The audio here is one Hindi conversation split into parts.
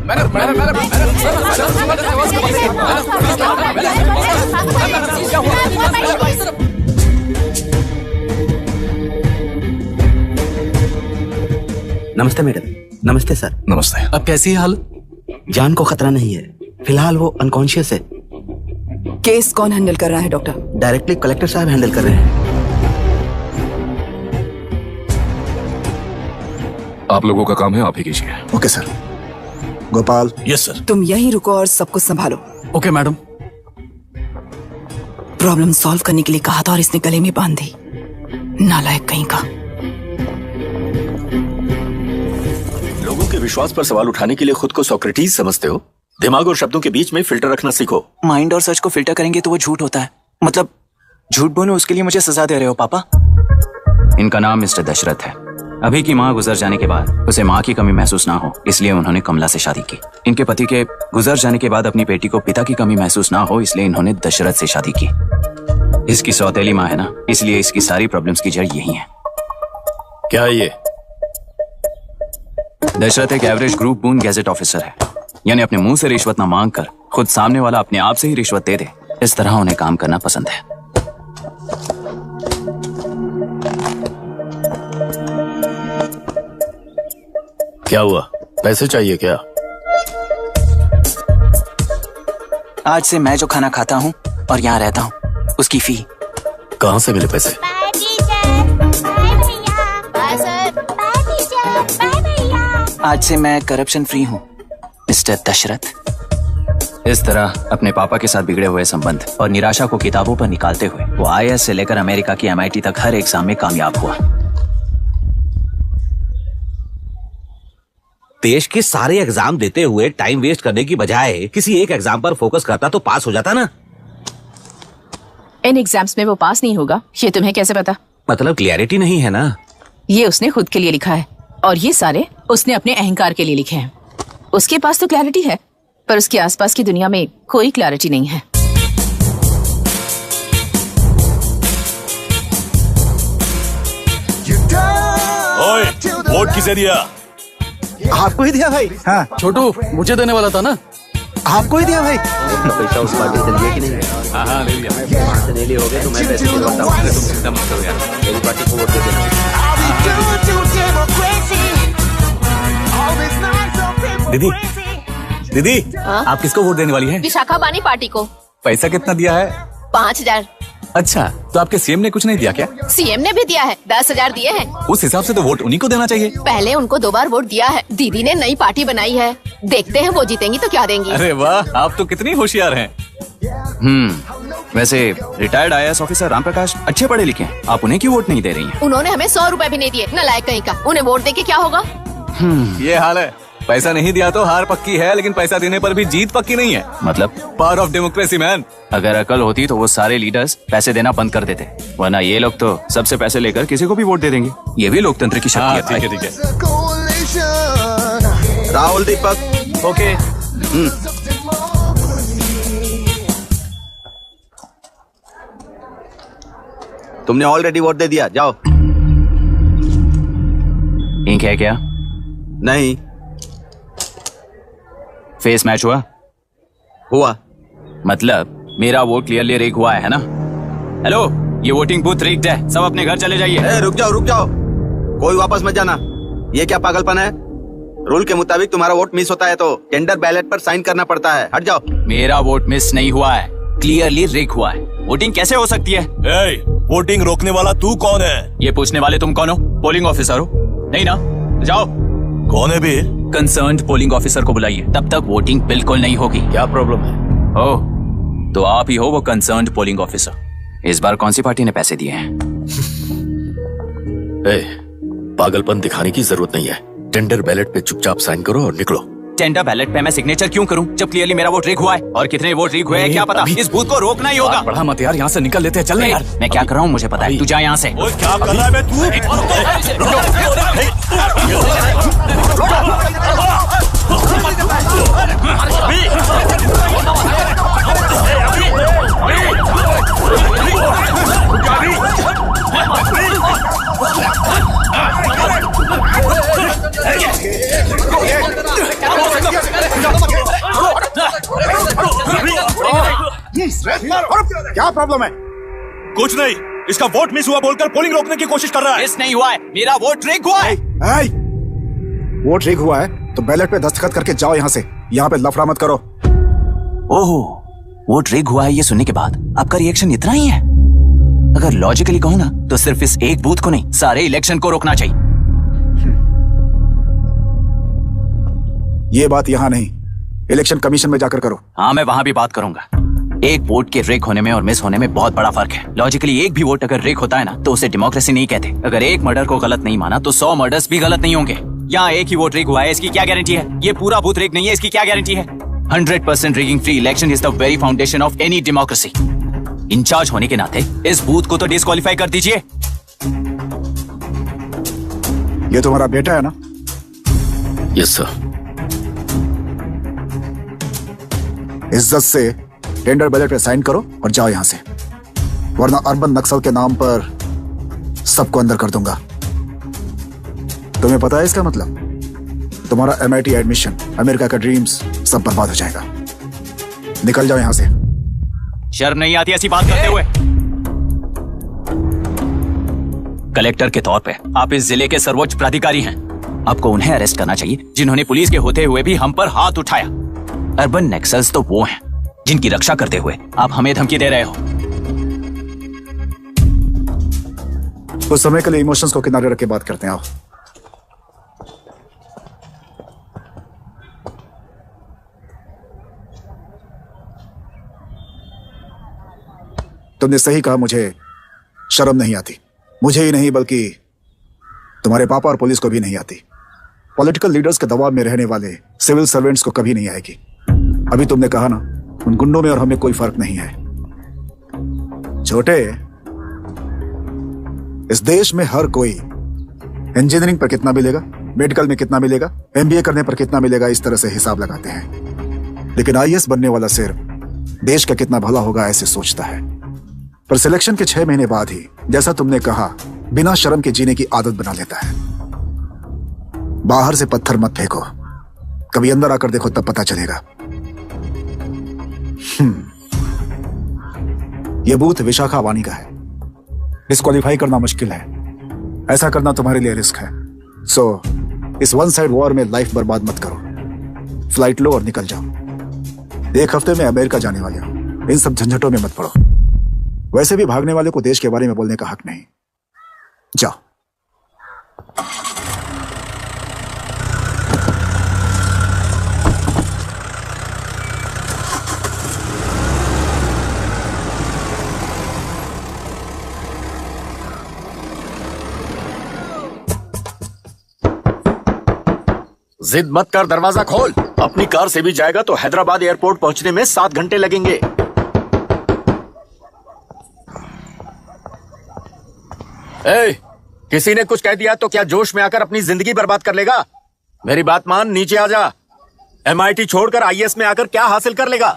नमस्ते मैडम। नमस्ते सर। नमस्ते। अब कैसी है हाल? जान को खतरा नहीं है, फिलहाल वो अनकॉन्शियस है। केस कौन हैंडल कर रहा है डॉक्टर? डायरेक्टली कलेक्टर साहब हैंडल कर रहे हैं। आप लोगों का काम है, आप ही कीजिए। Okay sir. Gopal. Yes sir. तुम यहीं रुको और सब कुछ संभालो। Okay madam. प्रॉब्लम सॉल्व करने के लिए कहा था और इसने गले में बांध दी। नालायक कहीं का। लोगों के विश्वास पर सवाल उठाने के लिए खुद को सोक्रेटिस समझते हो? दिमाग और शब्दों के बीच में फिल्टर रखना सीखो। माइंड और सच को फिल्टर करेंगे तो वो झूठ होता है। मतलब झूठ बोलो, उसके लिए मुझे सजा दे रहे हो पापा? इनका नाम मिस्टर दशरथ है। अभी की माँ गुजर जाने के बाद उसे माँ की कमी महसूस ना हो, इसलिए उन्होंने कमला से शादी की। इनके पति के गुजर जाने के बाद अपनी बेटी को पिता की कमी महसूस ना हो, इसलिए इन्होंने दशरथ से शादी की। इसकी सौतेली माँ है ना, इसलिए इसकी सारी प्रॉब्लम्स की जड़ यही है। क्या है ये? दशरथ एक एवरेज ग्रुप बून गैजेट ऑफिसर है, यानी अपने मुंह से रिश्वत ना मांग कर खुद सामने वाला अपने आप से ही रिश्वत दे दे, इस तरह उन्हें काम करना पसंद है। क्या हुआ? पैसे चाहिए क्या? आज से मैं जो खाना खाता हूँ और यहाँ रहता हूँ, उसकी फी। कहाँ से मिले पैसे? आज से मैं करप्शन फ्री हूँ मिस्टर दशरथ। इस तरह अपने पापा के साथ बिगड़े हुए संबंध और निराशा को किताबों पर निकालते हुए वो IAS से लेकर अमेरिका की MIT तक हर एग्जाम में कामयाब हुआ। देश के सारे एग्जाम देते हुए टाइम वेस्ट करने की बजाय किसी एक एग्जाम पर फोकस करता तो पास हो जाता ना। इन एग्जाम्स में वो पास नहीं होगा, ये तुम्हें कैसे पता? मतलब क्लियरिटी नहीं है ना। ये उसने खुद के लिए लिखा है और ये सारे उसने अपने अहंकार के लिए लिखे हैं। उसके पास तो क्लैरिटी है, पर उसके आसपास की दुनिया में कोई क्लैरिटी नहीं है। ओए, वोट किसे दिया? आपको ही दिया भाई। हाँ छोटू, मुझे देने वाला था ना। आपको ही दिया भाई। पैसा उस पार्टी से लिए कि नहीं? हाँ ले लिया। वहाँ से नहीं लिए होगे तो मैं पैसे दिलवाता हूँ। तुम चिंता मत करो यार, मेरी पार्टी को वोट दे देना। दीदी, दीदी, आप किसको वोट देने वाली हैं? विशाखा बानी पार्टी को। पैसा कितना दिया है? 5,000। अच्छा, तो आपके सीएम ने कुछ नहीं दिया क्या? CM ने भी दिया है, 10,000 दिए हैं। उस हिसाब से तो वोट उन्हीं को देना चाहिए। पहले उनको 2 बार वोट दिया है। दीदी ने नई पार्टी बनाई है, देखते हैं वो जीतेंगी तो क्या देंगी। अरे वाह, आप तो कितनी होशियार हैं। वैसे retired IAS officer Ram Prakash अच्छे पढ़े लिखे हैं, आप उन्हें क्यों वोट नहीं दे रही हैं? उन्होंने हमें 100 रुपए भी नहीं दिए, नालायक कहीं का। उन्हें वोट देके क्या होगा? ये हाल है। पैसा नहीं दिया तो हार पक्की है, लेकिन पैसा देने पर भी जीत पक्की नहीं है। मतलब पावर ऑफ डेमोक्रेसी मैन। अगर अकल होती तो वो सारे लीडर्स पैसे देना बंद कर देते, वरना ये लोग तो सबसे पैसे लेकर किसी को भी वोट दे देंगे। ये भी लोकतंत्र की शक्ति है। ठीक है, ठीक है। राहुल दीपक। ओके। तुमने ऑलरेडी वोट दे दिया, जाओ। इंक है क्या? नहीं फेस मैच हुआ? हुआ। मतलब मेरा वोट क्लियरली रिग हुआ है ना? हेलो, ये वोटिंग बूथ रिग्ड है, सब अपने घर चले जाइए। रुक जाओ, कोई वापस मत जाना। ये क्या पागलपन है? रूल के मुताबिक तुम्हारा वोट मिस होता है तो टेंडर बैलेट पर साइन करना पड़ता है। हट जाओ। मेरा वोट मिस नहीं हुआ है, क्लियरली रिग हुआ है। वोटिंग कैसे हो सकती है? वोटिंग रोकने वाला तू कौन है? ये पूछने वाले तुम कौन हो? पोलिंग ऑफिसर हो? नहीं ना? जाओ। कौन है बे? कंसर्न्ड पोलिंग ऑफिसर को बुलाइए, तब तक वोटिंग बिल्कुल नहीं होगी। क्या प्रॉब्लम है? ओह, तो आप ही हो वो कंसर्न्ड पोलिंग ऑफिसर। इस बार कौन सी पार्टी ने पैसे दिए हैं? पागलपन दिखाने की जरूरत नहीं है। टेंडर बैलेट पे चुपचाप साइन करो और निकलो। टेंडर बैलेट पे मैं सिग्नेचर क्यों करूं जब क्लियरली मेरा वोट रिग हुआ है? और कितने वोट रिग हुए हैं क्या पता? इस बूथ को रोकना ही होगा। बढ़ा मत यार, यहाँ से निकल लेते हैं। चल यार। मैं क्या कर रहा हूँ मुझे पता है, तू जा यहाँ से। क्या कर रहा है बे तू? क्या प्रॉब्लम है? कुछ नहीं, इसका वोट मिस हुआ बोलकर पोलिंग रोकने की कोशिश कर रहा है। मिस नहीं हुआ है, मेरा वोट रिग हुआ है। ऐ, वोट रिग हुआ है तो बैलेट पे दस्तखत करके जाओ यहाँ से। यहाँ पे लफड़ा मत करो। ओहो, वोट रिग हुआ है ये सुनने के बाद आपका रिएक्शन इतना ही है? अगर लॉजिकली कहूं ना तो सिर्फ इस एक बूथ को नहीं, सारे इलेक्शन को रोकना चाहिए। ये बात यहाँ नहीं, इलेक्शन कमीशन में जाकर करो। हाँ, मैं वहां भी बात करूंगा। एक वोट के रिग होने में और मिस होने में बहुत बड़ा फर्क है। लॉजिकली एक भी वोट अगर रिग होता है ना तो उसे डेमोक्रेसी नहीं कहते। अगर एक मर्डर को गलत नहीं माना तो 100 मर्डर्स भी गलत नहीं होंगे। यहाँ एक ही वोट रिग हुआ है, इसकी क्या गारंटी है? ये पूरा बूथ रिग नहीं है, इसकी क्या गारंटी है? 100% rigging free election is the very foundation of any democracy. In charge होने के नाते इस बूथ को तो डिस्क्वालीफाई कर दीजिए। ये तुम्हारा बेटा है ना? Yes sir. इज्जत से टेंडर बैलेट पे साइन करो और जाओ यहाँ से, वरना अर्बन नक्सल के नाम पर सबको अंदर कर दूंगा। तुम्हें पता है इसका मतलब? तुम्हारा MIT एडमिशन, अमेरिका का ड्रीम्स सब बर्बाद हो जाएगा। निकल जाओ यहाँ से। शर्म नहीं आती ऐसी बात करते हुए? कलेक्टर के तौर पे आप इस जिले के सर्वोच्च प्राधिकारी हैं। आपको उन्हें अरेस्ट करना चाहिए जिन्होंने पुलिस के होते हुए भी हम पर हाथ उठाया। अर्बन नक्सल्स तो वो हैं जिनकी रक्षा करते हुए आप हमें धमकी दे रहे हो। कुछ समय के लिए इमोशंस को किनारे रख के बात करते हैं। आओ। तुमने सही कहा, मुझे शर्म नहीं आती। मुझे ही नहीं बल्कि तुम्हारे पापा और पुलिस को भी नहीं आती। पॉलिटिकल लीडर्स के दबाव में रहने वाले सिविल सर्वेंट्स को कभी नहीं आएगी। अभी तुमने कहा ना, उन गुंडों में और हमें कोई फर्क नहीं है। छोटे, इस देश में हर कोई इंजीनियरिंग पर कितना मिलेगा, मेडिकल में कितना मिलेगा, MBA करने पर कितना मिलेगा, इस तरह से हिसाब लगाते हैं। लेकिन IAS बनने वाला सिर्फ देश का कितना भला होगा ऐसे सोचता है। पर सिलेक्शन के 6 महीने बाद ही, जैसा तुमने कहा, बिना शर्म के जीने की आदत बना लेता है। बाहर से पत्थर मत फेंको, कभी अंदर आकर देखो तब पता चलेगा। यह बूथ विशाखा वानी का है। डिस्क्वालीफाई करना मुश्किल है, ऐसा करना तुम्हारे लिए रिस्क है। सो इस वन साइड वॉर में लाइफ बर्बाद मत करो। फ्लाइट लो और निकल जाओ। 1 हफ्ते में अमेरिका जाने वाले हो, इन सब झंझटों में मत पड़ो। वैसे भी भागने वाले को देश के बारे में बोलने का हक नहीं। जाओ। जिद मत कर, दरवाजा खोल। अपनी कार से भी जाएगा तो हैदराबाद एयरपोर्ट पहुंचने में 7 घंटे लगेंगे। ए, किसी ने कुछ कह दिया तो क्या जोश में आकर अपनी जिंदगी बर्बाद कर लेगा? मेरी बात मान, नीचे आ जा। MIT छोड़कर IAS में आकर क्या हासिल कर लेगा?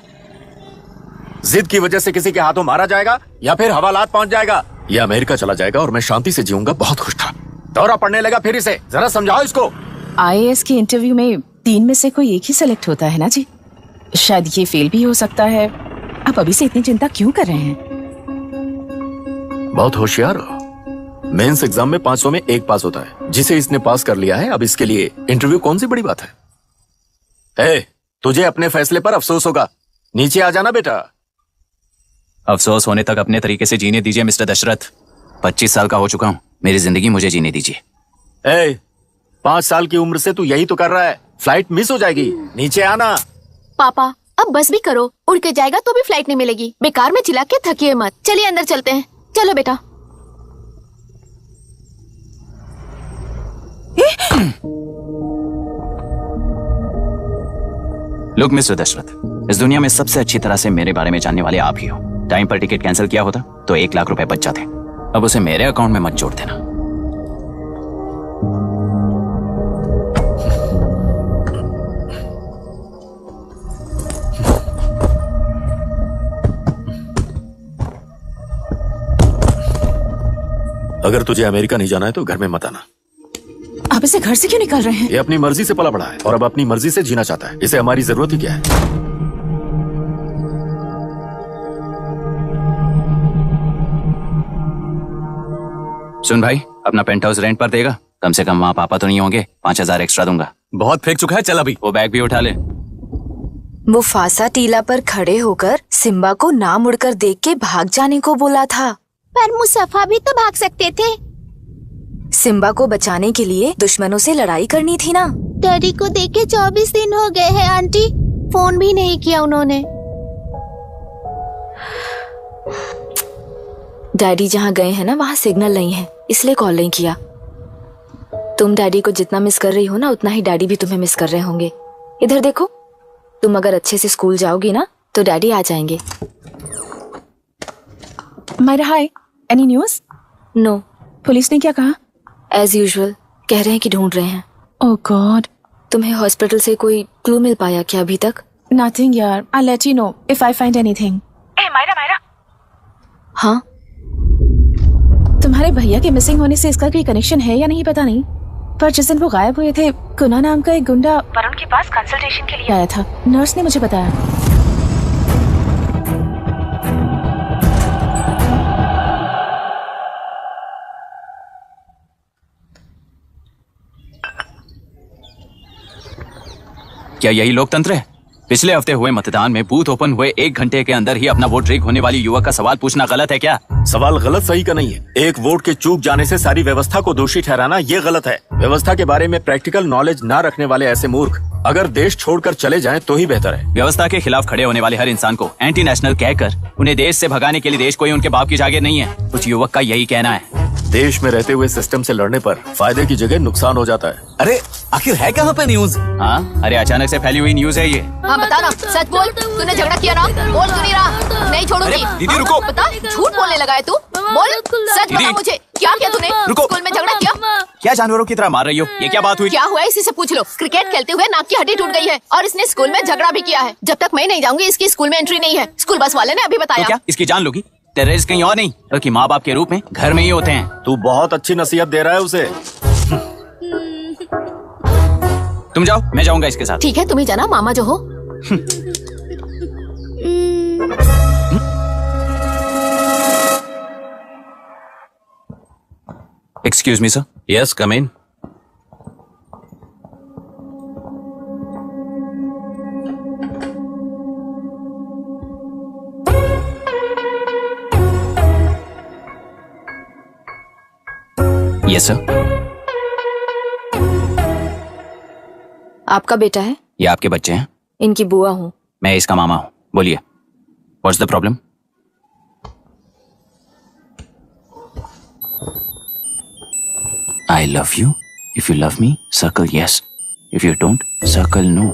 जिद की वजह से किसी के हाथों मारा जाएगा या फिर हवालात पहुंच जाएगा, या अमेरिका चला जाएगा और मैं शांति से जीऊंगा। बहुत खुश था, दौरा पड़ने लगा फिर इसे। जरा समझाओ इसको। IAS के इंटरव्यू में 3 में से कोई एक ही सेलेक्ट होता है ना जी? शायद ये फेल भी हो सकता है। आप अभी से इतनी चिंता क्यों कर रहे हैं? बहुत होशियार हो। मेंस एग्जाम में 500 में 1 पास होता है, जिसे इसने पास कर लिया है। अब इसके लिए इंटरव्यू कौन सी बड़ी बात है? ए, तुझे अपने फैसले पर अफसोस होगा। नीचे आ जाना बेटा। अफसोस होने तक अपने तरीके से जीने दीजिए मिस्टर दशरथ। 25 साल का हो चुका हूं, मेरी जिंदगी मुझे जीने दीजिए। 5 साल की उम्र से तू यही तो कर रहा है। फ्लाइट मिस हो जाएगी, नीचे आना। पापा अब बस भी करो, उड़ के जाएगा तो भी फ्लाइट नहीं मिलेगी। बेकार में चिल्ला के थकिए मत। चलिए अंदर चलते हैं। चलो बेटा। लुक मिस्टर दशरथ, इस दुनिया में सबसे अच्छी तरह से मेरे बारे में जानने वाले आप ही हो। टाइम पर टिकट कैंसिल किया होता तो 1 लाख रुपए बच जाते। अब उसे मेरे अकाउंट में मत जोड़ देना। अगर तुझे अमेरिका नहीं जाना है तो घर में मत आना। आप इसे घर से क्यों निकाल रहे हैं? ये अपनी मर्जी से पला बड़ा है और अब अपनी मर्जी से जीना चाहता है। इसे हमारी जरूरत ही क्या है? सुन भाई, अपना पेंट हाउस रेंट पर देगा? कम से कम वहाँ पापा तो नहीं होंगे। 5,000 एक्स्ट्रा दूंगा। बहुत फेंक चुका है, चल अभी। वो बैग भी उठा ले। वो फासा टीला पर खड़े होकर सिम्बा को ना मुड़कर देख के भाग जाने को बोला था। पर मुसफा भी तो भाग सकते थे। सिम्बा को बचाने के लिए दुश्मनों से लड़ाई करनी थी ना। डैडी को देखे 24 दिन हो गए हैं आंटी, फोन भी नहीं किया उन्होंने। डैडी जहाँ गए हैं ना वहाँ सिग्नल नहीं है, इसलिए कॉल नहीं किया। तुम डैडी को जितना मिस कर रही हो ना, उतना ही डैडी भी तुम्हें मिस कर रहे होंगे। इधर देखो, तुम अगर अच्छे से स्कूल जाओगी ना तो डैडी आ जाएंगे। मायरा हाय, एनी न्यूज? नो। पुलिस ने क्या कहा? एज यूजुअल कह रहे हैं कि ढूंढ रहे हैं। ओह गॉड। तुम्हें हॉस्पिटल से कोई क्लू मिल पाया क्या अभी तक? नथिंग यार, I let you know if I find anything. ए मायरा। हाँ, तुम्हारे भैया के मिसिंग होने से इसका कोई कनेक्शन है या नहीं पता नहीं, पर जिस दिन वो गायब हुए थे, कुना नाम का एक गुंडा वरुण के पास कंसल्टेशन के लिए आया था। नर्स ने मुझे बताया। क्या यही लोकतंत्र है? पिछले हफ्ते हुए मतदान में बूथ ओपन हुए 1 घंटे के अंदर ही अपना वोट रीक होने वाली युवक का सवाल पूछना गलत है क्या? सवाल गलत सही का नहीं है। एक वोट के चूक जाने से सारी व्यवस्था को दोषी ठहराना ये गलत है। व्यवस्था के बारे में प्रैक्टिकल नॉलेज ना रखने वाले ऐसे मूर्ख अगर देश छोड़कर चले जाएं तो ही बेहतर है। व्यवस्था के खिलाफ खड़े होने वाले हर इंसान को एंटी नेशनल कहकर उन्हें देश से भगाने के लिए देश कोई उनके बाप की जागीर नहीं है। कुछ युवक का यही कहना है। देश में रहते हुए सिस्टम से लड़ने पर फायदे की जगह नुकसान हो जाता है। अरे आखिर है कहाँ पे न्यूज? हाँ, अरे अचानक से फैली हुई न्यूज है ये। हाँ बता ना, सच बोल, तूने झगड़ा किया ना? बोल क्यों नहीं रहा? नहीं छोड़ूंगी। दीदी रुको। बता, झूठ बोलने लगा है तू? बोल, सच बता मुझे, क्या किया तूने? रुको। स्कूल में झगड़ा किया? क्या जानवरों की तरह मार रही हो? ये क्या बात हुई? क्या हुआ इसी से पूछ लो। क्रिकेट खेलते हुए नाक की हड्डी टूट गई है और इसने स्कूल में झगड़ा भी किया है। जब तक मैं नहीं जाऊंगी इसकी स्कूल में एंट्री नहीं है। स्कूल बस वाले ने अभी तो बताया। क्या इसकी जान लोगी? टेररिस्ट कहीं और नहीं बल्कि माँ बाप के रूप में घर में ही होते हैं। तू बहुत अच्छी नसीहत दे रहा है उसे। तुम जाओ, मैं जाऊंगा इसके साथ। ठीक है, तुम ही जाना, मामा जो हो। Excuse me sir. Yes, come in. Yes sir. आपका बेटा है? ये आपके बच्चे हैं? इनकी बुआ हूँ। मैं इसका मामा हूँ। बोलिए, what's the problem? I love you. If you love me, circle yes. If you don't, circle no.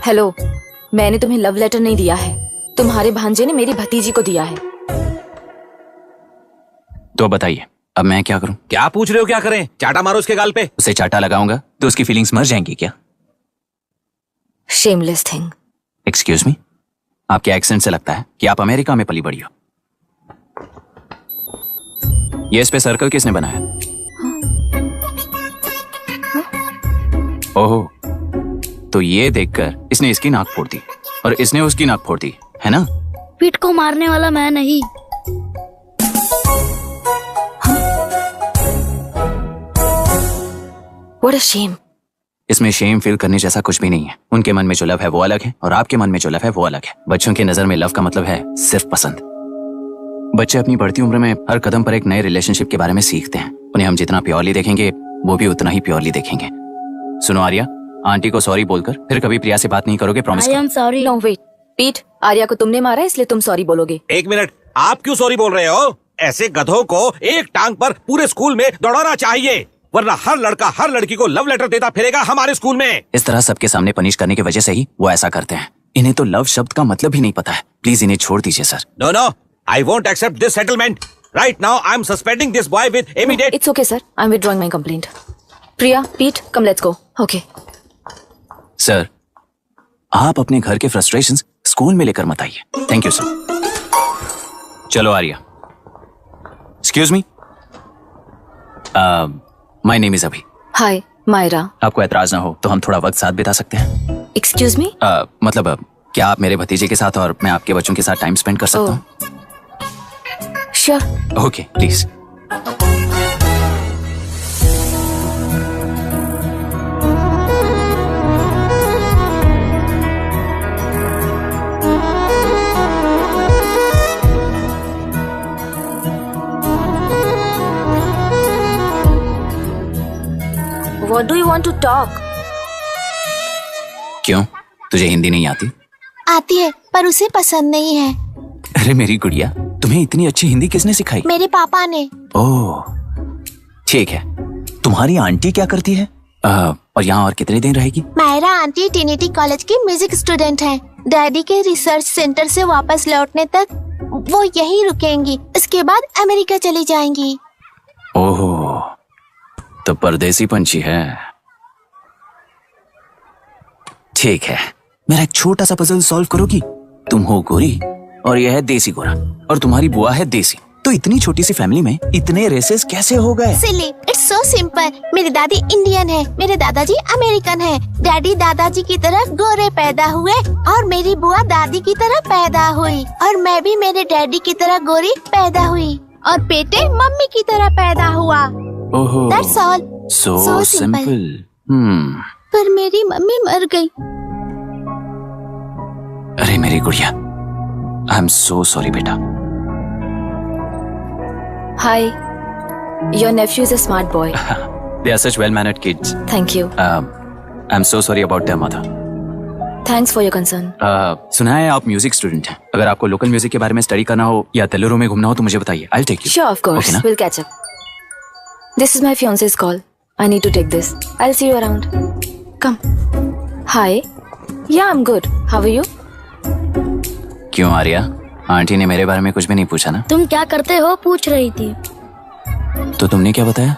Hello, मैंने तुम्हें लव लेटर नहीं दिया है, तुम्हारे भांजे ने मेरी भतीजी को दिया है। तो बताइए, अब मैं क्या करूं? क्या पूछ रहे हो? क्या करें? चाटा मारो उसके गाल पे। उसे चाटा लगाऊंगा तो उसकी फीलिंग्स मर जाएंगी क्या? Shameless thing. एक्सक्यूज मी, आपके एक्सेंट से लगता है कि आप अमेरिका में पली बड़ी हो। ये इस पे सर्कल किसने बनाया? ओहो, तो ये देखकर इसने इसकी नाक फोड़ दी और इसने उसकी नाक फोड़ दी, है ना? पीठ को मारने वाला मैं नहीं। What a shame. इसमें शेम फील करने जैसा कुछ भी नहीं है। उनके मन में जो लव है वो अलग है और आपके मन में जो लव है वो अलग है। बच्चों की नजर में लव का मतलब है सिर्फ पसंद। बच्चे अपनी बढ़ती उम्र में हर कदम पर एक नए रिलेशनशिप के बारे में सीखते हैं। उन्हें हम जितना प्योरली देखेंगे वो भी उतना ही प्योरली देखेंगे। सुनो आर्या, आंटी को सॉरी बोलकर फिर कभी प्रिया से बात नहीं करोगे, प्रॉमिस करो। सॉरी। नो वेट, पीट, आर्या को तुमने मारा इसलिए तुम सॉरी बोलोगे। एक मिनट, आप क्यों सॉरी बोल रहे हो? ऐसे गधों को एक टांग पर पूरे स्कूल में दौड़ाना चाहिए, वरना हर लड़का हर लड़की को लव लेटर देता फिरेगा हमारे स्कूल में। इस तरह सबके सामने पनिश करने की वजह से ही वो ऐसा करते हैं। इन्हें तो लव शब्द का मतलब ही नहीं पता है। प्लीज इन्हें छोड़ दीजिए sir. No no, I won't accept this settlement. Right now, I'm suspending this boy with immediate. It's okay, sir. I'm withdrawing my complaint. Priya, Pete, come, let's go. Okay. Sir, आप अपने घर के फ्रस्ट्रेशंस स्कूल में लेकर मत आइए। Thank you sir. चलो Arya. Excuse me. My name is Abhi. Hi Myra. आपको ऐतराज ना हो तो हम थोड़ा वक्त साथ बिता सकते हैं? Excuse me? मतलब क्या आप मेरे भतीजे के साथ और मैं आपके बच्चों के साथ टाइम स्पेंड कर सकता हूँ? Sure. Okay please. What do you want to talk? क्यों, तुझे हिंदी नहीं आती? आती है पर उसे पसंद नहीं है। अरे मेरी गुड़िया, तुम्हें इतनी अच्छी हिंदी किसने सिखाई? मेरे पापा ने। ओह ठीक है। तुम्हारी आंटी क्या करती है? और यहाँ और कितने दिन रहेगी? मायरा आंटी ट्रिनिटी कॉलेज की म्यूजिक स्टूडेंट हैं। डैडी के रिसर्च सेंटर से वापस लौटने तक वो यहीं रुकेंगी, इसके बाद अमेरिका चली जाएंगी। ओह तो परदेसी पंछी है। ठीक है, मेरा एक छोटा सा पजल सॉल्व करोगी? तुम हो गोरी और यह है देसी गोरा और तुम्हारी बुआ है देसी, तो इतनी छोटी सी फैमिली में इतने रेसेस कैसे हो गए? सिली, इट्स सो सिंपल। मेरी दादी इंडियन है, मेरे दादाजी अमेरिकन है। डैडी दादाजी की तरह गोरे पैदा हुए और मेरी बुआ दादी की तरह पैदा हुई और मैं भी मेरे डैडी की तरह गोरी पैदा हुई और बेटे मम्मी की तरह पैदा हुआ। ओहो, That's all. so simple. पर मेरी मम्मी मर गई। अरे मेरी गुड़िया, आई एम सो सॉरी बेटा। Hi, your nephew is a smart boy. They are such well-mannered kids. Thank you. I'm so sorry about their mother. Thanks for your concern. सुना है आप म्यूजिक स्टूडेंट हैं। अगर आपको लोकल म्यूजिक के बारे में स्टडी करना हो या तेलुरु में घूमना हो तो मुझे बताइए। I'll take you. Sure, of course. Okay, ना? We'll catch up. This is my fiance's call. I need to take this. I'll see you around. Come. Hi. Yeah, I'm good. How are you? क्यों आर्या, आंटी ने मेरे बारे में कुछ भी नहीं पूछा ना? तुम क्या करते हो पूछ रही थी। तो तुमने क्या बताया?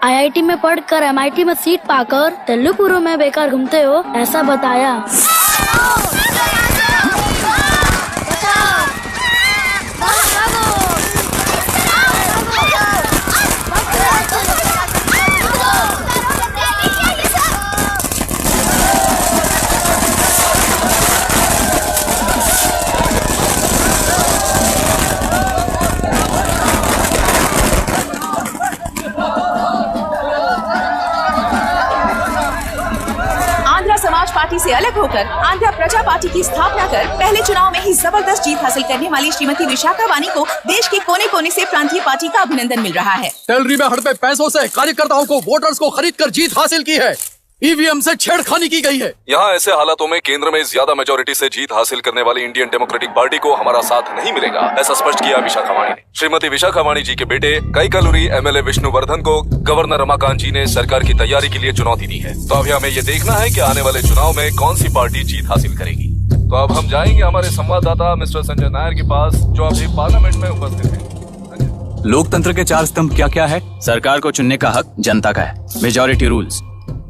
IIT में पढ़कर MIT में सीट पाकर तेलुगुरु में बेकार घूमते हो ऐसा बताया। समाज पार्टी से अलग होकर आंध्र प्रजा पार्टी की स्थापना कर पहले चुनाव में ही जबरदस्त जीत हासिल करने वाली श्रीमती विशाखा वानी को देश के कोने कोने से प्रांतीय पार्टी का अभिनंदन मिल रहा है। टेलरी में हड़पे पैसों से कार्यकर्ताओं को वोटर्स को खरीद कर जीत हासिल की है। ईवीएम से छेड़खानी की गई है। यहाँ ऐसे हालातों में केंद्र में ज्यादा मेजोरिटी से जीत हासिल करने वाली इंडियन डेमोक्रेटिक पार्टी को हमारा साथ नहीं मिलेगा, ऐसा स्पष्ट किया विशाखा वाणी ने। श्रीमती विशाखा वाणी जी के बेटे कैकलुरी MLA विष्णुवर्धन को गवर्नर रमाकांत जी ने सरकार की तैयारी के लिए चुनौती दी है। तो अभी हमें ये देखना है कि आने वाले चुनाव में कौन सी पार्टी जीत हासिल करेगी। तो अब हम जाएंगे हमारे संवाददाता मिस्टर संजय नायर के पास, जो अभी पार्लियामेंट में उपस्थित है। लोकतंत्र के 4 स्तंभ क्या क्या है? सरकार को चुनने का हक जनता का है, मेजॉरिटी रूल्स।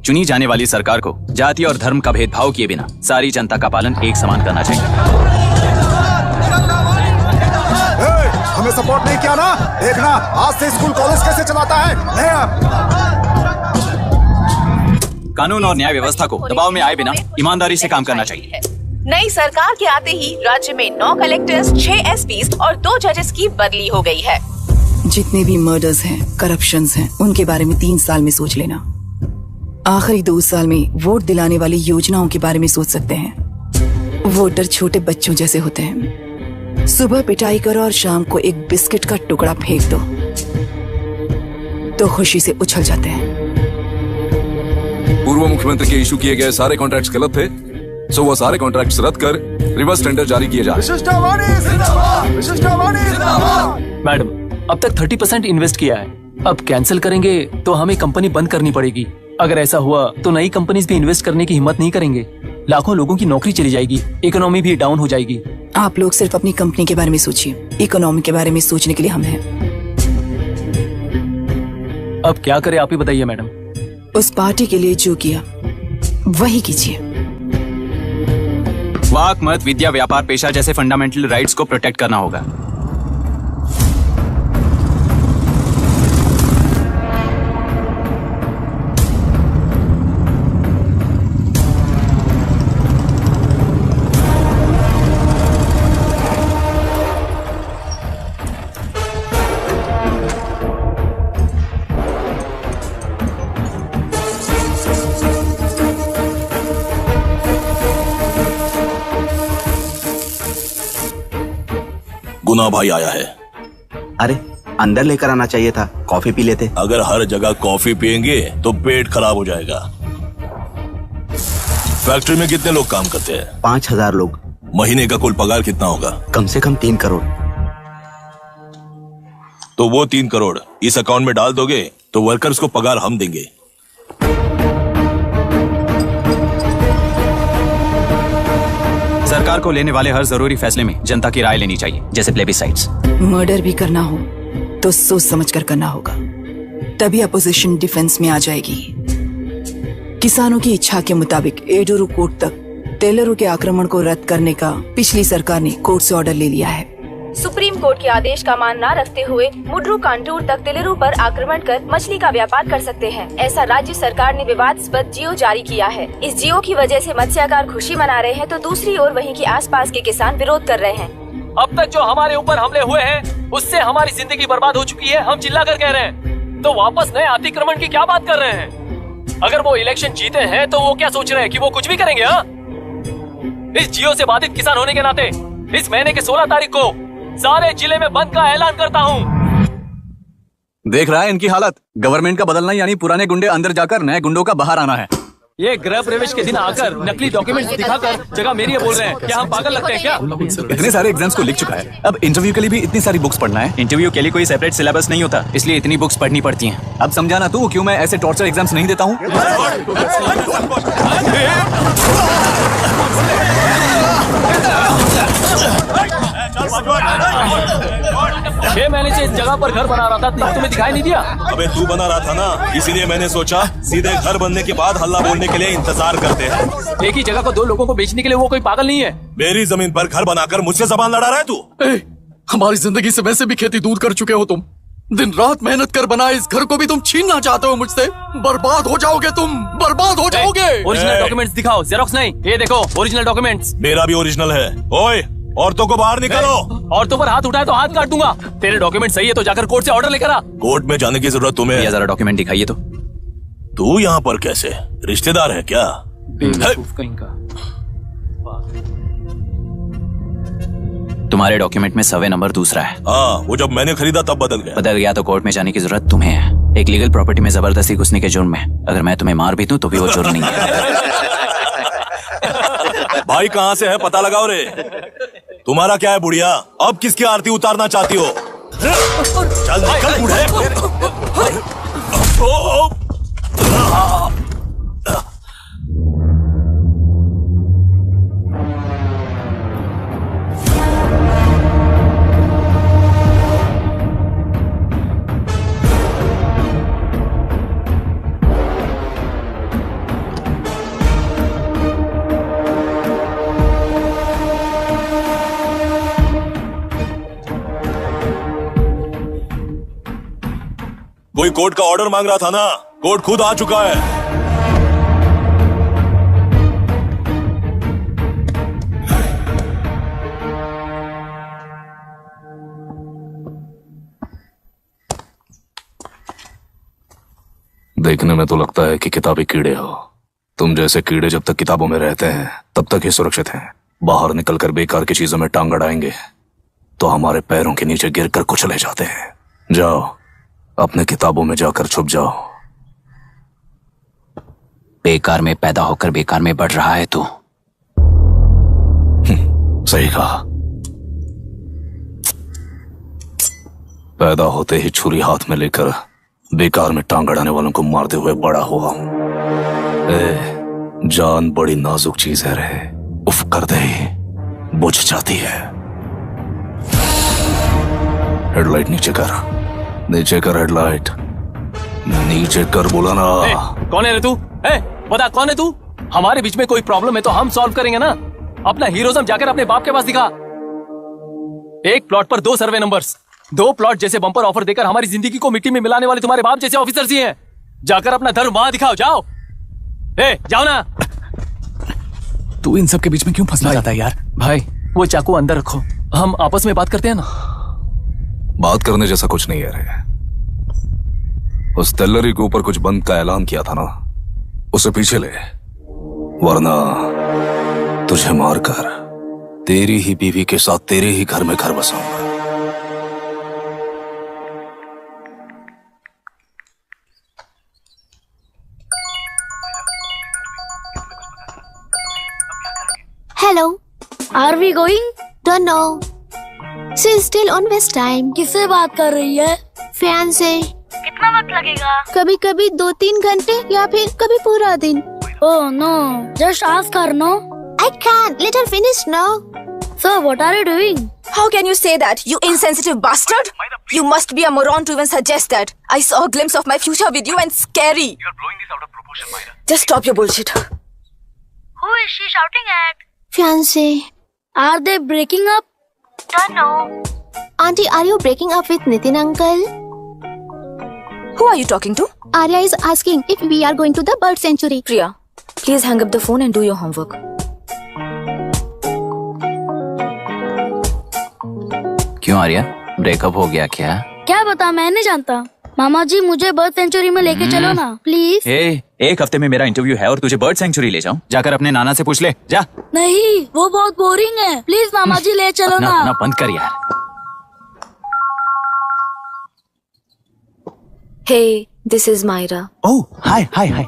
चुनी जाने वाली सरकार को जाति और धर्म का भेदभाव किए बिना सारी जनता का पालन एक समान करना चाहिए। हमें सपोर्ट नहीं किया ना, देखना आज से स्कूल कॉलेज कैसे चलाता है। कानून और न्याय व्यवस्था को दबाव में आए बिना ईमानदारी से काम करना चाहिए। नई सरकार के आते ही राज्य में 9 कलेक्टर्स, 6 SPs और 2 जजेस की बदली हो गई है। जितने भी मर्डर्स हैं, करप्शंस हैं, उनके बारे में 3 साल में सोच लेना। आखिरी 2 साल में वोट दिलाने वाली योजनाओं के बारे में सोच सकते हैं। वोटर छोटे बच्चों जैसे होते हैं। सुबह पिटाई करो और शाम को एक बिस्किट का टुकड़ा फेंक दो तो खुशी से उछल जाते हैं। पूर्व मुख्यमंत्री के इशू किए गए सारे कॉन्ट्रैक्ट्स गलत थे, सो वो सारे कॉन्ट्रैक्ट्स रद्द कर रिवर्स टेंडर जारी किए जा रहे हैं। मैडम, अब तक 30% इन्वेस्ट किया है, अब कैंसिल करेंगे तो हमें कंपनी बंद करनी पड़ेगी। अगर ऐसा हुआ तो नई कंपनीज भी इन्वेस्ट करने की हिम्मत नहीं करेंगे। लाखों लोगों की नौकरी चली जाएगी, इकोनॉमी भी डाउन हो जाएगी। आप लोग सिर्फ अपनी कंपनी के बारे में सोचिए, इकोनॉमी के बारे में सोचने के लिए हम हैं। अब क्या करें आप ही बताइए मैडम। उस पार्टी के लिए जो किया वही कीजिए। वाक, मत, विद्या, व्यापार, पेशा जैसे फंडामेंटल राइट्स को प्रोटेक्ट करना होगा। गुना भाई आया है। अरे अंदर लेकर आना चाहिए था, कॉफी पी लेते। अगर हर जगह कॉफी पियेंगे तो पेट खराब हो जाएगा। फैक्ट्री में कितने लोग काम करते हैं? 5000 लोग। महीने का कुल पगार कितना होगा? कम से कम 3 करोड़। तो वो 3 करोड़ इस अकाउंट में डाल दोगे तो वर्कर्स को पगार हम देंगे। सरकार को लेने वाले हर जरूरी फैसले में जनता की राय लेनी चाहिए, जैसे प्लेबिसाइट्स। मर्डर भी करना हो तो सोच समझ कर करना होगा, तभी अपोजिशन डिफेंस में आ जाएगी। किसानों की इच्छा के मुताबिक एडोरू कोर्ट तक टेलरों के आक्रमण को रद्द करने का पिछली सरकार ने कोर्ट से ऑर्डर ले लिया है। सुप्रीम कोर्ट के आदेश का मान न रखते हुए मुड्रू कांटूर तक टेलरों पर आक्रमण कर मछली का व्यापार कर सकते हैं, ऐसा राज्य सरकार ने विवादास्पद जियो जारी किया है। इस जियो की वजह से मत्स्यकार खुशी मना रहे हैं तो दूसरी ओर वहीं के आसपास के किसान विरोध कर रहे हैं। अब तक जो हमारे ऊपर हमले हुए हैं उससे हमारी जिंदगी बर्बाद हो चुकी है, हम चिल्ला कर कह रहे हैं, तो वापस नए अतिक्रमण की क्या बात कर रहे हैं? अगर वो इलेक्शन जीते हैं तो वो क्या सोच रहे हैं कि वो कुछ भी करेंगे? हाँ, इस जियो से बाधित किसान होने के नाते इस महीने के 16 तारीख को सारे जिले में बंद का ऐलान करता हूँ। देख रहा है इनकी हालत। गवर्नमेंट का बदलना यानी पुराने गुंडे अंदर जाकर नए गुंडों का बाहर आना है। ये गृह प्रवेश के दिन आकर नकली डॉक्यूमेंट्स दिखाकर जगह मेरी है बोल रहे हैं। क्या हम पागल लगते हैं क्या? इतने सारे एग्जाम्स को लिख चुका है, अब इंटरव्यू के लिए भी इतनी सारी बुक्स पढ़ना है। इंटरव्यू के लिए कोई सेपरेट सिलेबस नहीं होता, इसलिए इतनी बुक्स पढ़नी पड़ती हैं। अब समझाना तू क्यों मैं ऐसे टॉर्चर एग्जाम्स नहीं देता हूँ। 6 महीने से इस जगह पर घर बना रहा था, तुम्हें दिखाई नहीं दिया? अबे तू बना रहा था ना, इसीलिए मैंने सोचा सीधे घर बनने के बाद हल्ला बोलने के लिए इंतजार करते हैं। एक ही जगह को 2 लोगों को बेचने के लिए वो कोई पागल नहीं है। मेरी जमीन पर घर बनाकर मुझसे जबान लड़ा रहा है तू। हमारी जिंदगी से वैसे भी खेती दूर कर चुके हो तुम। दिन रात मेहनत कर बनाए इस घर को भी तुम छीनना चाहते हो मुझसे। बर्बाद हो जाओगे तुम, बर्बाद हो जाओगे। ओरिजिनल डॉक्यूमेंट्स दिखाओ, जेरोक्स नहीं। ये देखो ओरिजिनल डॉक्यूमेंट्स। मेरा भी ओरिजिनल है। ओए औरतों को बाहर निकालो। औरतों पर हाथ उठाए तो हाथ काट दूंगा। तेरे डॉक्यूमेंट सही है तो जाकर कोर्ट से ऑर्डर लेकर आ। कोर्ट में जाने की जरूरत तुम्हें है? जरा डॉक्यूमेंट दिखाइए तो। तू यहाँ पर कैसे? रिश्तेदार है क्या? कहीं का। तुम्हारे डॉक्यूमेंट में सर्वे नंबर दूसरा है। हाँ, वो जब मैंने खरीदा तब बदल गया। बदल गया तो कोर्ट में जाने की जरूरत तुम्हें है। एक लीगल प्रॉपर्टी में जबरदस्ती घुसने के जुर्म में अगर मैं तुम्हें मार भी दूं तो भी वो जुर्म नहीं है। भाई कहाँ से है पता लगाओ रे। तुम्हारा क्या है बुढ़िया? अब किसकी आरती उतारना चाहती हो? चल निकल बूढ़े। कोई कोर्ट का ऑर्डर मांग रहा था ना, कोर्ट खुद आ चुका है। देखने में तो लगता है कि किताबी कीड़े हो। तुम जैसे कीड़े जब तक किताबों में रहते हैं तब तक ही सुरक्षित हैं। बाहर निकलकर बेकार की चीजों में टांग अड़ाएंगे तो हमारे पैरों के नीचे गिरकर कुचले जाते हैं। जाओ अपने किताबों में जाकर छुप जाओ। बेकार में पैदा होकर बेकार में बढ़ रहा है तू। सही कहा। पैदा होते ही छुरी हाथ में लेकर बेकार में टांग अड़ाने वालों को मारते हुए बड़ा हुआ हूं। जान बड़ी नाजुक चीज है रे, उफ कर दे बुझ जाती है। हेडलाइट नीचे कर, नीचे कर हेडलाइट, नीचे कर बोला ना। कौन है रे तू? बता कौन है तू? हमारे बीच में कोई प्रॉब्लम है तो हम सॉल्व करेंगे ना। अपना हीरोइज्म जाकर अपने बाप के पास दिखा। एक प्लॉट पर 2 सर्वे नंबर्स, 2 प्लॉट जैसे बम्पर ऑफर देकर हमारी जिंदगी को मिट्टी में मिलाने वाले तुम्हारे बाप जैसे ऑफिसर्स ही हैं। जाकर अपना धर्म वहां दिखाओ, जाओ। जाओ ना। तू इन सब के बीच में क्यों फंसना चाहता है यार? भाई वो चाकू अंदर रखो, हम आपस में बात करते हैं ना। बात करने जैसा कुछ नहीं है रे। उस टेलरी के ऊपर कुछ बंद का ऐलान किया था ना, उसे पीछे ले, वरना तुझे मारकर तेरी ही बीवी के साथ तेरे ही घर में घर बसाऊंगा। Hello, are we going? Don't know, she still on waste time. किससे बात कर रही है? फैन से। कितना वक्त लगेगा? कभी कभी 2-3 घंटे या फिर कभी पूरा दिन। Oh no, just ask her no. I can't, let her finish now. So what are you doing? How can you say that, you insensitive bastard? You must be a moron to even suggest that. I saw a glimpse of my future with you and scary. You're blowing this out of proportion, Myra. Just stop your bullshit. Who is she shouting at? Fiancé. Are they breaking up? Don't know. Auntie, are you breaking up with Nitin uncle? Who are you talking to? Arya is asking if we are going to the bird sanctuary. Priya, please hang up the phone and do your homework. क्यों आर्या, ब्रेकअप हो गया क्या? क्या बता, मैं नहीं जानता। मामा जी मुझे बर्ड सेंचुरी में लेके चलो ना प्लीज। एक हफ्ते में मेरा इंटरव्यू है और तुझे बर्ड सेंचुरी ले जाऊं? जाकर अपने नाना से पूछ ले, जा। नहीं, वो बहुत बोरिंग है, प्लीज मामा जी ले चलो ना। अपना बंद कर यार। Hey, this is Myra. ओह, हाय हाय हाय।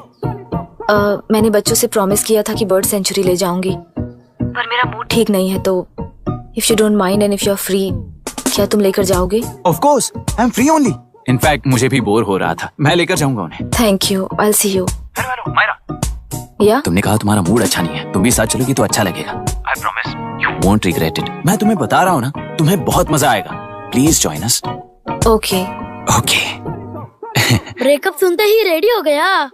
मैंने बच्चों से प्रॉमिस किया था कि बर्ड सेंचुरी ले जाऊंगी, पर मेरा मूड ठीक नहीं है, तो if you don't mind and if you are free, क्या तुम लेकर जाओगे? Of course, I am free only. In fact मुझे भी बोर हो रहा था, मैं लेकर जाऊंगा उन्हें। Thank you, I will see you. Hello Myra. या तुमने कहा तुम्हारा मूड अच्छा नहीं है, तुम भी साथ चलोगी तो अच्छा लगेगा। I promise you won't regret it. मैं तुम्हें बता रहा हूँ ना, तुम्हें बहुत मजा आएगा। Please join us. Okay okay. Breakup सुनते ही रेडी हो गया।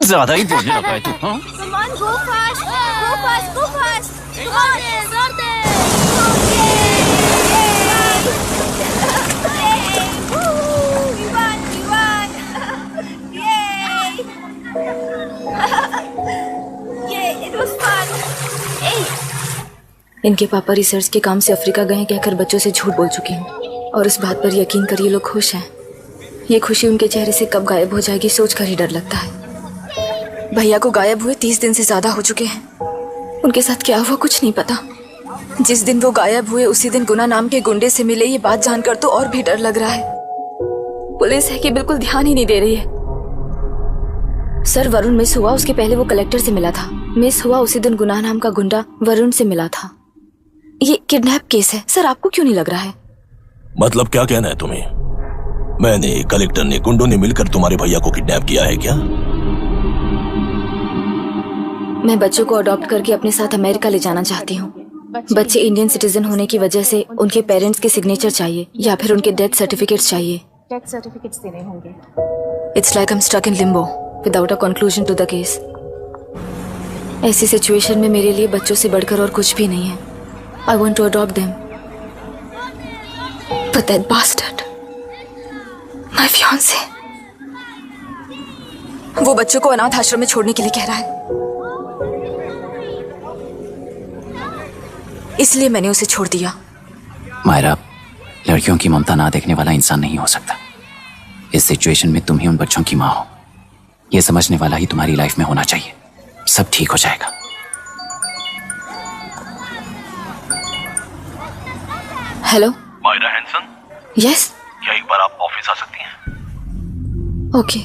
ज्यादा ही बोलने लगा है तू। हाँ? Come on, go fast, go fast, go fast. Come on. We won. Yay! Yay, it was fun. इनके पापा रिसर्च के काम से अफ्रीका गए कहकर बच्चों से झूठ बोल चुके हैं, और इस बात पर यकीन कर ये लोग खुश हैं। ये खुशी उनके चेहरे से कब गायब हो जाएगी सोचकर ही डर लगता है। भैया को गायब हुए 30 दिन से ज्यादा हो चुके हैं। उनके साथ क्या हुआ कुछ नहीं पता। जिस दिन वो गायब हुए उसी दिन गुना नाम के गुंडे से मिले, ये बात जानकर तो और भी डर लग रहा है। पुलिस है कि बिल्कुल ध्यान ही नहीं दे रही है। सर, वरुण मिस हुआ उसके पहले वो कलेक्टर से मिला था। मिस हुआ उसी दिन गुना नाम का गुंडा वरुण से मिला था। ये किडनैप केस है सर, आपको क्यों नहीं लग रहा है? मतलब क्या कहना है तुम्हें? मैंने, कलेक्टर ने, गुंडों ने मिलकर तुम्हारे भैया को किडनैप किया है क्या? मैं बच्चों को अडॉप्ट करके अपने साथ अमेरिका ले जाना चाहती हूँ। बच्चे इंडियन सिटीजन होने की वजह से उनके पेरेंट्स के सिग्नेचर चाहिए या फिर उनके डेथ सर्टिफिकेट्स चाहिए। डेथ सर्टिफिकेट्स देने होंगे। It's like I am stuck in limbo without a conclusion to the case. ऐसी सिचुएशन में मेरे लिए बच्चों से बढ़कर और कुछ भी नहीं है। I want to adopt them, but that bastard, my fiance, वो बच्चों को अनाथ आश्रम में छोड़ने के लिए कह रहा है। इसलिए मैंने उसे छोड़ दिया। मायरा, लड़कियों की ममता ना देखने वाला इंसान नहीं हो सकता। इस सिचुएशन में तुम ही उन बच्चों की माँ हो, ये समझने वाला ही तुम्हारी लाइफ में होना चाहिए। सब ठीक हो जाएगा। Hello Myra Hansen? यस। क्या एक बार आप ऑफिस आ सकती हैं? ओके।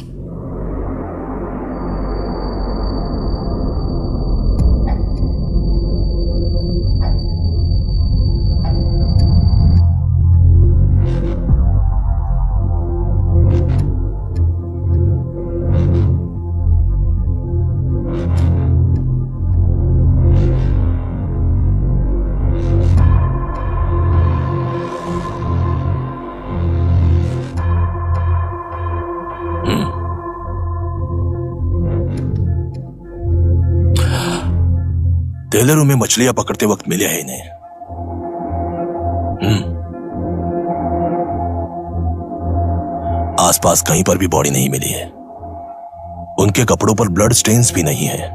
टेलरों में मछलियां पकड़ते वक्त मिले हैं इन्हें। आसपास कहीं पर भी बॉडी नहीं मिली है। उनके कपड़ों पर ब्लड स्टेन्स भी नहीं है।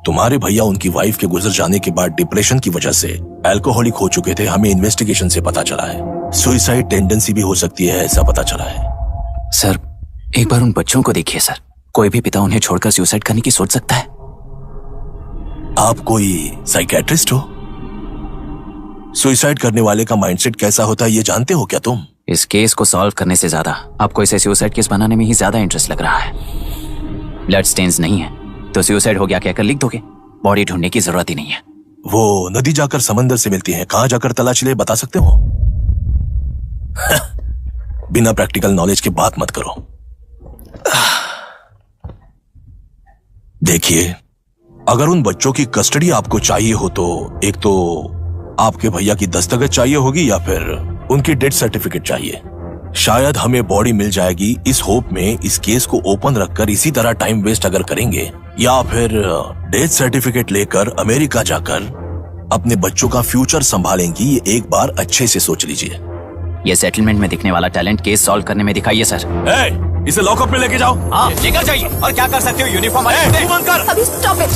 तुम्हारे भैया उनकी वाइफ के गुजर जाने के बाद डिप्रेशन की वजह से अल्कोहलिक हो चुके थे। हमें इन्वेस्टिगेशन से पता चला है सुसाइड टेंडेंसी भी हो सकती है, ऐसा पता चला है। सर, एक बार उन बच्चों को देखिए सर। कोई भी पिता उन्हें छोड़कर सुसाइड करने की सोच सकता है। आप कोई साइकियाट्रिस्ट हो? सुसाइड करने वाले का माइंडसेट कैसा होता है ये जानते हो क्या तुम? इस केस को सॉल्व करने से ज्यादा आपको इसे सुसाइड केस बनाने में ही ज्यादा इंटरेस्ट लग रहा है। ब्लड स्टेन्स नहीं है तो सुसाइड हो गया कहकर लिख दोगे। बॉडी ढूंढने की जरूरत ही नहीं है। वो नदी जाकर समंदर से मिलती है, कहां जाकर तलाश ले बता सकते हो? बिना प्रैक्टिकल नॉलेज की बात मत करो। देखिए, अगर उन बच्चों की कस्टडी आपको चाहिए हो तो एक तो आपके भैया की दस्तखत चाहिए होगी या फिर उनकी डेथ सर्टिफिकेट चाहिए। शायद हमें बॉडी मिल जाएगी इस होप में इस केस को ओपन रखकर इसी तरह टाइम वेस्ट अगर करेंगे, या फिर डेथ सर्टिफिकेट लेकर अमेरिका जाकर अपने बच्चों का फ्यूचर संभालेंगी, ये एक बार अच्छे से सोच लीजिए। ये सेटलमेंट में दिखने वाला टैलेंट केस सॉल्व करने में दिखाइए सर। इसे लॉकअप में लेके जाओ। हाँ, लेकर जाइए। और क्या कर सकते हो? यूनिफॉर्म अभी स्टॉप इट।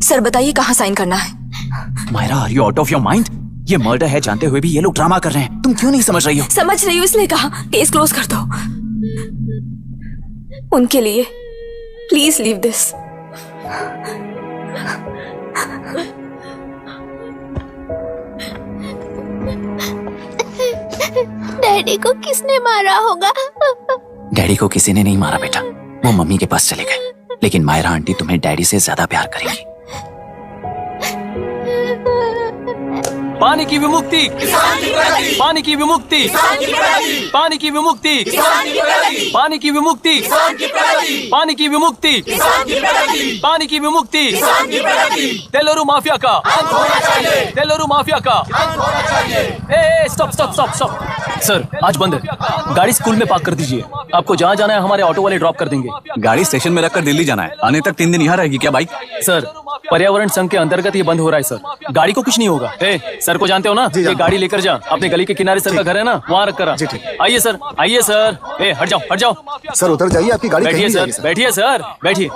सर बताइए कहाँ साइन करना है? Myra, are you out of your mind? ये मर्डर है जानते हुए भी ये लोग ड्रामा कर रहे हैं। तुम क्यों नहीं समझ रही हो? समझ रही हूँ इसलिए कहा केस क्लोज कर दो। उनके लिए प्लीज लीव दिस। डैडी को किसने मारा होगा? डैडी को किसी ने नहीं मारा बेटा, वो मम्मी के पास चले गए। लेकिन मायरा आंटी तुम्हें डैडी से ज्यादा प्यार करेंगी। पानी की विमुक्ति, पानी की विमुक्ति, पानी की विमुक्ति, पानी की विमुक्ति, पानी की विमुक्ति, पानी की विमुक्ति, तेलुरु माफिया का, तेलुरु माफिया का। Stop stop stop stop. Sir आज बंद है, गाड़ी स्कूल में पार्क कर दीजिए। आपको जहाँ जाना है हमारे ऑटो वाले ड्रॉप कर देंगे। गाड़ी स्टेशन में रखकर दिल्ली जाना है, आने तक 3 दिन यहाँ रहेगी क्या बाइक? सर पर्यावरण संघ के अंतर्गत ये बंद हो रहा है सर, गाड़ी को कुछ नहीं होगा। सर को जानते हो ना, ये गाड़ी लेकर जा, अपने गली के किनारे सर का घर है ना, वहाँ रख कर। आइए सर, आइए सर। हट जाओ हट जाओ सर, उतर जाइए, आपकी गाड़ी बैठिए कहीं नहीं सर, जाएगी, सर। बैठिए सर, बैठिए।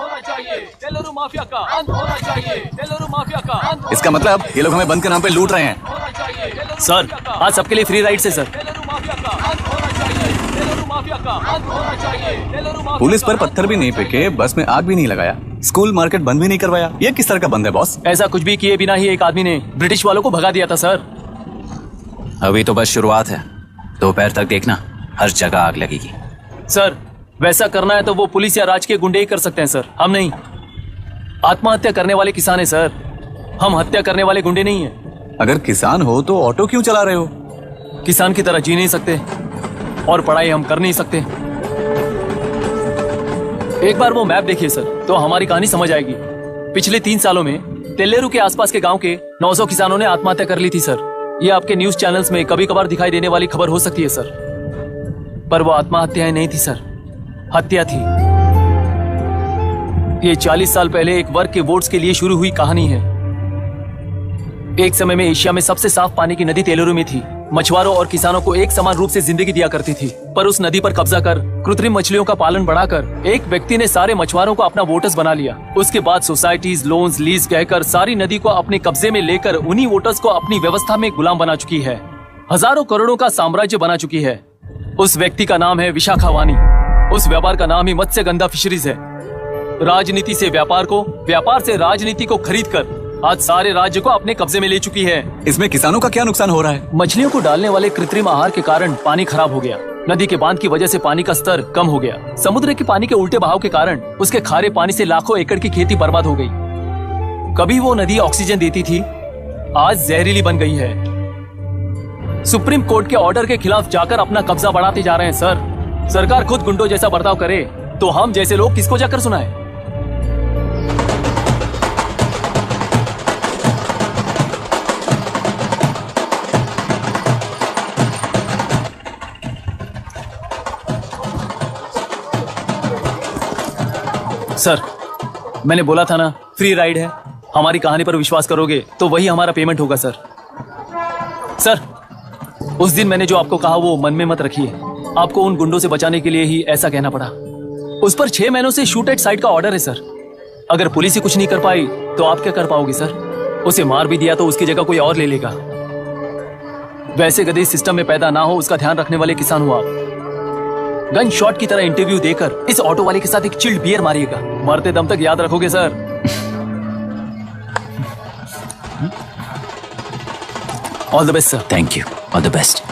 इसका मतलब ये लोग हमें बंद के नाम पे लूट रहे हैं। सर आज सबके लिए फ्री राइड से सर। पुलिस पर पत्थर भी नहीं फेंके, बस में आग भी नहीं लगाया, स्कूल मार्केट बंद भी नहीं करवाया। ये किस तरह का बंद है बॉस? ऐसा कुछ भी किए बिना ही एक आदमी ने ब्रिटिश वालों को भगा दिया था सर। अभी तो बस शुरुआत है, दोपहर तक देखना हर जगह आग लगेगी। सर वैसा करना है तो वो पुलिस या राज के गुंडे ही कर सकते हैं सर, हम नहीं। आत्महत्या करने वाले किसान है सर, हम हत्या करने वाले गुंडे नहीं है। अगर किसान हो तो ऑटो क्यों चला रहे हो? किसान की तरह जी नहीं सकते और पढ़ाई हम कर नहीं सकते। एक बार वो मैप देखिए सर तो हमारी कहानी समझ आएगी। पिछले 3 सालों में तेलेरू के आसपास के गांव के 900 किसानों ने आत्महत्या कर ली थी सर। ये आपके न्यूज चैनल्स में कभी कभार दिखाई देने वाली खबर हो सकती है सर, पर वो आत्महत्याएं नहीं थी सर, हत्या थी। ये 40 साल पहले एक वर्ग के वोट्स के लिए शुरू हुई कहानी है। एक समय में एशिया में सबसे साफ पानी की नदी तेलेरू में थी। मछुआरों और किसानों को एक समान रूप से जिंदगी दिया करती थी, पर उस नदी पर कब्जा कर कृत्रिम मछलियों का पालन बढ़ाकर एक व्यक्ति ने सारे मछुआरों को अपना वोटर्स बना लिया। उसके बाद सोसाइटीज, लोन्स, लीज कहकर सारी नदी को अपने कब्जे में लेकर उन्हीं वोटर्स को अपनी व्यवस्था में गुलाम बना चुकी है। हजारों करोड़ों का साम्राज्य बना चुकी है। उस व्यक्ति का नाम है विशाखा वानी। उस व्यापार का नाम ही मत्स्यगंधा फिशरीज है। राजनीति से व्यापार को, व्यापार से राजनीति को खरीद कर आज सारे राज्य को अपने कब्जे में ले चुकी है। इसमें किसानों का क्या नुकसान हो रहा है? मछलियों को डालने वाले कृत्रिम आहार के कारण पानी खराब हो गया। नदी के बांध की वजह से पानी का स्तर कम हो गया। समुद्र के पानी के उल्टे बहाव के कारण उसके खारे पानी से लाखों एकड़ की खेती बर्बाद हो गई। कभी वो नदी ऑक्सीजन देती थी, आज जहरीली बन गई है। सुप्रीम कोर्ट के ऑर्डर के खिलाफ जाकर अपना कब्जा बढ़ाते जा रहे हैं सर। सरकार खुद गुंडों जैसा बर्ताव करे तो हम जैसे लोग किसको जाकर सुनाए? सर मैंने बोला था ना फ्री राइड है। हमारी कहानी पर विश्वास करोगे तो वही हमारा पेमेंट होगा सर। सर उस दिन मैंने जो आपको कहा वो मन में मत रखिए। आपको उन गुंडों से बचाने के लिए ही ऐसा कहना पड़ा। उस पर 6 महीनों से शूट एट साइट का ऑर्डर है सर। अगर पुलिस ही कुछ नहीं कर पाई तो आप क्या कर पाओगे सर? उसे मार भी दिया तो उसकी जगह कोई और ले लेगा। वैसे गधे सिस्टम में पैदा ना हो उसका ध्यान रखने वाले किसान हो आप। गन शॉट की तरह इंटरव्यू देकर इस ऑटो वाले के साथ एक चिल्ड बियर मारिएगा। मरते दम तक याद रखोगे sir. All the best sir. Thank you, all the best.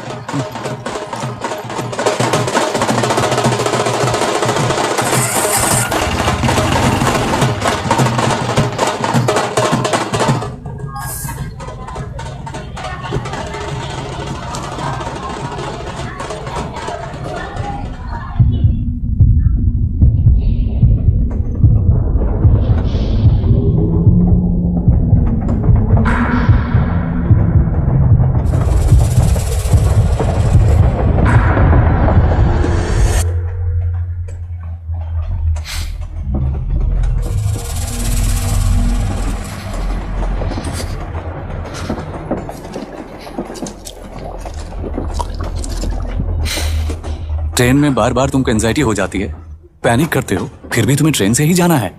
Train में बार बार तुमको एंजाइटी हो जाती है, पैनिक करते हो, फिर भी तुम्हें ट्रेन से ही जाना है।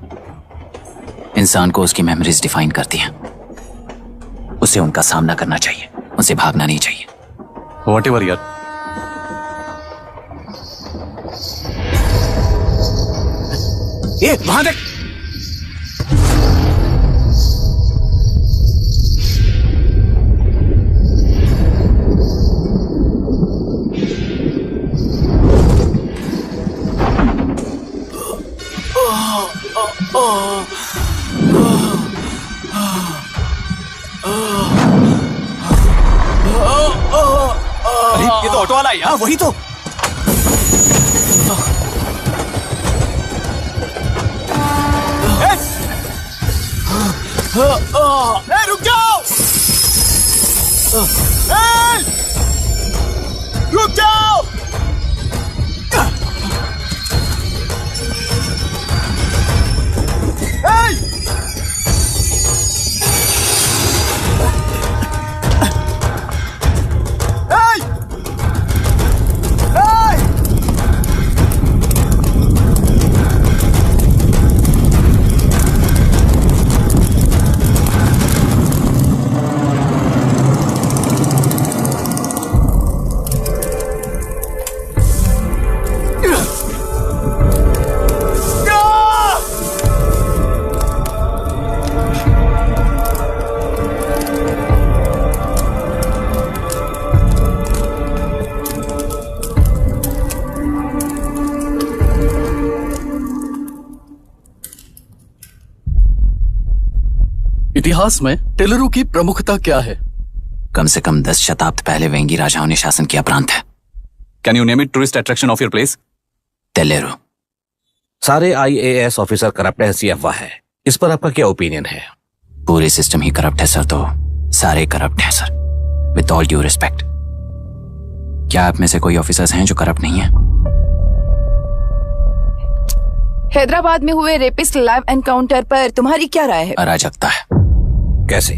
इंसान को उसकी मेमोरीज डिफाइन करती हैं। उसे उनका सामना करना चाहिए, उनसे भागना नहीं चाहिए। व्हाटएवर यार। ये वहां देख। अरे ये तो ऑटो वाला है यार। वही तो। रुक जाओ, रुक जाओ। इतिहास में टेलरों की प्रमुखता क्या है? कम से कम 10 शताब्दी पहले वेंगी राजाओं ने शासन किया प्रांत है। Can you name it tourist attraction of your place? टेलेरो। सारे आईएएस ऑफिसर करप्ट है, ऐसी अफवाह है। इस पर आपका क्या ओपिनियन है? पूरे सिस्टम ही करप्ट है सर, तो सारे करप्ट हैं sir, with all due respect. क्या आप में से कोई ऑफिसर्स हैं जो करप्ट नहीं है? हैदराबाद में हुए रेपिस्ट लाइव एनकाउंटर पर तुम्हारी क्या राय है? अराजकता है। कैसे?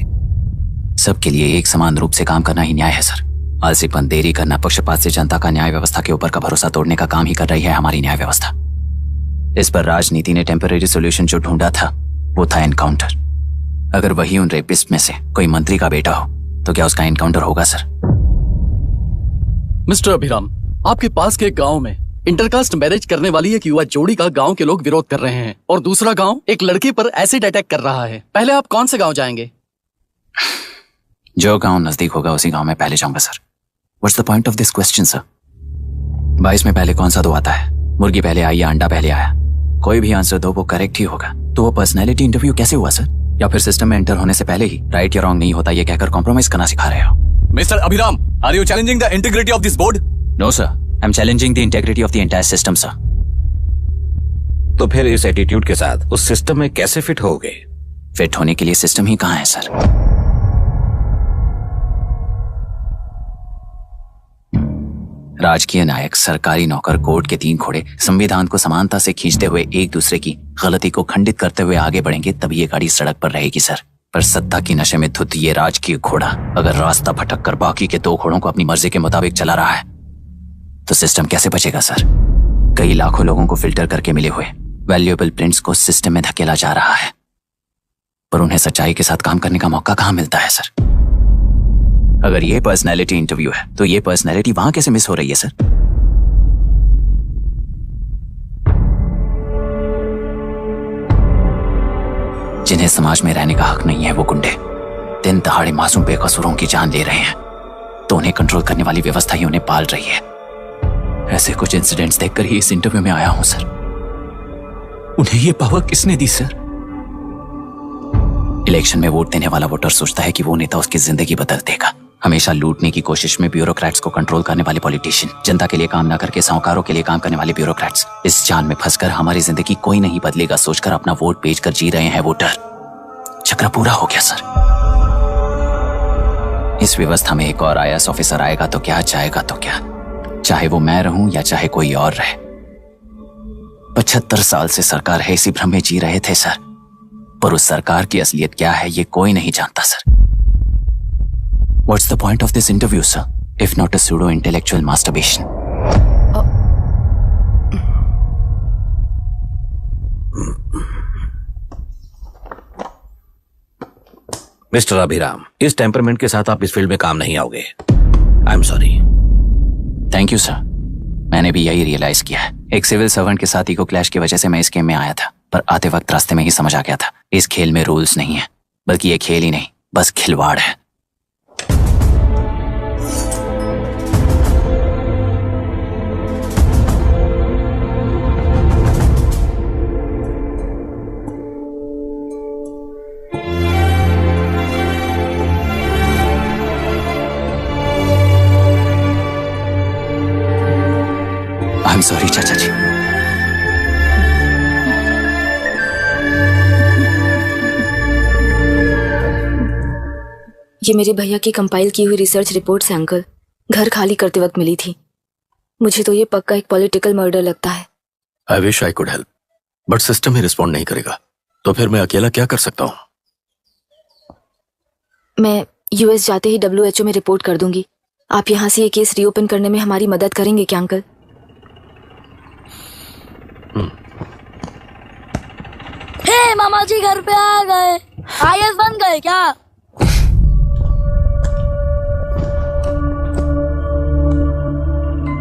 सबके लिए एक समान रूप से काम करना ही न्याय है सर। आलसीपन, देरी करना, पक्षपात से जनता का न्याय व्यवस्था के ऊपर का भरोसा तोड़ने का काम ही कर रही है हमारी न्याय व्यवस्था। इस पर राजनीति ने टेम्परेरी सोल्यूशन जो ढूंढा था वो था एनकाउंटर। अगर वही उन रेपिस्ट में से कोई मंत्री का बेटा हो तो क्या उसका एनकाउंटर होगा सर? मिस्टर अभिराम, आपके पास के गांव में इंटरकास्ट मैरिज करने वाली एक युवा जोड़ी का गांव के लोग विरोध कर रहे हैं और दूसरा गांव एक लड़के पर एसिड अटैक कर रहा है। पहले आप कौन से गांव जाएंगे? जो गांव नजदीक होगा उसी गांव में पहले जाऊंगा sir. What's the point of this question sir? 22 में पहले कौन सा दो आता है? मुर्गी पहले आई या अंडा पहले आया? कोई भी आंसर दो, वो करेक्ट ही होगा। तो वो पर्सनैलिटी इंटरव्यू कैसे हुआ सर? या फिर सिस्टम में एंटर होने से पहले ही राइट या रॉन्ग नहीं होता ये कहकर कॉम्प्रोमाइज करना सिखा रहे हो? Mister Abhiram, are you challenging the integrity of this board? No sir, I am challenging the integrity of the entire system sir. तो फिर इस एटीट्यूड के साथ उस सिस्टम में कैसे फिट होगे? फिट होने के लिए सिस्टम ही कहां है सर? राजकीय नायक, सरकारी नौकर, कोर्ट के 3 घोड़े संविधान को समानता से खींचते हुए एक दूसरे की गलती को खंडित करते हुए आगे बढ़ेंगे तभी ये गाड़ी सड़क पर रहेगी सर। पर सत्ता की नशे में धुत ये राजकीय घोड़ा अगर रास्ता भटक कर बाकी के 2 घोड़ों को अपनी मर्जी के मुताबिक चला रहा है तो सिस्टम कैसे बचेगा सर? कई लाखों लोगों को फिल्टर करके मिले हुए वैल्यूएबल प्रिंट्स को सिस्टम में धकेला जा रहा है, पर उन्हें सच्चाई के साथ काम करने का मौका कहां मिलता है सर? अगर ये पर्सनैलिटी इंटरव्यू है तो ये पर्सनैलिटी वहां कैसे मिस हो रही है सर? जिन्हें समाज में रहने का हक नहीं है वो गुंडे दिन दहाड़े मासूम बेकसूरों की जान ले रहे हैं तो उन्हें कंट्रोल करने वाली व्यवस्था ही उन्हें पाल रही है। ऐसे कुछ इंसिडेंट्स देखकर ही इस इंटरव्यू में आया हूं सर। उन्हें ये पावर किसने दी सर? इलेक्शन में वोट देने वाला वोटर सोचता है कि वो नेता उसकी जिंदगी बदल देगा। हमेशा लूटने की कोशिश में ब्यूरोक्रेट्स को कंट्रोल करने वाले पॉलिटिशियन, जनता के लिए काम न करके साहूकारों के लिए काम करने वाले ब्यूरोक्रेट्स, इस जाल में फंसकर हमारी जिंदगी कोई नहीं बदलेगा सोचकर अपना वोट बेचकर जी रहे हैं वोटर। चक्र पूरा हो गया सर। इस व्यवस्था में एक और आईएएस ऑफिसर आएगा तो क्या, जाएगा तो क्या, चाहे वो मैं रहूं या चाहे कोई और रहे। 75 साल से सरकार है इसी भ्रम में जी रहे थे सर, पर उस सरकार की असलियत क्या है ये कोई नहीं जानता sir. What's the point of this interview, sir, if not a pseudo-intellectual masturbation? Mister Abhiram, इस टेम्परमेंट के साथ आप इस फील्ड में काम नहीं आओगे। आई am sorry. Thank you sir. मैंने भी यही रियलाइज किया है। एक सिविल सर्वेंट के साथ ईगो क्लैश की वजह से मैं इस गेम में आया था, पर आते वक्त रास्ते में ही समझ आ गया था इस खेल में रूल्स नहीं है, बल्कि ये खेल ही नहीं बस खिलवाड़ है। आई एम सॉरी चाचा जी। ये मेरे भैया की कंपाइल की हुई रिसर्च रिपोर्ट से अंकल, घर खाली करते वक्त मिली थी। मुझे तो ये पक्का एक पॉलिटिकल मर्डर लगता है। I wish I could help, but system he respond नहीं करेगा, तो फिर मैं अकेला क्या कर सकता हूँ? मैं यूएस जाते ही WHO में रिपोर्ट कर दूंगी। आप यहाँ से ये केस रीओपन करने में हमारी मदद करेंगे क्या अंकल? हे मामा जी घर पे आ गए। IS बन गए क्या?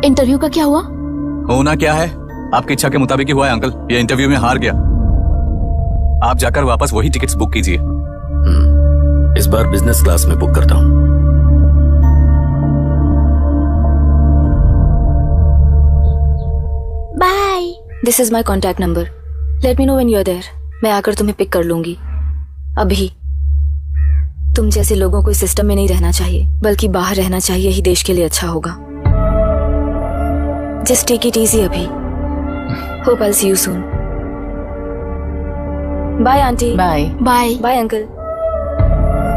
इंटरव्यू का क्या हुआ? होना क्या है, आपकी इच्छा के मुताबिक ही हुआ है अंकल। ये इंटरव्यू में हार गया। आप जाकर वापस वही टिकट्स बुक कीजिए। इस बार बिजनेस क्लास में बुक करता हूँ। Bye. This is my contact number. Let me know when you are there. मैं आकर तुम्हें पिक कर लूंगी। अभी तुम जैसे लोगों को इस सिस्टम में नहीं रहना चाहिए, बल्कि बाहर रहना चाहिए ही देश के लिए अच्छा होगा। जस्ट टेक इट इजी अभी। Hope I see you soon. Bye aunty. Bye bye bye uncle.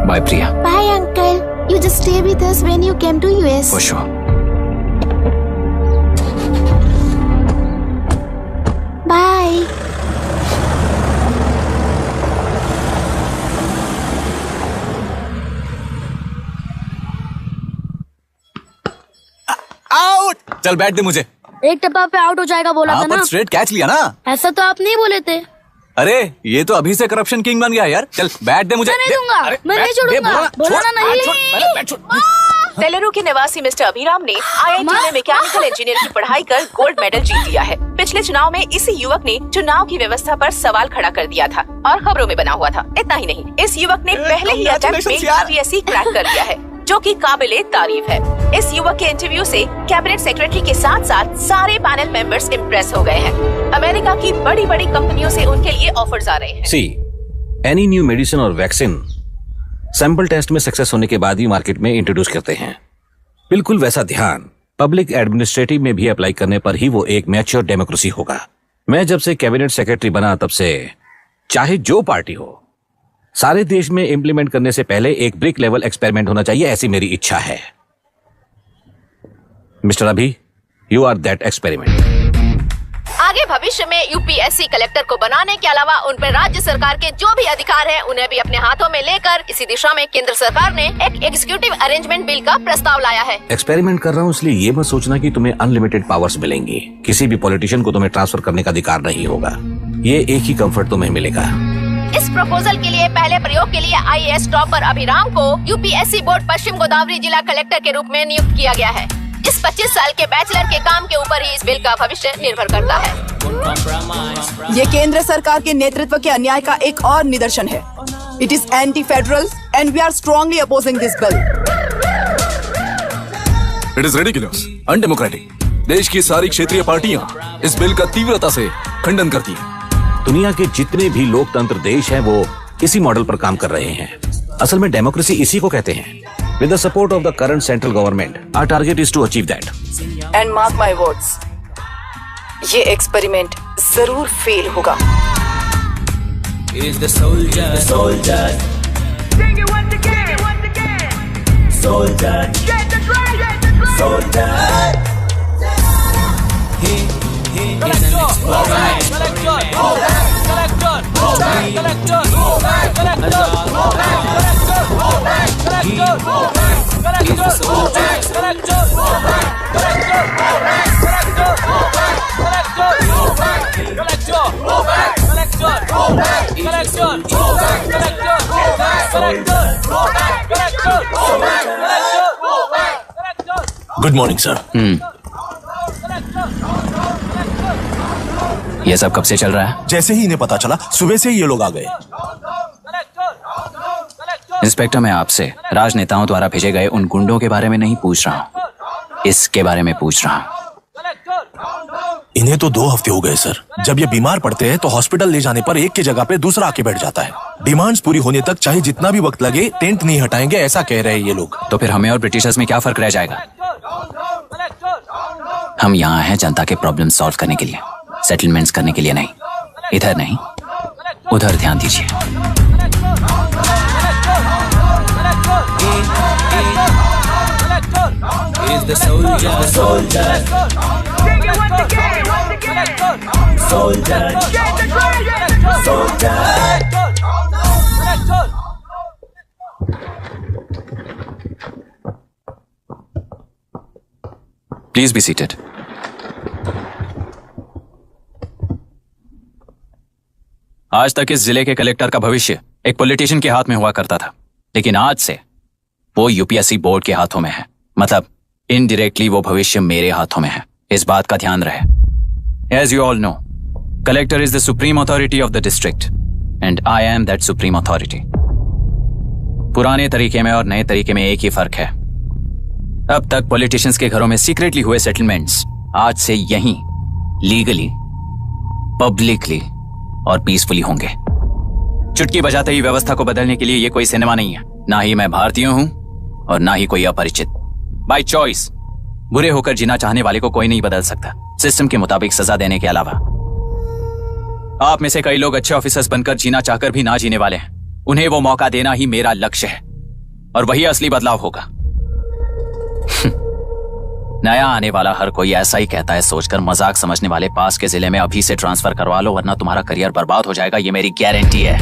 Bye Priya. Bye uncle. You just stay with us when you came to US। For sure. Bye. Out. चल बैठ दे मुझे। एक टप्पा पे आउट हो जाएगा बोला था ना। स्ट्रेट कैच लिया ना। ऐसा तो आप नहीं बोले थे। अरे ये तो अभी से करप्शन किंग बन गया यार। चल बैठ दे मुझे। मैं नहीं दूंगा। मैं नहीं छोड़ूंगा। बोला ना नहीं। तेलुरु के निवासी मिस्टर अभिराम ने IIT में मैकेनिकल इंजीनियर की पढ़ाई कर गोल्ड मेडल जीत लिया है। पिछले चुनाव में इसी युवक ने चुनाव की व्यवस्था पर सवाल खड़ा कर दिया था और खबरों में बना हुआ था। इतना ही नहीं, इस युवक ने पहले ही अटेम्प्ट में UPSC क्रैक कर लिया है, जो कि काबिले तारीफ है। इस युवक के इंटरव्यू से कैबिनेट सेक्रेटरी के साथ साथ सारे पैनल मेंबर्स इम्प्रेस हो गए हैं। अमेरिका की बड़ी बड़ी कंपनियों से उनके लिए ऑफर्स आ रहे हैं। सी एनी न्यू मेडिसिन और वैक्सीन सैंपल टेस्ट में सक्सेस होने के बाद ही मार्केट में इंट्रोड्यूस करते हैं। बिल्कुल वैसा ध्यान पब्लिक एडमिनिस्ट्रेटिव में भी अप्लाई करने पर ही वो एक मैच्योर डेमोक्रेसी होगा। मैं जब से कैबिनेट सेक्रेटरी बना तब से चाहे जो पार्टी हो, सारे देश में इंप्लीमेंट करने से पहले एक ब्रिक लेवल एक्सपेरिमेंट होना चाहिए, ऐसी मेरी इच्छा है। मिस्टर अभी, यू आर दैट एक्सपेरिमेंट। आगे भविष्य में UPSC कलेक्टर को बनाने के अलावा उन पर राज्य सरकार के जो भी अधिकार हैं, उन्हें भी अपने हाथों में लेकर इसी दिशा में केंद्र सरकार ने एक एग्जीक्यूटिव अरेंजमेंट बिल का प्रस्ताव लाया है। एक्सपेरिमेंट कर रहा हूँ इसलिए ये मत सोचना कि तुम्हें अनलिमिटेड पावर्स मिलेंगी। किसी भी पॉलिटिशियन को तुम्हें ट्रांसफर करने का अधिकार नहीं होगा। ये एक ही कंफर्ट तुम्हें मिलेगा। इस प्रपोजल के लिए पहले प्रयोग के लिए IAS टॉपर अभिराम को UPSC बोर्ड पश्चिम गोदावरी जिला कलेक्टर के रूप में नियुक्त किया गया है। इस 25 साल के बैचलर के काम के ऊपर ही इस बिल का भविष्य निर्भर करता है। ये केंद्र सरकार के नेतृत्व के अन्याय का एक और निदर्शन है। It is anti federal and we are strongly opposing this bill. It is ridiculous, undemocratic. देश की सारी क्षेत्रीय पार्टियां इस बिल का तीव्रता से खंडन करती हैं। दुनिया के जितने भी लोकतंत्र देश हैं वो इसी मॉडल पर काम कर रहे हैं। असल में डेमोक्रेसी इसी को कहते हैं। With the support of the current central government, our target is to achieve that. And mark my words, ये एक्सपेरिमेंट जरूर फेल होगा। Is the soldier, soldier. Sing it once again. Soldier. Get the drum, soldier. He is an experiment. Good morning sir. ये सब कब से चल रहा है? जैसे ही इन्हें पता चला सुबह से ही ये लोग आ गए। इंस्पेक्टर, मैं आपसे राजनेताओं द्वारा भेजे गए उन गुंडों के बारे में नहीं पूछ रहा हूँ, इसके बारे में पूछ रहा हूँ। इन्हें तो 2 हफ्ते हो गए सर। जब ये बीमार पड़ते हैं तो हॉस्पिटल ले जाने पर एक की जगह पे दूसरा आके बैठ जाता है। डिमांड्स पूरी होने तक चाहे जितना भी वक्त लगे टेंट नहीं हटाएंगे, ऐसा कह रहे हैं ये लोग। तो फिर हमें और ब्रिटिशर्स में क्या फर्क रह जाएगा? हम यहाँ हैं जनता के प्रॉब्लम सॉल्व करने के लिए, सेटलमेंट्स करने के लिए नहीं। इधर नहीं, उधर ध्यान दीजिए। Please be seated. आज तक इस जिले के कलेक्टर का भविष्य एक पॉलिटिशियन के हाथ में हुआ करता था, लेकिन आज से वो यूपीएससी बोर्ड के हाथों में है। मतलब इनडायरेक्टली वो भविष्य मेरे हाथों में है। इस बात का ध्यान रहे। As you all know, collector is the supreme authority of the district and I am that supreme authority. पुराने तरीके में और नए तरीके में एक ही फर्क है। अब तक पॉलिटिशियंस के घरों में सीक्रेटली हुए सेटलमेंट्स आज से यहीं लीगली, पब्लिकली और पीसफुली होंगे। चुटकी बजाते ही व्यवस्था को बदलने के लिए ये कोई सिनेमा नहीं है। ना ही मैं भारतीय हूं और ना ही कोई अपरिचित। बाय चॉइस बुरे होकर जीना चाहने वाले को कोई नहीं बदल सकता, सिस्टम के मुताबिक सजा देने के अलावा। आप में से कई लोग अच्छे ऑफिसर्स बनकर जीना चाहकर भी ना जीने वाले हैं। उन्हें वो मौका देना ही मेरा लक्ष्य है और वही असली बदलाव होगा। नया आने वाला हर कोई ऐसा ही कहता है सोचकर मजाक समझने वाले पास के जिले में अभी से ट्रांसफर करवा लो, वरना तुम्हारा करियर बर्बाद हो जाएगा। ये मेरी गारंटी है।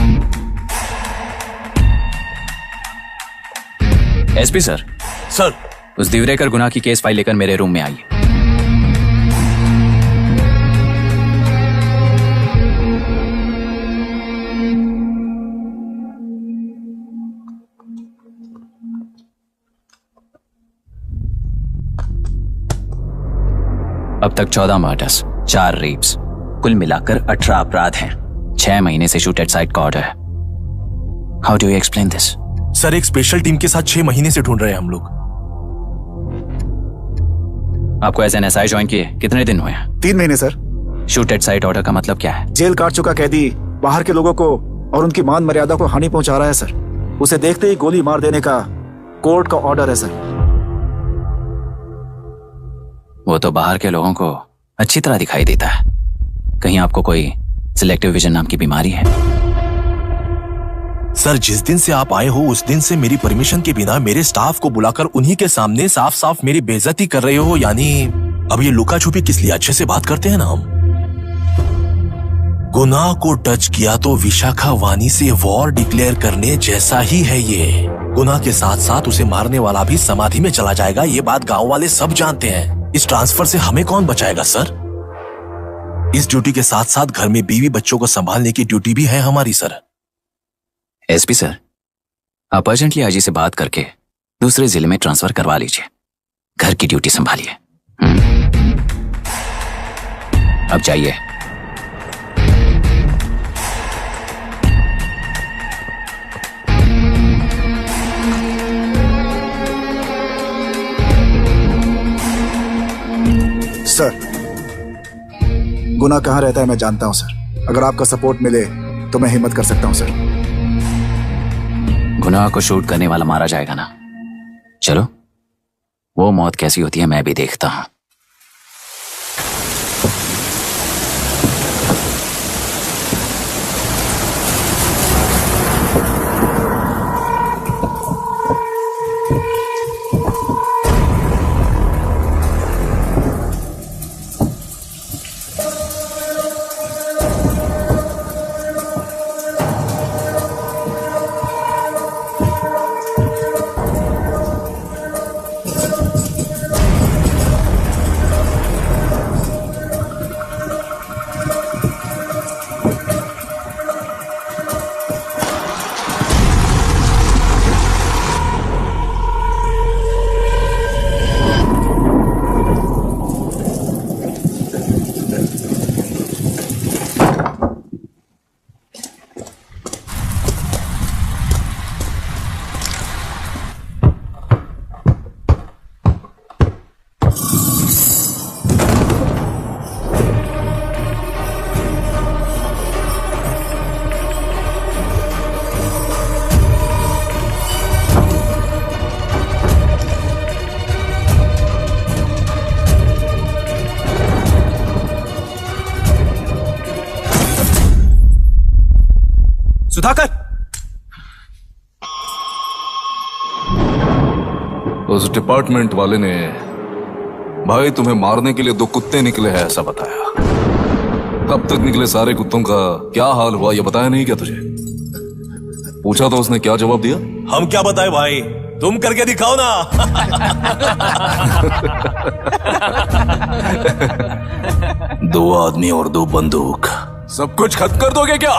SP sir. सर। उस दिवरेकर गुनाह की केस फाइल लेकर मेरे रूम में आइए। अब तक 14 मर्डर्स, 4 रेप्स, कुल मिलाकर 18 अपराध हैं। 6 महीने से शूट एट साइट का ऑर्डर है। How do you explain this? Sir, एक स्पेशल टीम के साथ 6 महीने से ढूंढ रहे हैं हम लोग। आपको एज एन एसआई ज्वाइन किए कितने दिन हुए हैं? 3 महीने sir. Shoot at site order का मतलब क्या है? जेल काट चुका कैदी बाहर के लोगों को और उनकी मान मर्यादा को हानि पहुंचा रहा है सर। उसे देखते ही गोली मार देने का कोर्ट का ऑर्डर है सर। वो तो बाहर के लोगों को अच्छी तरह दिखाई देता है। कहीं आपको कोई सिलेक्टिव विजन नाम की बीमारी है? सर, जिस दिन से आप आए हो उस दिन से मेरी परमिशन के बिना मेरे स्टाफ को बुलाकर उन्हीं के सामने साफ साफ मेरी बेइज्जती कर रहे हो। यानी अब ये लुका छुपी किस लिए? अच्छे से बात करते हैं ना हम। गुनाह को टच किया तो विशाखा वानी से वॉर डिक्लेयर करने जैसा ही है ये। गुनाह के साथ साथ उसे मारने वाला भी समाधि में चला जाएगा। ये बात गांव वाले सब जानते हैं। इस ट्रांसफर से हमें कौन बचाएगा सर? इस ड्यूटी के साथ साथ घर में बीवी बच्चों को संभालने की ड्यूटी भी है हमारी सर। एसपी सर, आप अर्जेंटली आजी से बात करके दूसरे जिले में ट्रांसफर करवा लीजिए। घर की ड्यूटी संभालिए। अब जाइए। सर, गुनाह कहाँ रहता है मैं जानता हूं सर। अगर आपका सपोर्ट मिले तो मैं हिम्मत कर सकता हूं सर। गुनाह को शूट करने वाला मारा जाएगा ना? चलो, वो मौत कैसी होती है मैं भी देखता हूं। सुधाकर, उस डिपार्टमेंट वाले ने भाई तुम्हें मारने के लिए 2 कुत्ते निकले हैं ऐसा बताया। कब तक निकले सारे कुत्तों का क्या हाल हुआ ये बताया नहीं क्या तुझे? पूछा तो उसने क्या जवाब दिया? हम क्या बताए भाई, तुम करके दिखाओ ना। 2 आदमी और 2 बंदूक, सब कुछ खत्म कर दोगे क्या?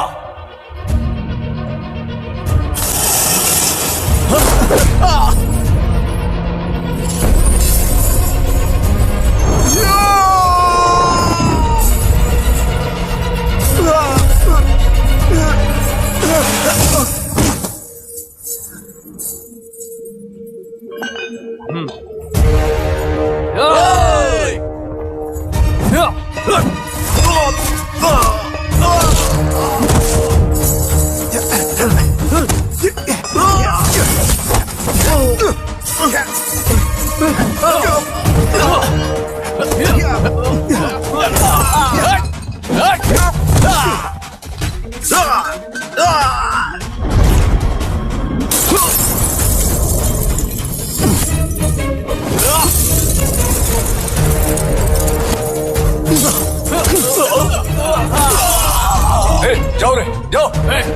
जाओ रे, जाओ,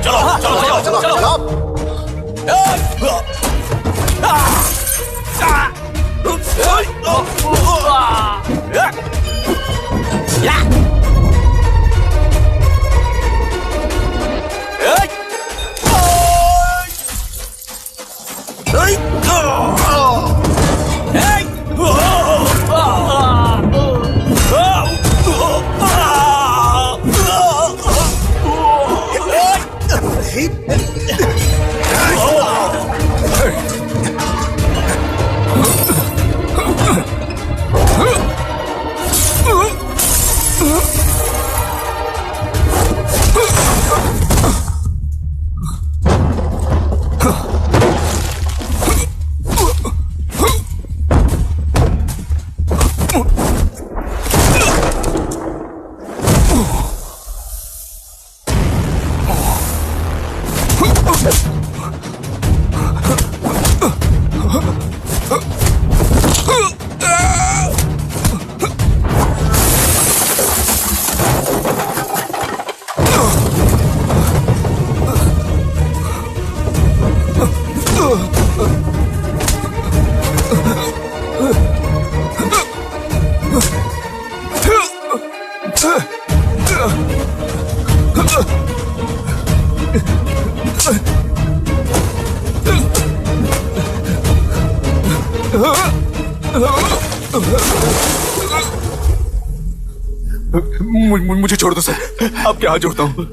चलो। मुझे छोड़ दो सर, आपके हाथ जोड़ता हूँ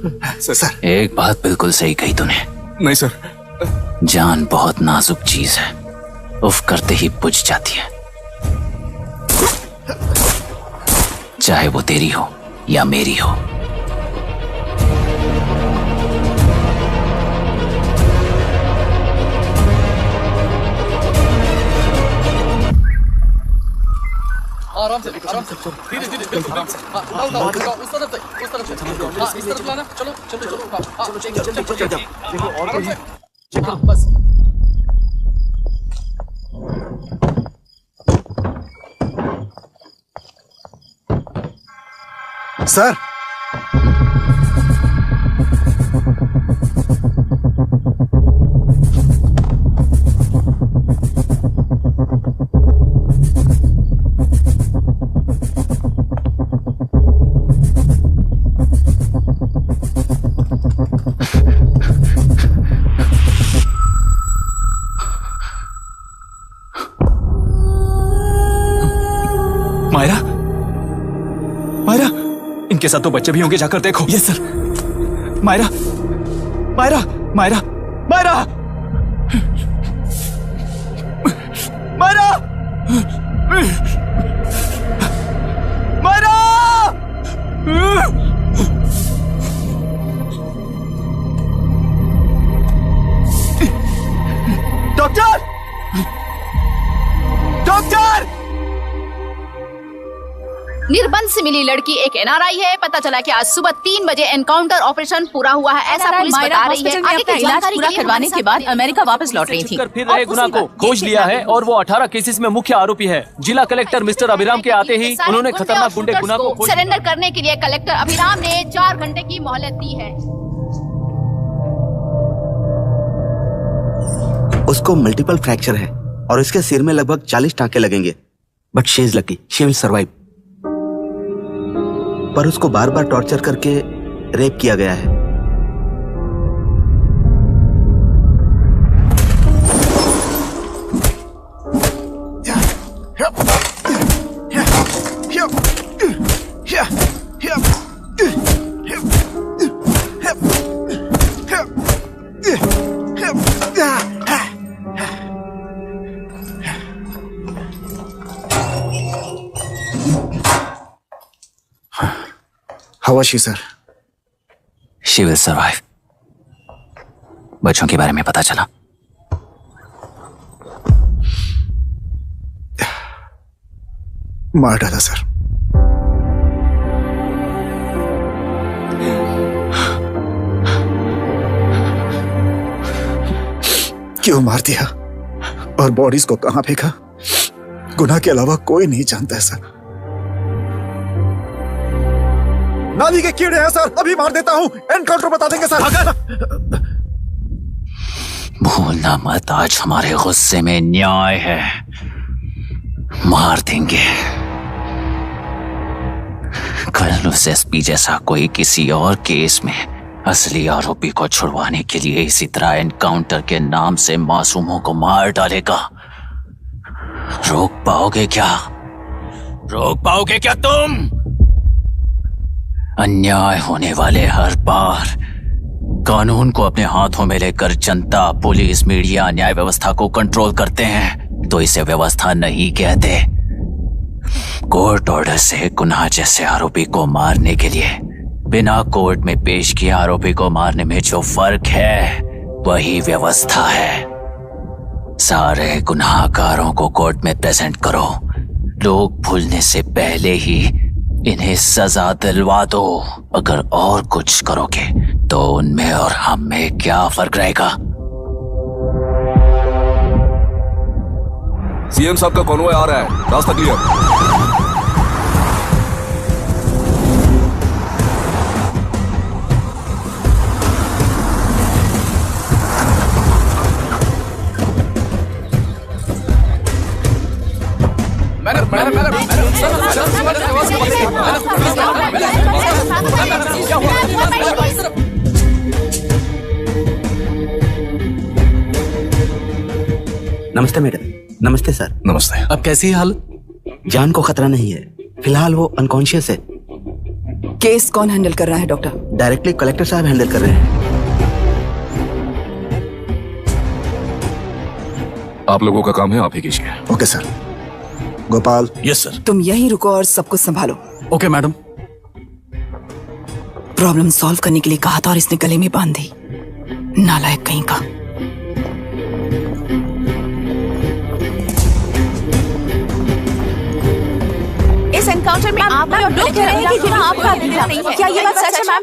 सर। एक बात बिल्कुल सही कही तूने। नहीं सर। जान बहुत नाजुक चीज है, उफ करते ही बुझ जाती है, चाहे वो तेरी हो या मेरी हो। आराम से धीरे धीरे बिल्कुल आराम से। उस तरफ इस तरफ लाना। चलो बस। सर, मायरा, इनके साथ तो बच्चे भी होंगे, जाकर देखो। Yes sir. Myra, Myra, Myra, Myra, Myra, Myra. Doctor, doctor. निर्बंध से मिली लड़की एक NRI है। पता चला कि आज सुबह 3 बजे एनकाउंटर ऑपरेशन पूरा हुआ है, ऐसा पुलिस बता रही है। आगे की इलाज पूरा करवाने के बाद अमेरिका वापस लौट रही थी। फिर रहे गुना को खोज लिया है और वो 18 केसेस में मुख्य आरोपी है। जिला कलेक्टर मिस्टर अभिराम के आते ही उन्होंने खतरनाक गुंडे गुना को सरेंडर करने के लिए कलेक्टर अभिराम ने 4 घंटे की मोहलत दी है। उसको मल्टीपल फ्रैक्चर है और इसके सिर में लगभग 40 टांके लगेंगे, but she is lucky, she will survive. पर उसको बार बार टॉर्चर करके रेप किया गया है। How was she, sir? She will survive. बच्चों के बारे में पता चला? मार डाला सर। क्यों मार दिया और बॉडीज को कहां फेंका, गुनाह के अलावा कोई नहीं जानता है सर। नाली के कीड़े हैं सर, अभी मार देता हूं, एनकाउंटर बता देंगे सर। भूलना मत, आज हमारे गुस्से में न्याय है, मार देंगे। कल उस एसपी जैसा कोई किसी और केस में असली आरोपी को छुड़वाने के लिए इसी तरह एनकाउंटर के नाम से मासूमों को मार डालेगा। रोक पाओगे क्या? रोक पाओगे क्या तुम? अन्याय होने वाले हर बार कानून को अपने हाथों में लेकर जनता, पुलिस, मीडिया न्याय व्यवस्था को कंट्रोल करते हैं, तो इसे व्यवस्था नहीं कहते। कोर्ट ऑर्डर से गुनाह जैसे आरोपी को मारने के लिए बिना कोर्ट में पेश किए आरोपी को मारने में जो फर्क है वही व्यवस्था है। सारे गुनाहगारों को कोर्ट में प्रेजेंट करो, लोग भूलने से पहले ही इन्हें सजा दिलवा दो। अगर और कुछ करोगे तो उनमें और हम में क्या फर्क रहेगा? सीएम साहब का कॉन्वॉय आ रहा है, रास्ता क्लियर। नमस्ते मैडम। नमस्ते सर। नमस्ते। अब कैसी है हालत? जान को खतरा नहीं है, फिलहाल वो अनकॉन्शियस है। केस कौन हैंडल कर रहा है डॉक्टर? डायरेक्टली कलेक्टर साहब हैंडल कर रहे हैं। आप लोगों का काम है, आप ही कीजिए। Okay sir. Gopal. Yes sir. तुम यहीं रुको और सब कुछ संभालो। Okay madam. प्रॉब्लम सॉल्व करने के लिए कहा था और इसने गले में बांध दी, नालायक कहीं का। इस एनकाउंटर में आप लोग कह रहे हैं कि यहाँ आपका अधिकार नहीं है, क्या ये बात सच है मैम?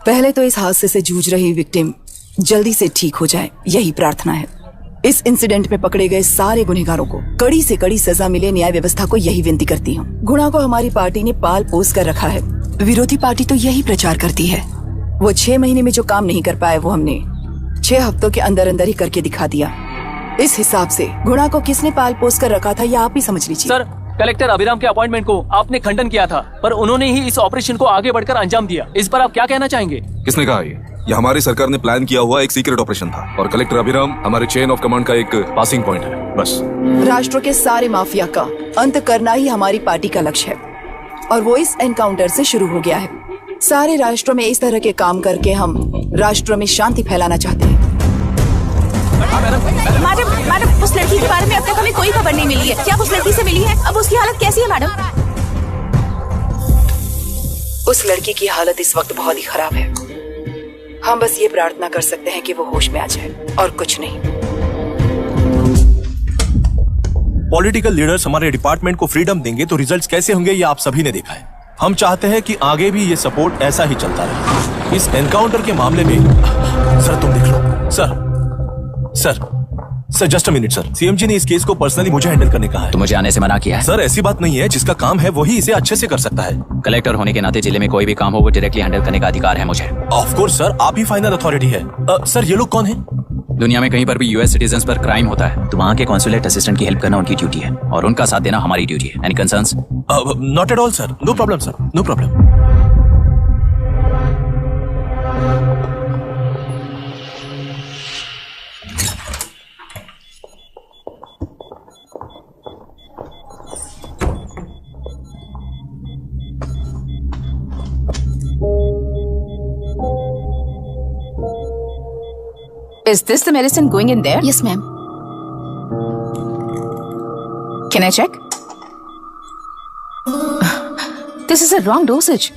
पहले तो इस हादसे से जूझ रही विक्टिम जल्दी से ठीक हो जाए, यही प्रार्थना है। इस इंसिडेंट में पकड़े गए सारे गुनहगारों को कड़ी से कड़ी सजा मिले, न्याय व्यवस्था को यही विनती करती हूँ। गुना को हमारी पार्टी ने पाल पोस कर रखा है, विरोधी पार्टी तो यही प्रचार करती है। वो 6 महीने में जो काम नहीं कर पाए वो हमने 6 हफ्तों के अंदर अंदर ही करके दिखा दिया। इस हिसाब से गुना को किसने पाल पोस कर रखा था ये आप ही समझ लीजिए। सर, कलेक्टर अभिराम के अपॉइंटमेंट को आपने खंडन किया था, पर उन्होंने ही इस ऑपरेशन को आगे बढ़कर अंजाम दिया। इस पर आप क्या कहना चाहेंगे? किसने कहा ये हमारी सरकार ने प्लान किया हुआ एक सीक्रेट ऑपरेशन था और कलेक्टर अभिराम हमारे चेन ऑफ कमांड का एक पासिंग पॉइंट है, बस। राष्ट्र के सारे माफिया का अंत करना ही हमारी पार्टी का लक्ष्य है और वो इस एनकाउंटर से शुरू हो गया है। सारे राष्ट्रों में इस तरह के काम करके हम राष्ट्र में शांति फैलाना चाहते हैं। मैडम, उस लड़की के बारे में अब तक हमें कोई खबर नहीं मिली है। क्या उस लड़की से मिली है? अब उसकी हालत कैसी है मैडम? उस लड़की की हालत इस वक्त बहुत ही खराब है। हम बस ये प्रार्थना कर सकते हैं कि वो होश में आ जाए और कुछ नहीं। पॉलिटिकल लीडर्स हमारे डिपार्टमेंट को फ्रीडम देंगे तो रिजल्ट्स कैसे होंगे ये आप सभी ने देखा है। हम चाहते हैं कि आगे भी ये सपोर्ट ऐसा ही चलता रहे। इस एनकाउंटर के मामले में सर तुम देख लो। Sir just a minute sir, CM ji ने इस केस को पर्सनली मुझे हैंडल करने कहा है। तो मुझे आने से मना किया है। सर ऐसी बात नहीं है, जिसका काम है वही इसे अच्छे से कर सकता है। कलेक्टर होने के नाते जिले में कोई भी काम हो वो डायरेक्टली हैंडल करने का अधिकार है मुझे। ऑफ कोर्स सर, आप ही फाइनल अथॉरिटी है। सर ये लोग कौन है? दुनिया में कहीं पर भी यूएस सिटीजन्स पर क्राइम होता है तो वहाँ के कॉन्सुलेट असिस्टेंट की हेल्प करना उनकी ड्यूटी है और उनका साथ देना हमारी ड्यूटी है। Any concerns? Not at all sir, no problem sir, no problem. Is this the medicine going in there? Yes, ma'am. Can I check? This is a wrong dosage.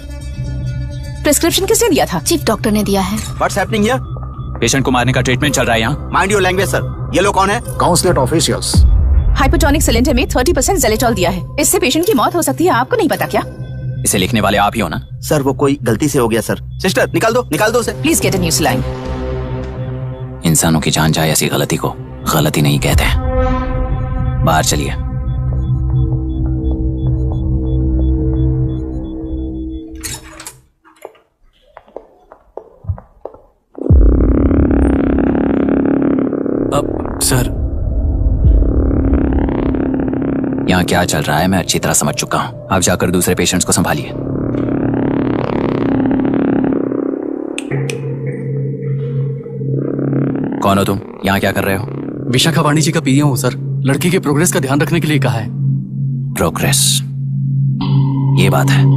Prescription किसने दिया था? चीफ डॉक्टर ने दिया है। What's happening here? पेशेंट को मारने का ट्रीटमेंट चल रहा है यहाँ। Mind your language, sir. ये लोग कौन है? Consulate officials. हाइपोटोनिक सिलेंडर में 30% ज़ेलेटॉल दिया है। इससे पेशेंट की मौत हो सकती है, आपको नहीं पता क्या? इसे लिखने वाले आप ही हो ना? सर वो कोई गलती से हो गया सर। सिस्टर निकाल दो उसे। Please get a new saline. इंसानों की जान जाए ऐसी गलती को गलती नहीं कहते हैं। बाहर चलिए। सर यहाँ क्या चल रहा है मैं अच्छी तरह समझ चुका हूँ। आप जाकर दूसरे पेशेंट्स को संभालिए। कौन हो तुम? यहाँ क्या कर रहे हो? विशाखा वाणी जी का पीए हूँ सर। लड़की के प्रोग्रेस का ध्यान रखने के लिए कहा है। प्रोग्रेस, ये बात है।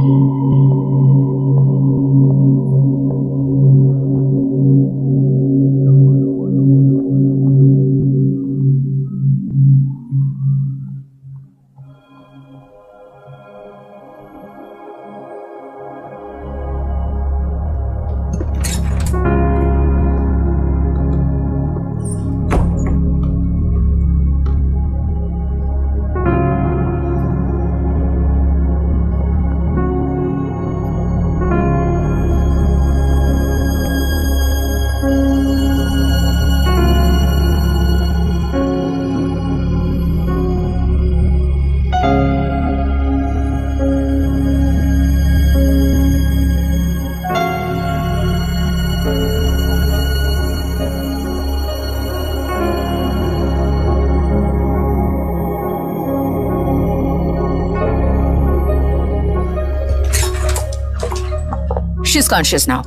She's conscious now.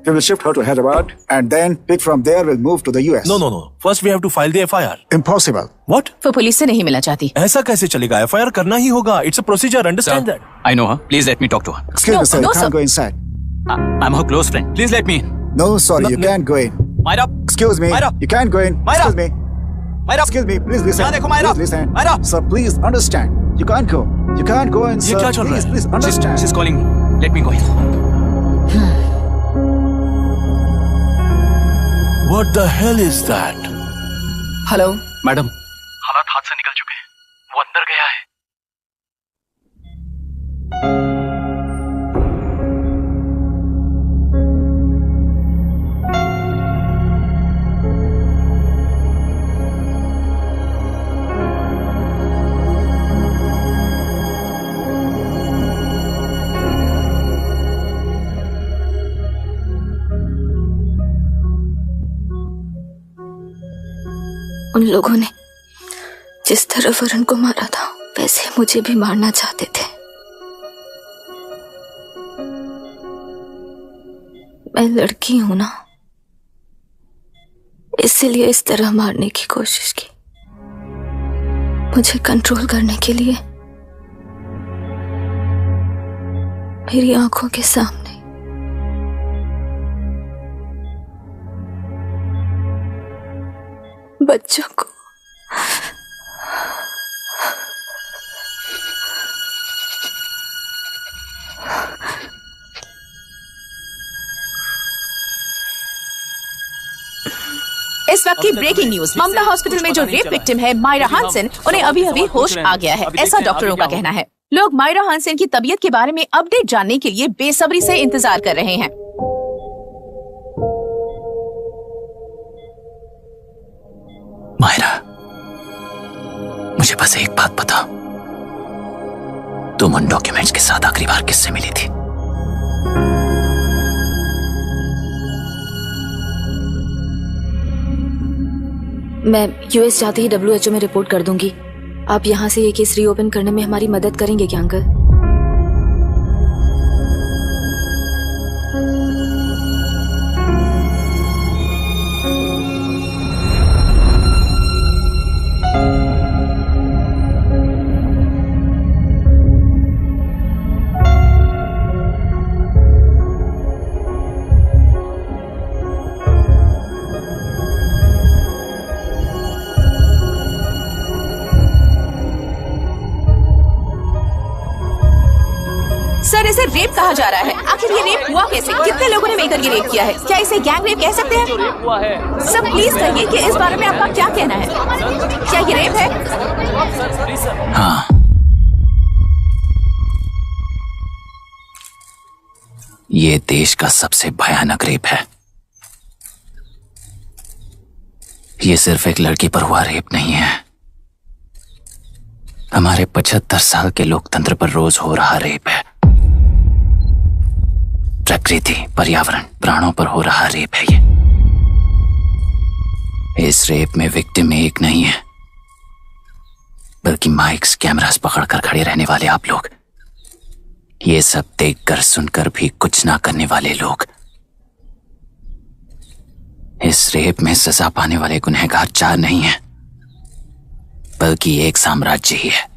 We will shift her to Hyderabad and then pick from there we'll move to the US. No. First we have to file the FIR. Impossible. What? वो पुलिस से नहीं मिलना चाहती। ऐसा कैसे चलेगा? FIR करना ही होगा। It's a procedure. Understand that? I know her. Please let me talk to her. Excuse me, sir. no, You can't sir. go inside. I'm her close friend. Please let me in. No, sorry, you can't go in. Myra. Excuse me. Myra. You can't go in. Myra. Excuse me. Myra. Excuse me. Please listen. यहाँ देखो Myra. Please listen. Myra. Sir, please understand. You can't go. You can't go in, ये sir. क्या चल रहा है? Please understand. She's calling me. Let me go in. What the hell is that? Hello madam, हालात हाथ से निकल चुके हैं। वो अंदर गया है। उन लोगों ने जिस तरह वरुण को मारा था वैसे मुझे भी मारना चाहते थे। मैं लड़की हूं ना, इसलिए इस तरह मारने की कोशिश की। मुझे कंट्रोल करने के लिए मेरी आंखों के सामने बच्चों को इस वक्त की ब्रेकिंग न्यूज, ममता हॉस्पिटल में जो रेप विक्टिम है मायरा हानसन, उन्हें अभी अभी होश आ गया है, ऐसा डॉक्टरों का कहना है। लोग मायरा हानसन की तबीयत के बारे में अपडेट जानने के लिए बेसब्री से इंतजार कर रहे हैं। मायरा, मुझे बस एक बात बताओ, तुम उन डॉक्यूमेंट्स के साथ आखिरी बार किससे मिली थी? मैं यूएस जाते ही WHO में रिपोर्ट कर दूंगी। आप यहाँ से ये केस रीओपन करने में हमारी मदद करेंगे क्या अंकल? सर, इसे रेप कहा जा रहा है। आखिर ये रेप हुआ कैसे? कितने लोगों ने मिलकर ये रेप किया है? क्या इसे गैंग रेप कह सकते हैं? सर प्लीज कहिए कि इस बारे में आपका क्या कहना है? क्या ये रेप है? हाँ, ये देश का सबसे भयानक रेप है। ये सिर्फ एक लड़की पर हुआ रेप नहीं है, हमारे 75 साल के लोकतंत्र पर रोज हो रहा रेप है। प्रकृति, पर्यावरण, प्राणों पर हो रहा रेप है ये। इस रेप में विक्टिम एक नहीं है, बल्कि माइक्स, कैमरास पकड़कर खड़े रहने वाले आप लोग, ये सब देखकर सुनकर भी कुछ ना करने वाले लोग। इस रेप में सजा पाने वाले गुनहगार 4 नहीं है, बल्कि एक साम्राज्य ही है।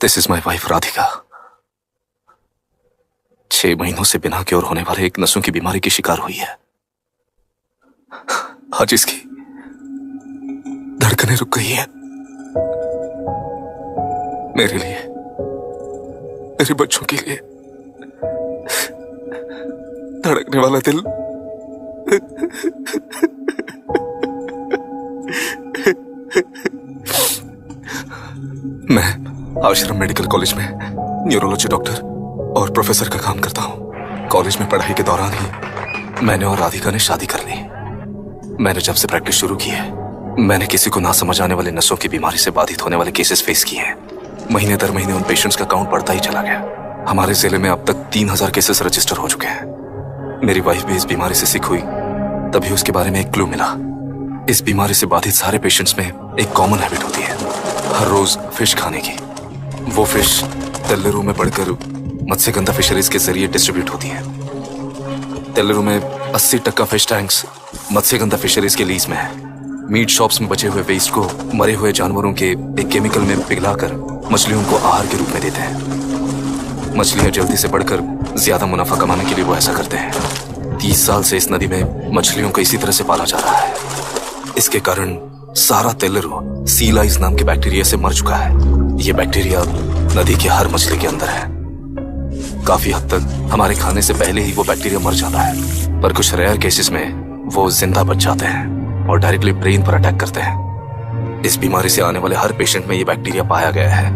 This is my wife Radhika. 6 महीनों से बिना क्योर होने वाले एक नसों की बीमारी की शिकार हुई है। आज इसकी धड़कनें रुक गई हैं। मेरे लिए, मेरे बच्चों के लिए धड़कने वाला दिल मैं आश्रम मेडिकल कॉलेज में न्यूरोलॉजी डॉक्टर और प्रोफेसर का काम करता हूँ। कॉलेज में पढ़ाई के दौरान ही मैंने और राधिका ने शादी कर ली। मैंने जब से प्रैक्टिस शुरू की है, मैंने किसी को ना समझ आने वाले नसों की बीमारी से बाधित होने वाले केसेस फेस किए हैं। महीने दर महीने उन पेशेंट्स का काउंट बढ़ता ही चला गया। हमारे जिले में अब तक 3000 केसेस रजिस्टर हो चुके हैं। मेरी वाइफ भी इस बीमारी से सिक हुई, तभी उसके बारे में एक क्लू मिला। इस बीमारी से बाधित सारे पेशेंट्स में एक कॉमन हैबिट होती है, हर रोज फिश खाने की। वो फिश तेल्लेरू में बढ़कर मत्स्यगंधा फिशरीज के जरिए डिस्ट्रीब्यूट होती है। तेल्लेरू में 80% फिश टैंक्स मत्स्यगंधा फिशरीज के लीज में है। मीट शॉप्स में बचे हुए वेस्ट को मरे हुए जानवरों के एक केमिकल में पिघलाकर मछलियों को आहार के रूप में देते हैं। मछलियां जल्दी से बढ़कर ज्यादा मुनाफा कमाने के लिए वो ऐसा करते हैं। 30 साल से इस नदी में मछलियों को इसी तरह से पाला जा रहा है। इसके कारण सारा तेल्लेरू सी लाइस नाम के बैक्टीरिया से मर चुका है। ये बैक्टीरिया नदी की हर मछली के अंदर है। काफी हद तक हमारे खाने से पहले ही वो बैक्टीरिया मर जाता है, पर कुछ रेयर केसेस में वो जिंदा बच जाते हैं और डायरेक्टली ब्रेन पर अटैक करते हैं। इस बीमारी से आने वाले हर पेशेंट में ये बैक्टीरिया पाया गया है।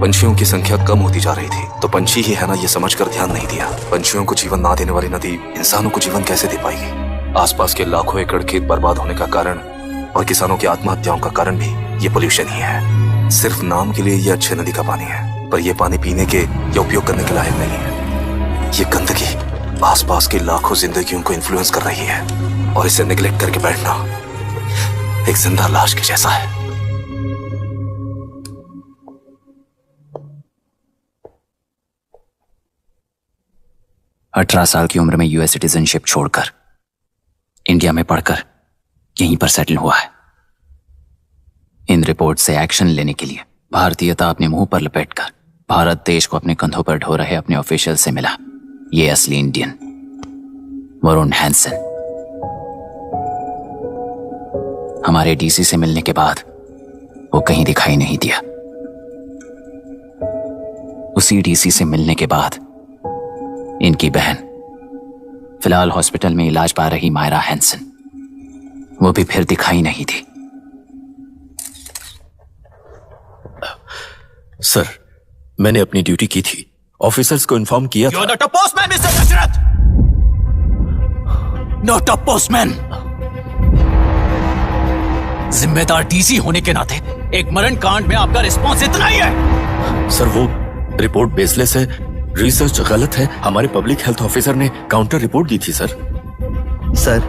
पंछियों की संख्या कम होती जा रही थी, तो पंछी ही है ना ये समझकर ध्यान नहीं दिया। पंछियों को जीवन ना देने वाली नदी इंसानों को जीवन कैसे दे पाएगी? आसपास के लाखों एकड़ खेत बर्बाद होने का कारण और किसानों की आत्महत्याओं का कारण भी ये पोल्यूशन ही है। सिर्फ नाम के लिए ये अच्छे नदी का पानी है, पर यह पानी पीने के या उपयोग करने के लायक नहीं है। ये गंदगी आसपास की लाखों जिंदगियों को इन्फ्लुएंस कर रही है और इसे निगलेक्ट करके बैठना एक जिंदा लाश के जैसा है। अठारह साल की उम्र में यूएस सिटीजनशिप छोड़कर इंडिया में पढ़कर यहीं पर सेटल हुआ है। इन रिपोर्ट से एक्शन लेने के लिए भारतीयता अपने मुंह पर लपेटकर भारत देश को अपने कंधों पर ढो रहे अपने ऑफिशियल से मिला ये असली इंडियन वरुण हैंसन। हमारे डीसी से मिलने के बाद वो कहीं दिखाई नहीं दिया। उसी डीसी से मिलने के बाद इनकी बहन, फिलहाल हॉस्पिटल में इलाज पा रही मायरा हैंसन, वो भी फिर दिखाई नहीं दी। सर, मैंने अपनी ड्यूटी की थी, ऑफिसर्स को इन्फॉर्म किया था। You're not a postman, Mr. Dasharath! Not a postman! जिम्मेदार डीसी होने के नाते एक मरण कांड में आपका रिस्पॉन्स इतना ही है। सर, वो रिपोर्ट बेसलेस है, रिसर्च गलत है। हमारे पब्लिक हेल्थ ऑफिसर ने काउंटर रिपोर्ट दी थी सर। सर,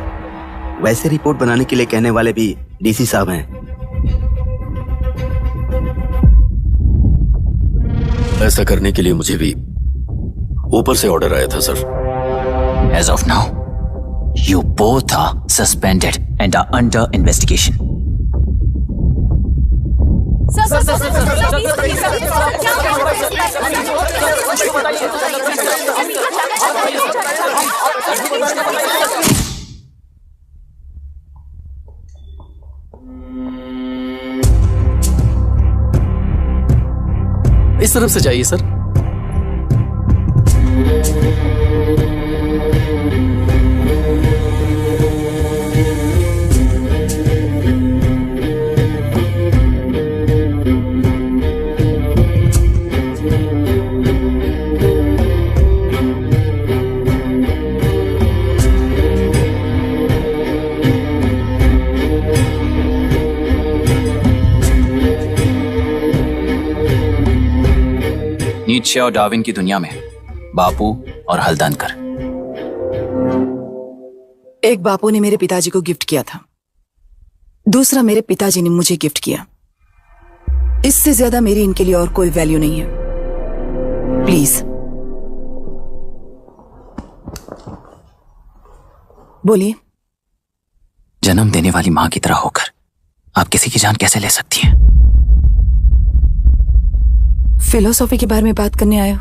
वैसे रिपोर्ट बनाने के लिए कहने वाले भी डीसी साहब हैं। ऐसा करने के लिए मुझे भी ऊपर से ऑर्डर आया था sir. As of now, you both are suspended and are under investigation. इस तरफ से जाइए सर। नीत्शे और डार्विन की दुनिया में बापू और हल्दनकर। एक बापू ने मेरे पिताजी को गिफ्ट किया था, दूसरा मेरे पिताजी ने मुझे गिफ्ट किया। इससे ज्यादा मेरी इनके लिए और कोई वैल्यू नहीं है। प्लीज बोलिए। जन्म देने वाली मां की तरह होकर आप किसी की जान कैसे ले सकती हैं? फिलोसॉफी के बारे में बात करने आए हो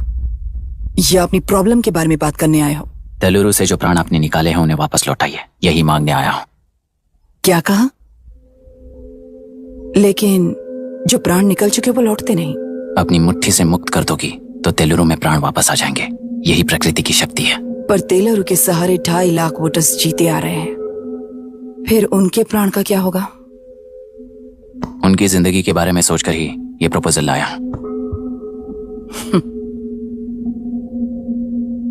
या अपनी प्रॉब्लम के बारे में बात करने आए हो? तेलुरु से जो प्राण आपने निकाले हैं उन्हें वापस लौटाइए, यही मांगने आया हूं। क्या कहा? लेकिन जो प्राण निकल चुके वो लौटते नहीं। अपनी मुट्ठी से मुक्त कर दोगी तो तेलुरु में प्राण वापस आ जाएंगे, यही प्रकृति की शक्ति है। पर तेलुरु के सहारे 2.5 लाख वोटर्स जीते आ रहे हैं, फिर उनके प्राण का क्या होगा? उनकी जिंदगी के बारे में सोचकर ही ये प्रपोजल लाया।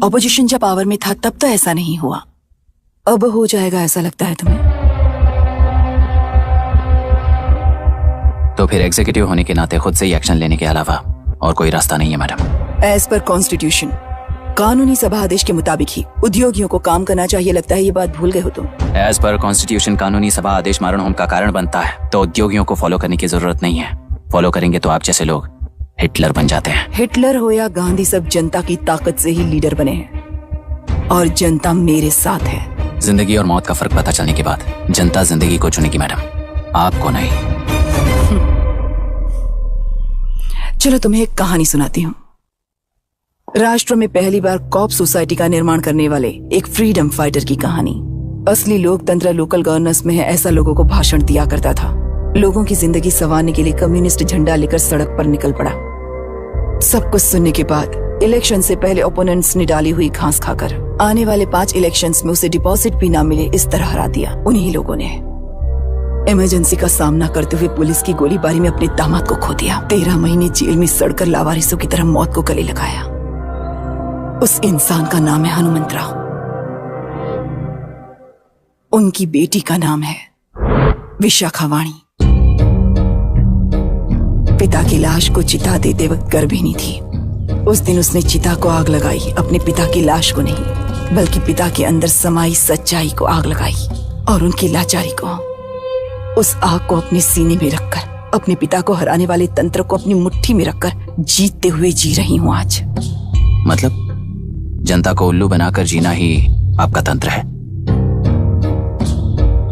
ऑपोजिशन जब पावर में था तब तो ऐसा नहीं हुआ, अब हो जाएगा ऐसा लगता है तुम्हें? तो फिर एग्जीक्यूटिव होने के नाते खुद से ही एक्शन लेने के अलावा और कोई रास्ता नहीं है मैडम। एज पर कॉन्स्टिट्यूशन, कानूनी सभा आदेश के मुताबिक ही उद्योगियों को काम करना चाहिए। लगता है ये बात भूल गए हो तुम। एज पर कॉन्स्टिट्यूशन कानूनी सभा आदेश मारण होम का कारण बनता है, तो उद्योगियों को फॉलो करने की जरूरत नहीं है। फॉलो करेंगे तो आप जैसे लोग हिटलर बन जाते हैं। हिटलर हो या गांधी, सब जनता की ताकत से ही लीडर बने हैं और जनता मेरे साथ है। जिंदगी और मौत का फर्क पता चलने के बाद जनता जिंदगी को चुनेगी मैडम, आपको नहीं। चलो तुम्हें एक कहानी सुनाती हूँ। राष्ट्र में पहली बार कॉप सोसाइटी का निर्माण करने वाले एक फ्रीडम फाइटर की कहानी। असली लोकतंत्र लोकल गवर्नेंस में है, ऐसा लोगों को भाषण दिया करता था। लोगों की जिंदगी संवारने के लिए कम्युनिस्ट झंडा लेकर सड़क पर निकल पड़ा। सब कुछ सुनने के बाद इलेक्शन से पहले ओपोनेंट्स ने डाली हुई घास खाकर आने वाले 5 इलेक्शंस में उसे डिपॉजिट भी ना मिले इस तरह हरा दिया। उन्हीं लोगों ने इमरजेंसी का सामना करते हुए पुलिस की गोलीबारी में अपने दामाद को खो दिया। 13 महीने जेल में सड़कर लावारिसों की तरह मौत को गले लगाया। उस इंसान का नाम है हनुमंतराव। उनकी बेटी का नाम है विशाखावाणी। पिता की लाश को चिता देते वक्त गर्भिणी थी। उस दिन उसने चिता को आग लगाई, अपने पिता की लाश को नहीं बल्कि पिता के अंदर समाई सच्चाई को आग लगाई और उनकी लाचारी को। उस आग को अपने सीने में रखकर अपने पिता को हराने वाले तंत्र को अपनी मुट्ठी में रखकर जीतते हुए जी रही हूँ आज। मतलब जनता को उल्लू बनाकर जीना ही आपका तंत्र है?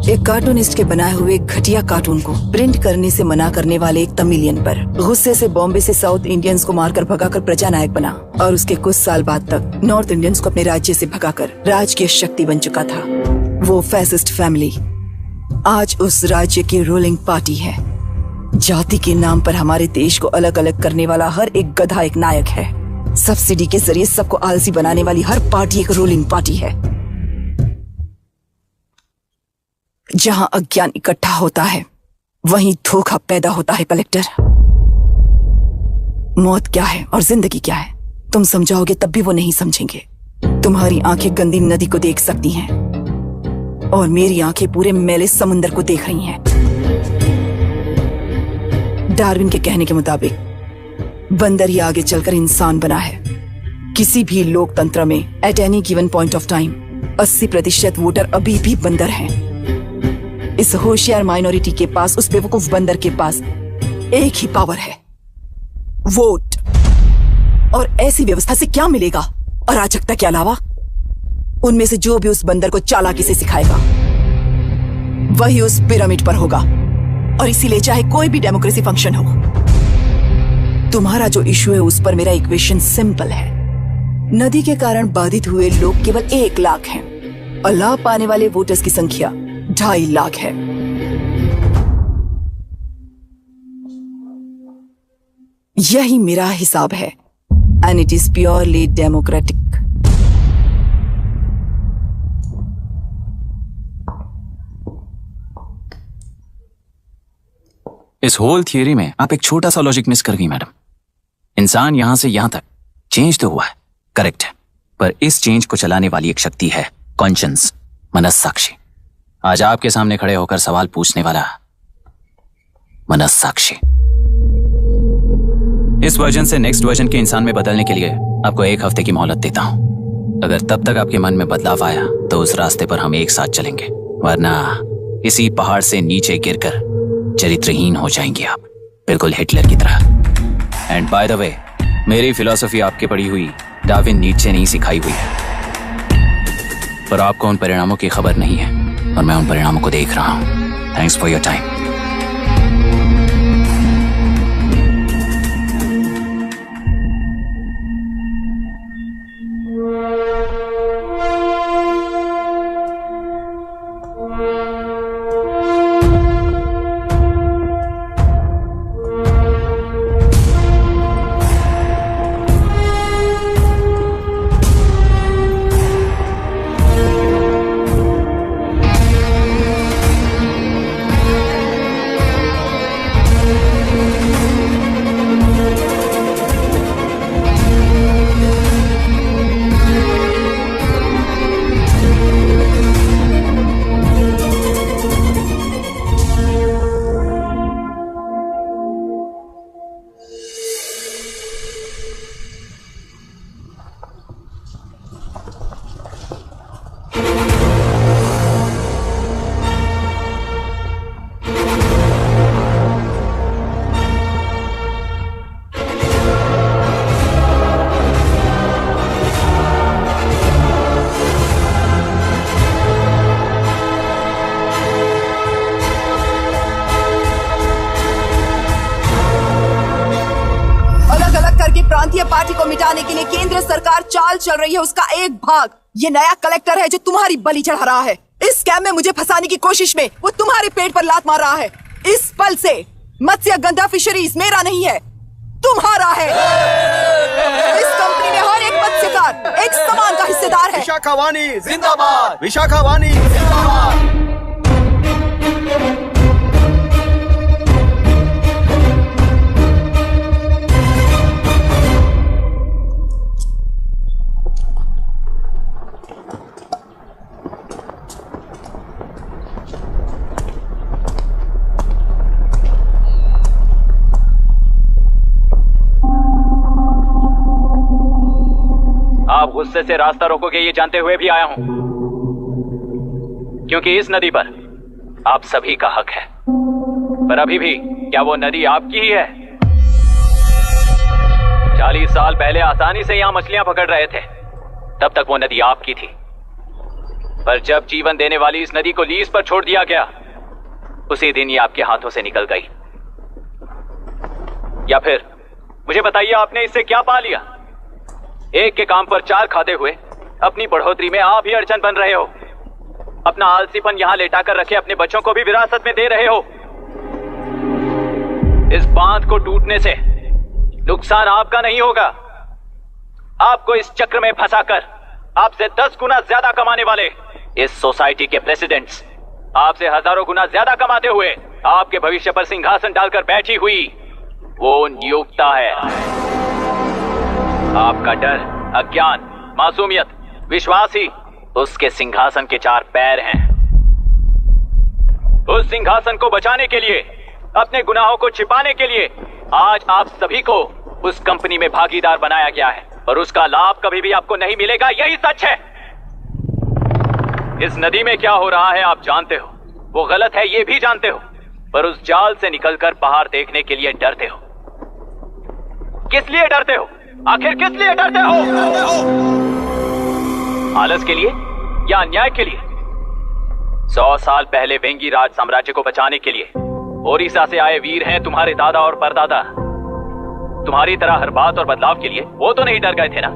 एक कार्टूनिस्ट के बनाए हुए घटिया कार्टून को प्रिंट करने से मना करने वाले एक तमिलियन पर गुस्से से बॉम्बे से साउथ इंडियंस को मारकर भगाकर प्रजानायक बना और उसके कुछ साल बाद तक नॉर्थ इंडियंस को अपने राज्य से भगाकर राजकीय शक्ति बन चुका था। वो फैसिस्ट फैमिली आज उस राज्य की रूलिंग पार्टी है। जाति के नाम पर हमारे देश को अलग अलग करने वाला हर एक गधा एक नायक है। सब्सिडी के जरिए सबको आलसी बनाने वाली हर पार्टी एक रूलिंग पार्टी है। जहां अज्ञान इकट्ठा होता है वहीं धोखा पैदा होता है। कलेक्टर, मौत क्या है और जिंदगी क्या है तुम समझाओगे तब भी वो नहीं समझेंगे। तुम्हारी आंखें गंदी नदी को देख सकती हैं और मेरी आंखें पूरे मैले समुंदर को देख रही हैं। डार्विन के कहने के मुताबिक बंदर ही आगे चलकर इंसान बना है। किसी भी लोकतंत्र में at any given point of time 80% voter अभी भी बंदर हैं। इस होशियार माइनॉरिटी के पास, उस बेवकूफ बंदर के पास एक ही पावर है, वोट। और ऐसी व्यवस्था से क्या मिलेगा अराजकता के अलावा? उनमें से जो भी उस बंदर को चालाकी से सिखाएगा वही उस पिरामिड पर होगा। और इसीलिए चाहे कोई भी डेमोक्रेसी फंक्शन हो, तुम्हारा जो इशू है उस पर मेरा इक्वेशन सिंपल है। नदी के कारण बाधित हुए लोग केवल 1 लाख हैं और लाभ पाने वाले वोटर्स की संख्या 2.5 लाख है। यही मेरा हिसाब है and it is purely democratic. इस होल थियरी में आप एक छोटा सा लॉजिक मिस कर गई मैडम। इंसान यहां से यहां तक चेंज तो हुआ है, करेक्ट है, पर इस चेंज को चलाने वाली एक शक्ति है कॉन्शियंस, मनस्साक्षी। आज आपके सामने खड़े होकर सवाल पूछने वाला मनस्साक्षी। इस वर्जन से नेक्स्ट वर्जन के इंसान में बदलने के लिए आपको 1 हफ्ते की मोहलत देता हूं। अगर तब तक आपके मन में बदलाव आया तो उस रास्ते पर हम एक साथ चलेंगे, वरना इसी पहाड़ से नीचे गिरकर चरित्रहीन हो जाएंगे आप, बिल्कुल हिटलर की तरह। एंड बाय द वे, मेरी फिलॉसफी आपके पढ़ी हुई डार्विन नीचे नहीं सिखाई हुई है, पर आपको उन परिणामों की खबर नहीं है और मैं उन परिणामों को देख रहा हूं। Thanks for your time. प्रांतीय पार्टी को मिटाने के लिए केंद्र सरकार चाल चल रही है, उसका एक भाग ये नया कलेक्टर है जो तुम्हारी बलि चढ़ा रहा है। इस स्कैम में मुझे फंसाने की कोशिश में वो तुम्हारे पेट पर लात मार रहा है। इस पल से मत्स्य गंधा फिशरीज मेरा नहीं है, तुम्हारा है। इस कंपनी में हर एक मत्स्यकार एक समान का हिस्सेदार है। विशाखावाणी जिंदाबाद, विशाखावाणी जिंदाबाद। आप गुस्से से रास्ता रोकोगे ये जानते हुए भी आया हूं, क्योंकि इस नदी पर आप सभी का हक है। पर अभी भी क्या वो नदी आपकी ही है? 40 साल पहले आसानी से यहां मछलियां पकड़ रहे थे, तब तक वो नदी आपकी थी। पर जब जीवन देने वाली इस नदी को लीज पर छोड़ दिया गया, उसी दिन ये आपके हाथों से निकल गई। या फिर मुझे बताइए, आपने इससे क्या पा लिया? एक के काम पर 4 खाते हुए अपनी बढ़ोतरी में आप ही अड़चन बन रहे हो। अपना आलसीपन यहां लेटाकर रखे अपने बच्चों को भी विरासत में दे रहे हो। इस बांध को टूटने से नुकसान आपका नहीं होगा। आपको इस चक्र में फंसाकर आपसे 10 गुना ज्यादा कमाने वाले इस सोसाइटी के प्रेसिडेंट्स आपसे हजारों गुना ज्यादा कमाते हुए आपके भविष्य पर सिंहासन डालकर बैठी हुई वो नियोक्ता है। आपका डर, अज्ञान, मासूमियत, विश्वास ही उसके सिंहासन के 4 पैर हैं। उस सिंहासन को बचाने के लिए, अपने गुनाहों को छिपाने के लिए आज आप सभी को उस कंपनी में भागीदार बनाया गया है और उसका लाभ कभी भी आपको नहीं मिलेगा। यही सच है। इस नदी में क्या हो रहा है आप जानते हो, वो गलत है ये भी जानते हो, पर उस जाल से निकलकर बाहर देखने के लिए डरते हो। किस लिए डरते हो? आखिर किस लिए डरते हो? आलस के लिए या अन्याय के लिए? 100 साल पहले वेंगी राज साम्राज्य को बचाने के लिए ओडिशा से आए वीर हैं तुम्हारे दादा और परदादा। तुम्हारी तरह हर बात और बदलाव के लिए वो तो नहीं डर गए थे ना।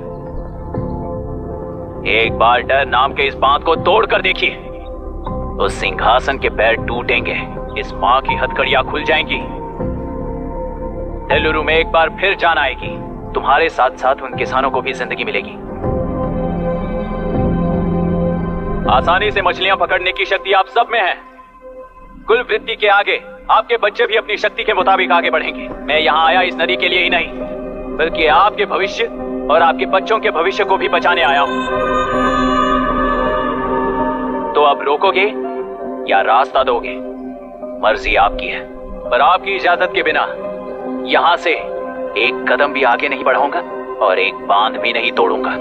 एक बार डर नाम के इस बांध को तोड़ कर देखिए, उस सिंहासन के पैर टूटेंगे, इस मां की हथकड़ियां खुल जाएंगी, नेल्लूरू में एक बार फिर जान आएगी, तुम्हारे साथ साथ उन किसानों को भी जिंदगी मिलेगी। आसानी से मछलियां पकड़ने की शक्ति आप सब में है। कुल वृत्ति के आगे आपके बच्चे भी अपनी शक्ति के मुताबिक आगे बढ़ेंगे। मैं यहाँ आया इस नदी के लिए ही नहीं, बल्कि आपके भविष्य और आपके बच्चों के भविष्य को भी बचाने आया हूं। तो अब रोकोगे या रास्ता दोगे, मर्जी आपकी है, पर आपकी इजाजत के बिना यहां से एक कदम भी आगे नहीं बढ़ाऊंगा और एक बांध भी नहीं तोड़ूंगा।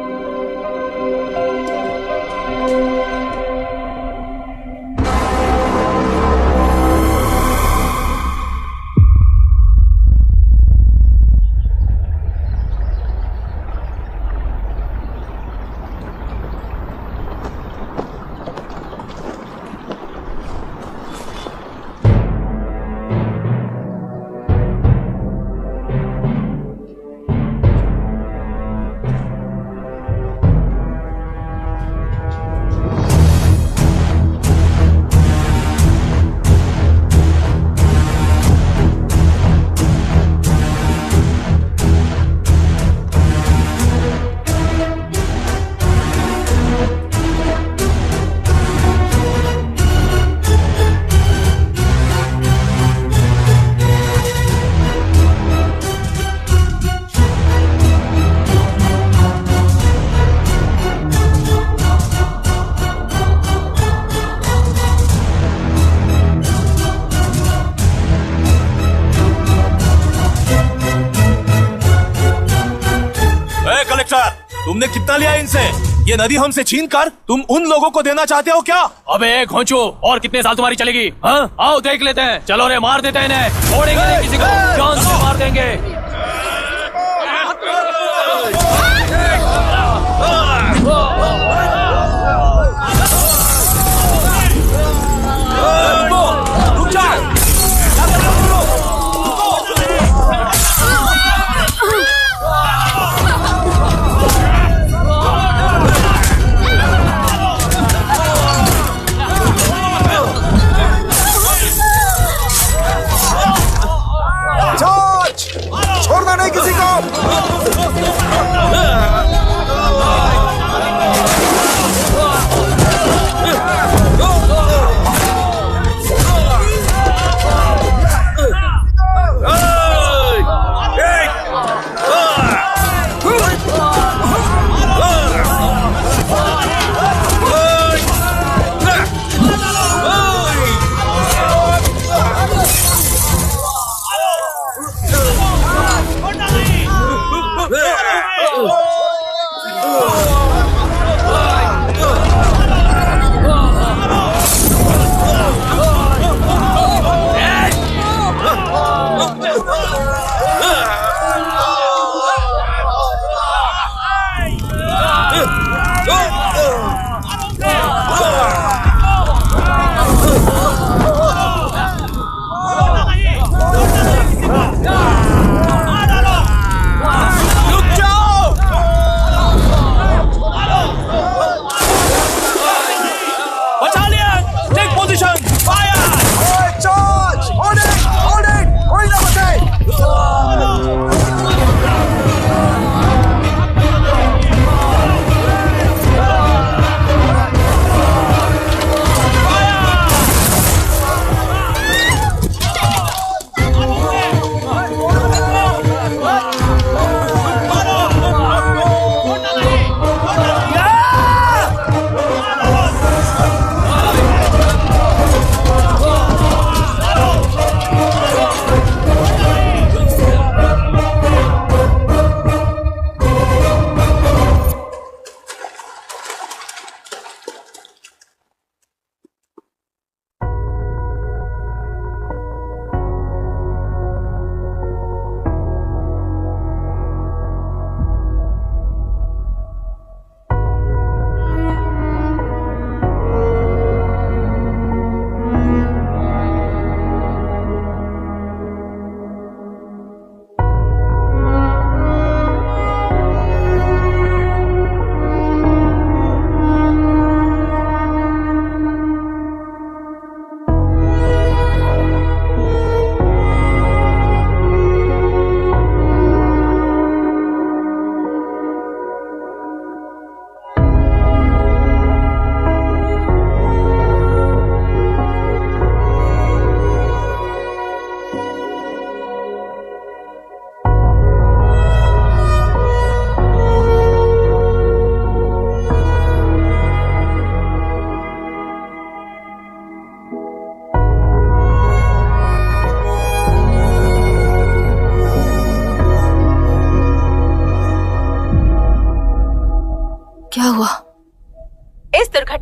तुमने कितना लिया इनसे? ये नदी हमसे छीन कर तुम उन लोगों को देना चाहते हो क्या? अबे घोंचो, और कितने साल तुम्हारी चलेगी? हाँ, आओ देख लेते हैं। चलो रे, मार देते हैं इन्हें, छोड़ेंगे नहीं किसी को, जान से मार देंगे। छोड़ना नहीं किसी को। Position! Fire! Charge! Hold it! Hold it! कोई ना बचे!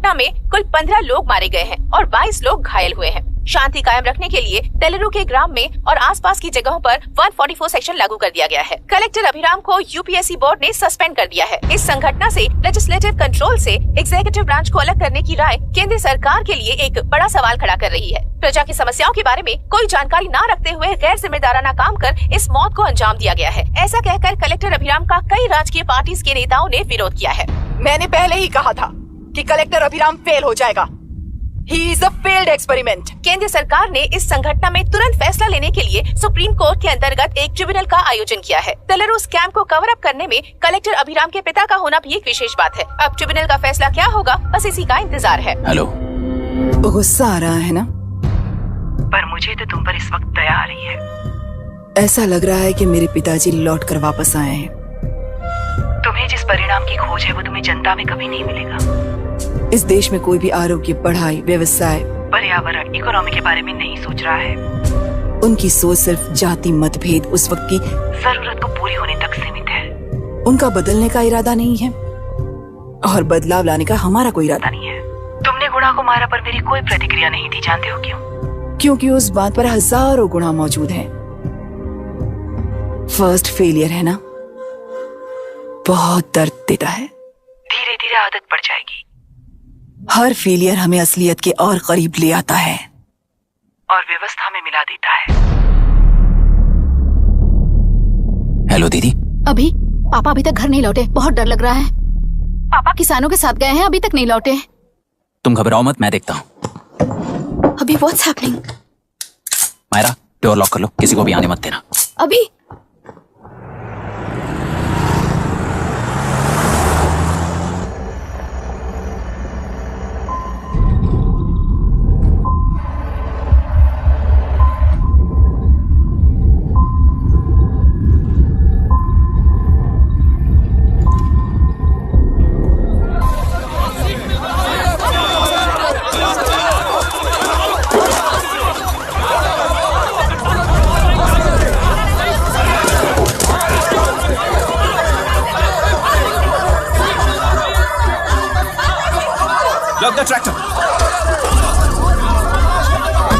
घटना में कुल 15 लोग मारे गए हैं और 22 लोग घायल हुए हैं। शांति कायम रखने के लिए तेलुरु के ग्राम में और आसपास की जगहों पर 144 सेक्शन लागू कर दिया गया है। कलेक्टर अभिराम को यूपीएससी बोर्ड ने सस्पेंड कर दिया है। इस संघटना से लेजिस्लेटिव कंट्रोल से एग्जीक्यूटिव ब्रांच को अलग करने की राय केंद्र सरकार के लिए एक बड़ा सवाल खड़ा कर रही है। प्रजा की समस्याओं के बारे में कोई जानकारी न रखते हुए गैर जिम्मेदाराना काम कर इस मौत को अंजाम दिया गया है। ऐसा कहकर कलेक्टर अभिराम का कई राजकीय पार्टी के नेताओं ने विरोध किया है। मैंने पहले ही कहा था कि कलेक्टर अभिराम फेल हो जाएगा। He is a failed experiment. केंद्र सरकार ने इस संघटना में तुरंत फैसला लेने के लिए सुप्रीम कोर्ट के अंतर्गत एक ट्रिब्यूनल का आयोजन किया है। तेलुरु स्कैम को कवर अप करने में कलेक्टर अभिराम के पिता का होना भी एक विशेष बात है। अब ट्रिब्यूनल का फैसला क्या होगा, बस इसी का इंतजार है। हेलो, गुस्सा आ रहा है ना? पर मुझे तो तुम पर इस वक्त दया आ रही है। ऐसा लग रहा है कि मेरे पिताजी लौट कर वापस आए हैं। तुम्हें जिस परिणाम की खोज है वो तुम्हें जनता में कभी नहीं मिलेगा। इस देश में कोई भी आरोग्य, पढ़ाई, व्यवसाय, पर्यावरण, इकोनॉमी के बारे में नहीं सोच रहा है। उनकी सोच सिर्फ जाति मतभेद उस वक्त की जरूरत को पूरी होने तक सीमित है। उनका बदलने का इरादा नहीं है और बदलाव लाने का हमारा कोई इरादा नहीं है। तुमने गुणा को मारा पर मेरी कोई प्रतिक्रिया नहीं दी, जानते हो क्यों? क्योंकि उस बात पर हजारों गुणा मौजूद हैं। फर्स्ट फेलियर है ना, बहुत दर्द देता है। धीरे धीरे आदत पड़ जाएगी। हर फेलियर हमें असलियत के और करीब ले आता है और व्यवस्था में मिला देता है। हेलो दीदी। अभी पापा अभी तक घर नहीं लौटे, बहुत डर लग रहा है। पापा किसानों के साथ गए हैं, अभी तक नहीं लौटे। तुम घबराओ मत, मैं देखता हूँ। अभी what's happening? Myra, door lock कर लो, किसी को भी आने मत देना। अभी Lock the tractor.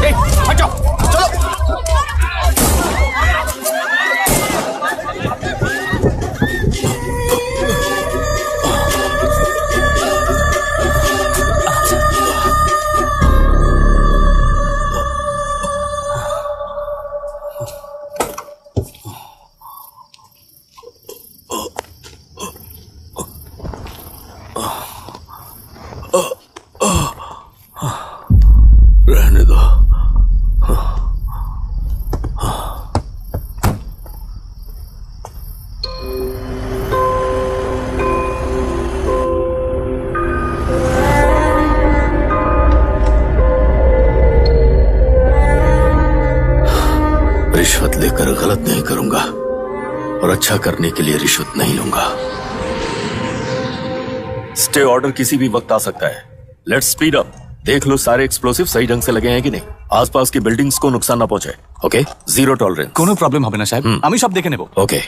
Hey, हट जाओ, चलो। रहने दो। रिश्वत लेकर गलत नहीं करूंगा और अच्छा करने के लिए रिश्वत नहीं लूंगा। स्टे ऑर्डर किसी भी वक्त आ सकता है। Let's speed up. देख लो सारे एक्सप्लोसिव सही ढंग से लगे हैं कि नहीं। आसपास की बिल्डिंग्स को नुकसान ना पहुंचे। Okay, zero tolerance. কোনো প্রবলেম হবে না সাহেব, আমি সব দেখে নেব। ओके।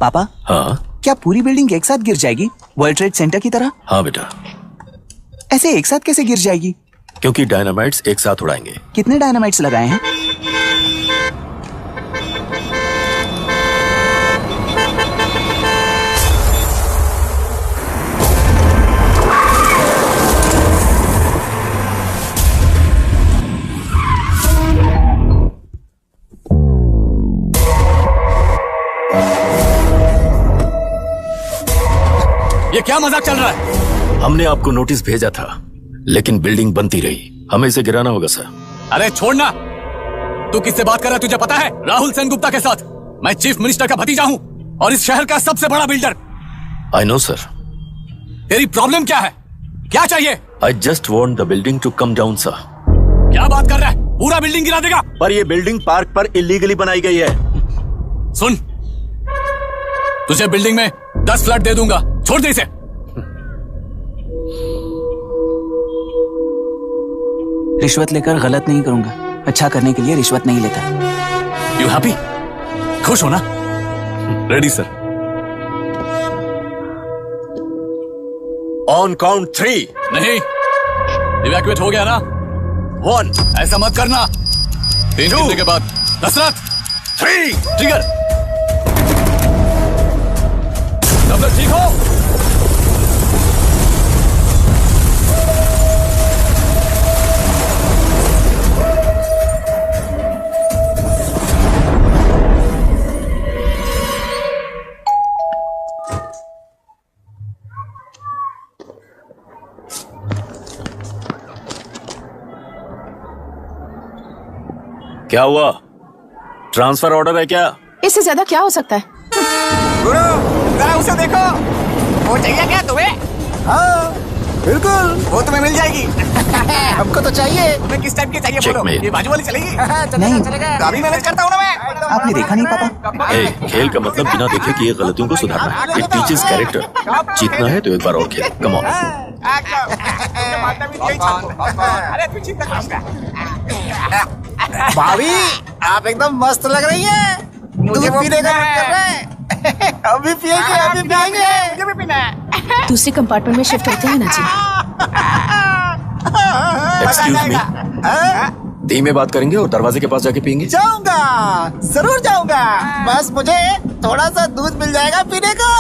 पापा, हाँ क्या पूरी बिल्डिंग एक साथ गिर जाएगी, वर्ल्ड ट्रेड सेंटर की तरह? हाँ बेटा, ऐसे एक साथ कैसे गिर जाएगी? क्योंकि डायनामाइट्स एक साथ उड़ाएंगे। कितने डायनामाइट्स लगाए हैं? ये क्या मजाक चल रहा है? हमने आपको नोटिस भेजा था, लेकिन बिल्डिंग बनती रही। हमें इसे गिराना होगा सर। अरे छोड़ना। तू किससे बात कर रहा है तुझे पता है? राहुल सेनगुप्ता के साथ। मैं चीफ मिनिस्टर का भतीजा हूँ और इस शहर का सबसे बड़ा बिल्डर। I know sir. तेरी प्रॉब्लम क्या है? क्या चाहिए? I just want the building to come down sir. क्या बात कर रहा है? पूरा बिल्डिंग गिरा देगा? पर ये बिल्डिंग पार्क पर इलीगली बनाई गई है। सुन, तुझे बिल्डिंग में 10 फ्लैट दे दूंगा, छोड़ दे इसे। रिश्वत लेकर गलत नहीं करूंगा, अच्छा करने के लिए रिश्वत नहीं लेता। You happy? खुश हो ना? Ready sir. On count 3। नहीं, इवैक्यूएट हो गया ना? 1, ऐसा मत करना। 3 गिनने के बाद दशरथ 3, ट्रिगर। सब लोग ठीक हो? क्या हुआ? ट्रांसफर ऑर्डर है क्या? इससे ज्यादा क्या हो सकता है? जरा उसे देखो, वो चाहिए क्या तुम्हें? हाँ बिल्कुल, वो तुम्हें मिल जाएगी। हमको तो चाहिए। तुम्हें किस टाइप की चाहिए बोलो? Checkmate. ये बाजू वाली चलेगी? नहीं, काफी मैनेज करता हूँ ना मैं। आपने देखा नहीं पापा? खेल का मतलब बिना देखे कि ये गलतियों को सुधारना है। It teaches character. जीतना है तो एक बार और खेल। Come on. अरे तू चिंता मत कर। भाभी आप एकदम मस्त लग रही हैं। मुझे वो पीने का पीना मन कर रहा है। अभी पिएंगे, अभी पिएंगे। मुझे भी पीना है। दूसरे कंपार्टमेंट में शिफ्ट होते हैं ना जी। एक्सक्यूज मी, धीमे बात करेंगे और दरवाजे के पास जाके पियेंगे। जाऊंगा, जरूर जाऊंगा। बस मुझे थोड़ा सा दूध मिल जाएगा पीने को।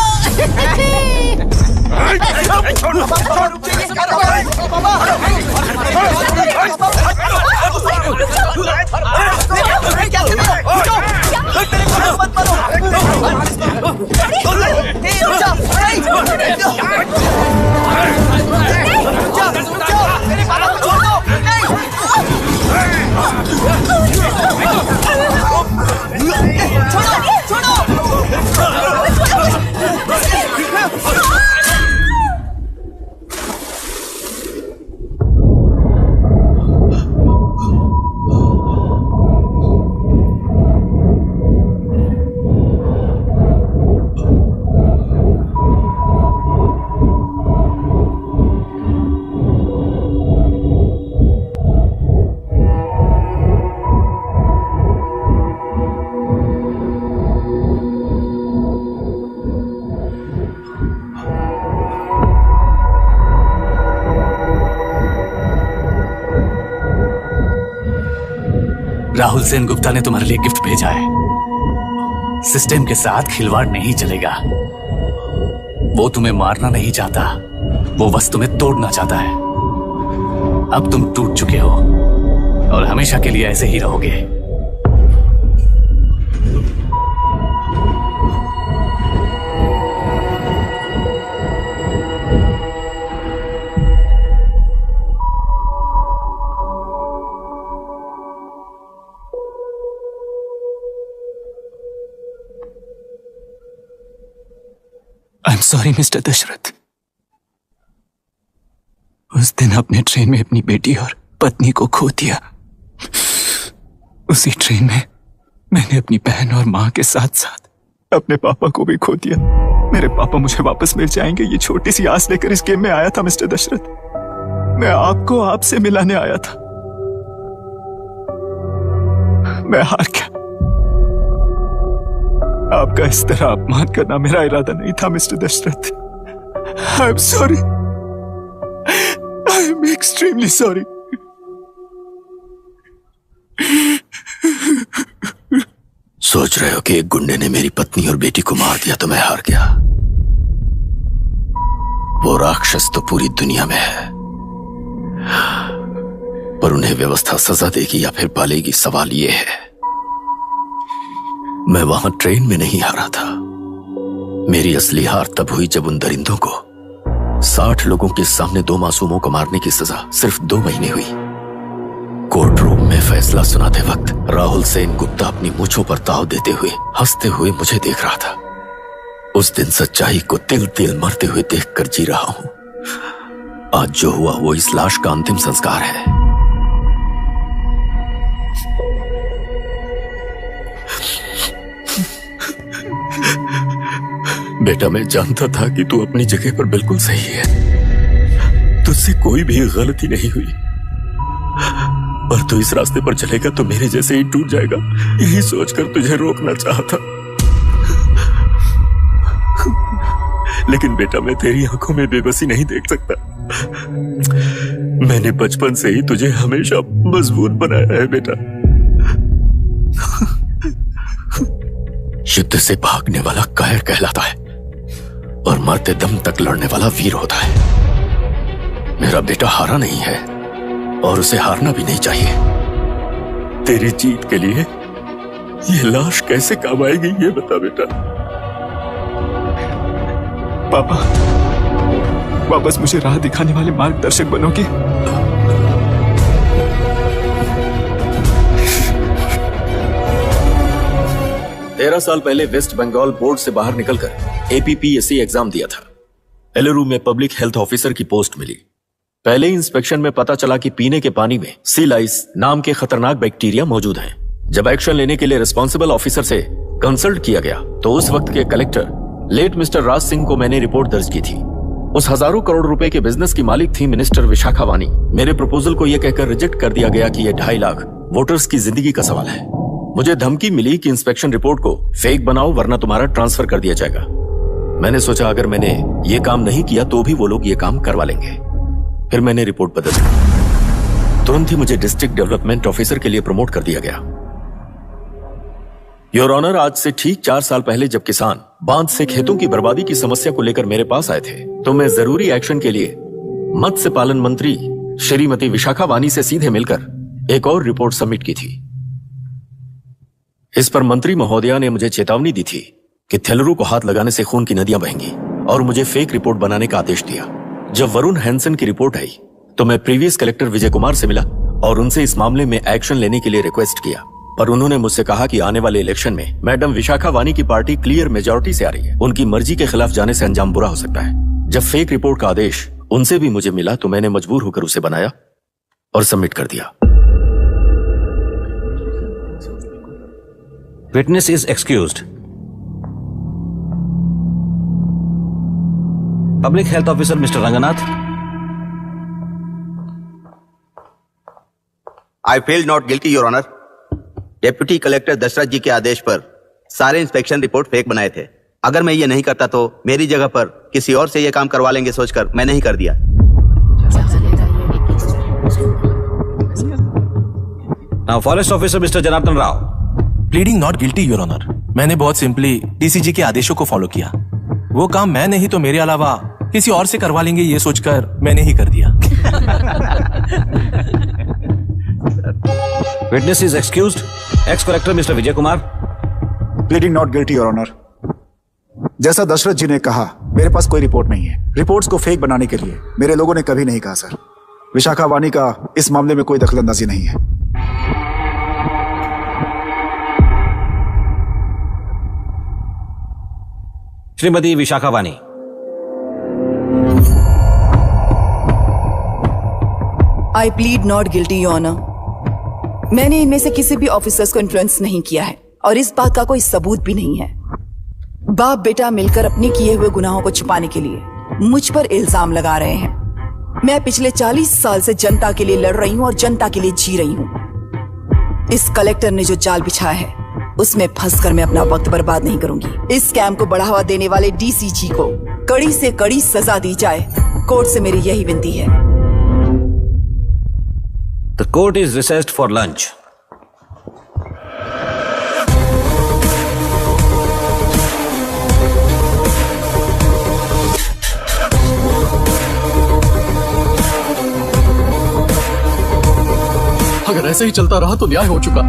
राहुल सेन गुप्ता ने तुम्हारे लिए गिफ्ट भेजा है। सिस्टम के साथ खिलवाड़ नहीं चलेगा। वो तुम्हें मारना नहीं चाहता, वो बस तुम्हें तोड़ना चाहता है। अब तुम टूट चुके हो और हमेशा के लिए ऐसे ही रहोगे। I am sorry mister Dasharath. उस दिन अपने ट्रेन में अपनी बेटी और पत्नी को खो दिया। उसी ट्रेन में मैंने अपनी बहन और मां के साथ साथ अपने पापा को भी खो दिया। मेरे पापा मुझे वापस मिल जाएंगे, ये छोटी सी आस लेकर इस गेम में आया था मिस्टर दशरथ। मैं आपको आपसे मिलाने आया था, मैं हार गया। आपका इस तरह अपमान करना मेरा इरादा नहीं था mister Dasharath. I am sorry, I am extremely sorry. सोच रहे हो कि एक गुंडे ने मेरी पत्नी और बेटी को मार दिया तो मैं हार गया? वो राक्षस तो पूरी दुनिया में है, पर उन्हें व्यवस्था सजा देगी या फिर पालेगी, सवाल ये है। मैं वहां ट्रेन में नहीं हारा था। मेरी असली हार तब हुई जब उन दरिंदों को 60 लोगों के सामने 2 मासूमों को मारने की सजा सिर्फ 2 महीने हुई। कोर्ट रूम में फैसला सुनाते वक्त राहुल सेन गुप्ता अपनी मूंछों पर ताव देते हुए हंसते हुए मुझे देख रहा था। उस दिन सच्चाई को तिल तिल मरते हुए देखकर जी रहा हूं। आज जो हुआ वो इस लाश का अंतिम संस्कार है। बेटा, मैं जानता था कि तू अपनी जगह पर बिल्कुल सही है। तुझसे कोई भी गलती नहीं हुई, पर तू इस रास्ते पर चलेगा तो मेरे जैसे ही टूट जाएगा, यही सोचकर तुझे रोकना चाहता। लेकिन बेटा मैं तेरी आंखों में बेबसी नहीं देख सकता। मैंने बचपन से ही तुझे हमेशा मजबूत बनाया है बेटा। युद्ध से भागने वाला कायर कहलाता है और मरते दम तक लड़ने वाला वीर होता है। मेरा बेटा हारा नहीं है और उसे हारना भी नहीं चाहिए। तेरी जीत के लिए ये लाश कैसे काम आएगी ये बता बेटा। पापा, वापस मुझे राह दिखाने वाले मार्गदर्शक बनोगे? तेरह साल पहले वेस्ट बंगाल बोर्ड से बाहर निकलकर APPSC एग्जाम दिया था। एलरू में पब्लिक हेल्थ ऑफिसर की पोस्ट मिली। पहले इंस्पेक्शन में पता चला कि पीने के पानी में सी लाइस नाम के खतरनाक बैक्टीरिया मौजूद हैं। जब एक्शन लेने के लिए रिस्पॉन्सिबल ऑफिसर से कंसल्ट किया गया तो उस वक्त के collector late mister Raj Singh को मैंने रिपोर्ट दर्ज की थी। उस हजारों करोड़ रुपए के बिजनेस की मालिक थी मिनिस्टर विशाखा वानी। मेरे प्रपोजल को यह कहकर रिजेक्ट कर दिया गया कि यह 2.5 लाख वोटर्स की जिंदगी का सवाल है। मुझे धमकी मिली कि इंस्पेक्शन रिपोर्ट को फेक बनाओ वरना तुम्हारा ट्रांसफर कर दिया जाएगा। मैंने सोचा अगर मैंने ये काम नहीं किया तो भी वो लोग ये काम करवा लेंगे। फिर मैंने रिपोर्ट बदल दी। तुरंत ही मुझे डिस्ट्रिक्ट डेवलपमेंट ऑफिसर के लिए प्रमोट कर दिया गया। योर ऑनर, आज से ठीक 4 साल पहले जब किसान बांध से खेतों की बर्बादी की समस्या को लेकर मेरे पास आए थे तो मैं जरूरी एक्शन के लिए मत्स्य पालन मंत्री श्रीमती विशाखा वानी से सीधे मिलकर एक और रिपोर्ट सबमिट की थी। इस पर मंत्री महोदया ने मुझे चेतावनी दी थी कि थेलरू को हाथ लगाने से खून की नदियां बहेंगी और मुझे फेक रिपोर्ट बनाने का आदेश दिया। जब वरुण हैंसन की रिपोर्ट आई तो मैं प्रीवियस कलेक्टर विजय कुमार से मिला और उनसे इस मामले में एक्शन लेने के लिए रिक्वेस्ट किया, पर उन्होंने मुझसे कहा कि आने वाले इलेक्शन में मैडम विशाखा वानी की पार्टी क्लियर मेजॉरिटी से आ रही है, उनकी मर्जी के खिलाफ जाने से अंजाम बुरा हो सकता है। जब फेक रिपोर्ट का आदेश उनसे भी मुझे मिला तो मैंने मजबूर होकर उसे बनाया और सबमिट कर दिया। Witness is excused. Public Health Officer Mr. Ranganath. I feel not guilty, Your Honor. Deputy collector Dashrath ji के आदेश पर सारे इंस्पेक्शन रिपोर्ट फेक बनाए थे। अगर मैं ये नहीं करता तो मेरी जगह पर किसी और से ये काम करवा लेंगे सोचकर मैं नहीं कर दिया। Now, Forest Officer Mr. Janardhan Rao. Pleading not guilty your honour. मैंने बहुत सिंपली DCG के आदेशों को फॉलो किया। वो काम मैं नहीं तो मेरे अलावा किसी और से करवा लेंगे ये सोचकर मैंने ही कर दिया। Witness is excused. Ex-Collector Mr. Vijay Kumar. Pleading not guilty your honour. जैसा दशरथ जी ने कहा मेरे पास कोई रिपोर्ट नहीं है। रिपोर्ट्स को फेक बनाने के लिए मेरे लोगों ने कभी नहीं कहा सर। विशाखा वानी का इस मामले में कोई दखलंदाजी नहीं है। Shrimati Vishakha Vani. I plead not guilty your honour. मैंने इनमें से किसी भी ऑफिसर्स को इन्फ्लुएंस नहीं किया है और इस बात का कोई सबूत भी नहीं है। बाप बेटा मिलकर अपने किए हुए गुनाहों को छुपाने के लिए मुझ पर इल्जाम लगा रहे हैं। मैं पिछले 40 साल से जनता के लिए लड़ रही हूं और जनता के लिए जी रही हूं। इस कलेक्टर ने जो जाल बिछाया है उसमें फंसकर मैं अपना वक्त बर्बाद नहीं करूंगी। इस स्कैम को बढ़ावा देने वाले DCG को कड़ी से कड़ी सजा दी जाए, कोर्ट से मेरी यही विनती है। The court is recessed for lunch. अगर ऐसे ही चलता रहा तो न्याय हो चुका।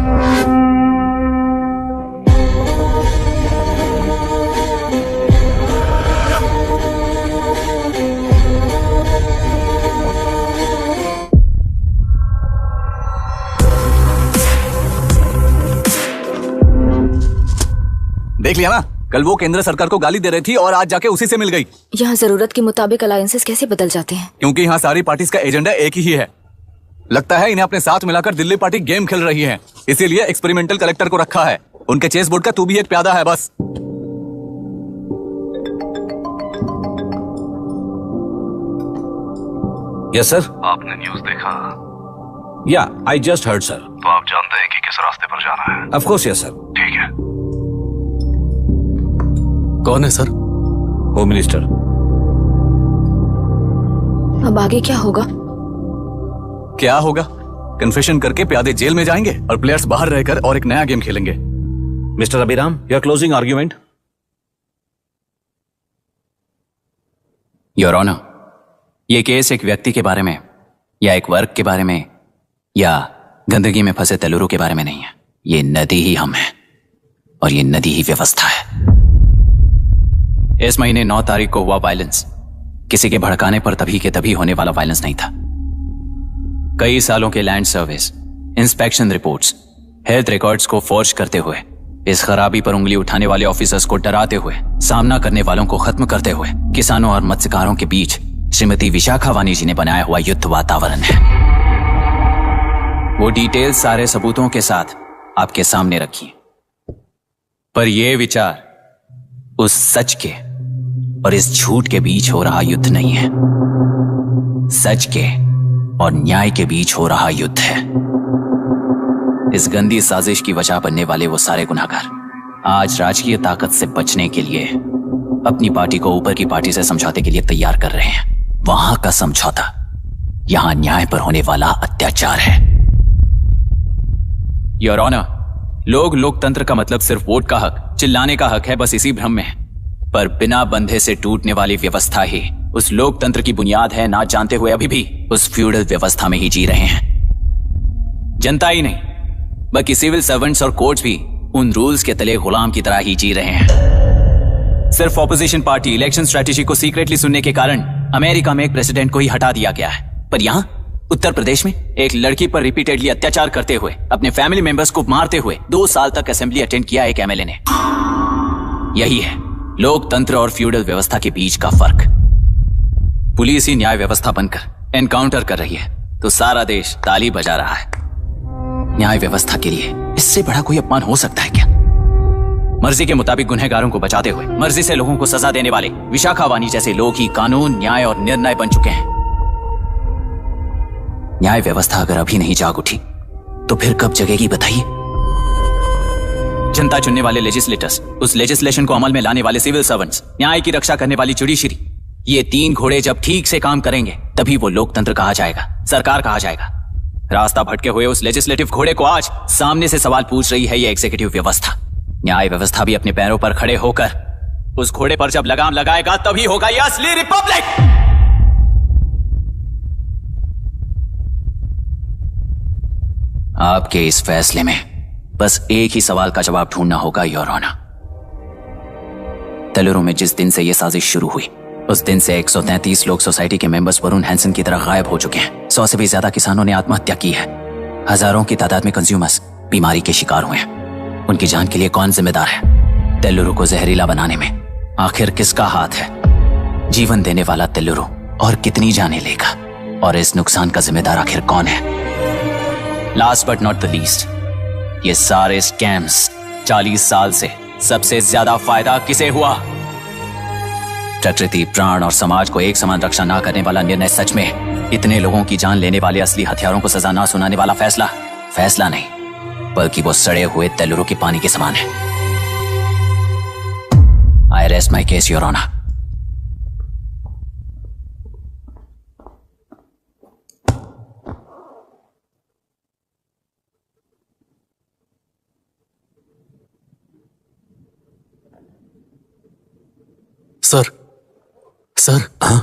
देख लिया ना, कल वो केंद्र सरकार को गाली दे रही थी और आज जाके उसी से मिल गई। यहाँ जरूरत के मुताबिक अलायंसेस कैसे बदल जाते हैं? क्योंकि यहाँ सारी पार्टीज का एजेंडा एक ही है। लगता है इन्हें अपने साथ मिलाकर दिल्ली पार्टी गेम खेल रही है, इसीलिए एक्सपेरिमेंटल कलेक्टर को रखा है। उनके चेस बोर्ड का तू भी एक प्यादा है बस। Yes sir. आपने न्यूज देखा? या आई जस्ट हर्ड सर। तो आप जानते हैं कि किस रास्ते पर जाना है? Of course yes sir. ठीक है। कौन है सर? Home minister. अब आगे क्या होगा? क्या होगा? कन्फेशन करके प्यादे जेल में जाएंगे और प्लेयर्स बाहर रहकर और एक नया गेम खेलेंगे। Mister Abhiram, your closing argument. Your honour, ये केस एक व्यक्ति के बारे में या एक वर्ग के बारे में या गंदगी में फंसे तेलुरु के बारे में नहीं है। ये नदी ही हम हैं और ये नदी ही व्यवस्था है। इस महीने 9 तारीख को हुआ वायलेंस किसी के भड़काने पर तभी के तभी होने वाला वायलेंस नहीं था। कई सालों के land service, inspection reports, health records को फोर्ज करते हुए, इस खराबी पर उंगली उठाने वाले ऑफिसर्स को डराते हुए, सामना करने वालों को खत्म करते हुए किसानों और मत्स्यकारों के बीच श्रीमती विशाखा वानी जी ने बनाया हुआ युद्ध वातावरण है। वो डिटेल सारे सबूतों के साथ आपके सामने रखी, पर यह विचार उस सच के और इस झूठ के बीच हो रहा युद्ध नहीं है, सच के और न्याय के बीच हो रहा युद्ध है। इस गंदी साजिश की वजह बनने वाले वो सारे गुनाहगार आज राजकीय ताकत से बचने के लिए अपनी पार्टी को ऊपर की पार्टी से समझौते के लिए तैयार कर रहे हैं। वहां का समझौता यहां न्याय पर होने वाला अत्याचार है। योर ऑनर, लोग लोकतंत्र का मतलब सिर्फ वोट का हक, चिल्लाने का हक है, बस इसी भ्रम में है। पर बिना बंधे से टूटने वाली व्यवस्था ही उस लोकतंत्र की बुनियाद है, ना जानते हुए अभी भी उस फ्यूडल व्यवस्था में ही जी रहे हैं। जनता ही नहीं बल्कि सिविल सर्वेंट्स और कोर्ट्स भी उन रूल्स के तले गुलाम की तरह ही जी रहे हैं। सिर्फ ऑपोजिशन पार्टी इलेक्शन स्ट्रेटेजी को सीक्रेटली सुनने के कारण अमेरिका में एक प्रेसिडेंट को ही हटा दिया गया है, पर यहां उत्तर प्रदेश में एक लड़की पर रिपीटेडली अत्याचार करते हुए, अपने फैमिली मेंबर्स को मारते हुए 2 साल तक असेंबली अटेंड किया एक एमएलए ने। यही है लोकतंत्र और फ्यूडल व्यवस्था के बीच का फर्क। पुलिस ही न्याय व्यवस्था बनकर एनकाउंटर कर रही है तो सारा देश ताली बजा रहा है। न्याय व्यवस्था के लिए इससे बड़ा कोई अपमान हो सकता है क्या? मर्जी के मुताबिक गुनहगारों को बचाते हुए मर्जी से लोगों को सजा देने वाले विशाखा वानी जैसे लोग ही कानून, न्याय और निर्णय बन चुके हैं। न्याय व्यवस्था अगर अभी नहीं जाग उठी तो फिर कब जगेगी बताइए? जनता चुनने वाले लेजिस्लेटर्स, उस लेजिस्लेशन को अमल में लाने वाले सिविल सर्वेंट्स, न्याय की रक्षा करने वाली जुडिशरी, ये 3 घोड़े जब ठीक से काम करेंगे तभी वो लोकतंत्र कहा जाएगा, सरकार कहा जाएगा। रास्ता भटके हुए उस लेजिस्लेटिव घोड़े को आज सामने से सवाल पूछ रही है ये एग्जीक्यूटिव व्यवस्था। न्याय व्यवस्था भी अपने पैरों पर खड़े होकर उस घोड़े पर जब लगाम लगाएगा तभी होगा ये असली रिपब्लिक। आपके इस फैसले में बस एक ही सवाल का जवाब ढूंढना होगा योर ऑनर। तेलुरु में जिस दिन से यह साजिश शुरू हुई उस दिन से 133 लोग सोसाइटी के मेंबर्स वरुण हैंसन की तरह गायब हो चुके हैं। 100 से भी ज्यादा किसानों ने आत्महत्या की है। हजारों की तादाद में कंज्यूमर्स बीमारी के शिकार हुए हैं। उनकी जान के लिए कौन जिम्मेदार है? तेलुरु को जहरीला बनाने में आखिर किसका हाथ है? जीवन देने वाला तेलुरु और कितनी जाने लेगा? और इस नुकसान का जिम्मेदार आखिर कौन है? Last but not the least, ये सारे स्कैम्स 40 साल से सबसे ज्यादा फायदा किसे हुआ? प्रकृति, प्राण और समाज को एक समान रक्षा ना करने वाला निर्णय, सच में इतने लोगों की जान लेने वाले असली हथियारों को सजा ना सुनाने वाला फैसला नहीं बल्कि वो सड़े हुए तेलुरु के पानी के समान है। I rest my case your honour. Sir, हाँ?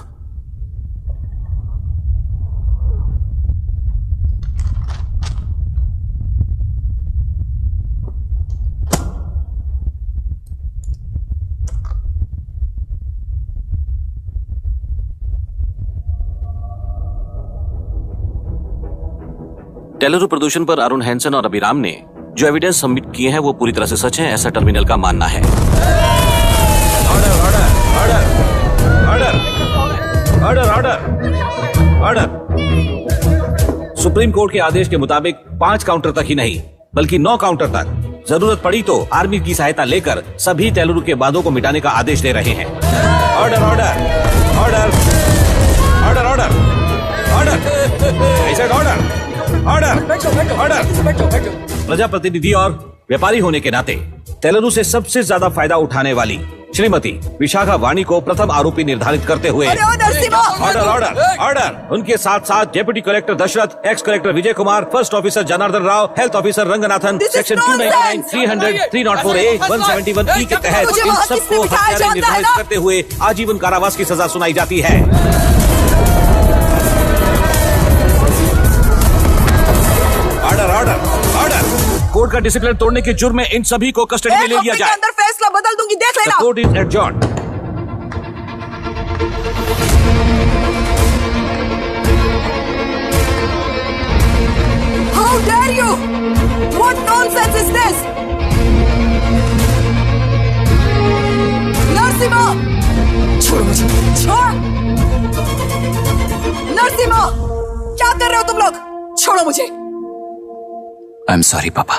तेलुरु प्रदूषण पर अरुण हैंसन और अभिराम ने जो एविडेंस सबमिट किए हैं वो पूरी तरह से सच है, ऐसा टर्मिनल का मानना है। ऑर्डर। सुप्रीम कोर्ट के आदेश के मुताबिक 5 काउंटर तक ही नहीं बल्कि 9 काउंटर तक जरूरत पड़ी तो आर्मी की सहायता लेकर सभी तेलुरु के वादों को मिटाने का आदेश दे रहे हैं। Order order order order order order order. प्रजाप्रतिनिधि और व्यापारी होने के नाते तेलुरु से सबसे ज्यादा फायदा उठाने वाली श्रीमती विशाखा वाणी को प्रथम आरोपी निर्धारित करते हुए ऑर्डर ऑर्डर ऑर्डर। उनके साथ साथ deputy collector Dashrath, ex collector Vijay Kumar, first officer Janardhan Rao, health officer Ranganathan, section 299, 300, 304A, 171E के तहत इन सबको हत्यारे निर्धारित करते हुए आजीवन कारावास की सजा सुनाई जाती है। Order order order. कोर्ट का डिसिप्लिन तोड़ने के जुर्म में इन सभी को कस्टडी में ले लिया जाए। अंदर फैसला बदल दूंगी, देख लेना। Court is adjourned. How dare you? What nonsense is this? Narasimha, छोड़ो मुझे, छोड़। नरसिम्हा, क्या कर रहे हो तुम लोग? छोड़ो मुझे, आई एम सॉरी पापा।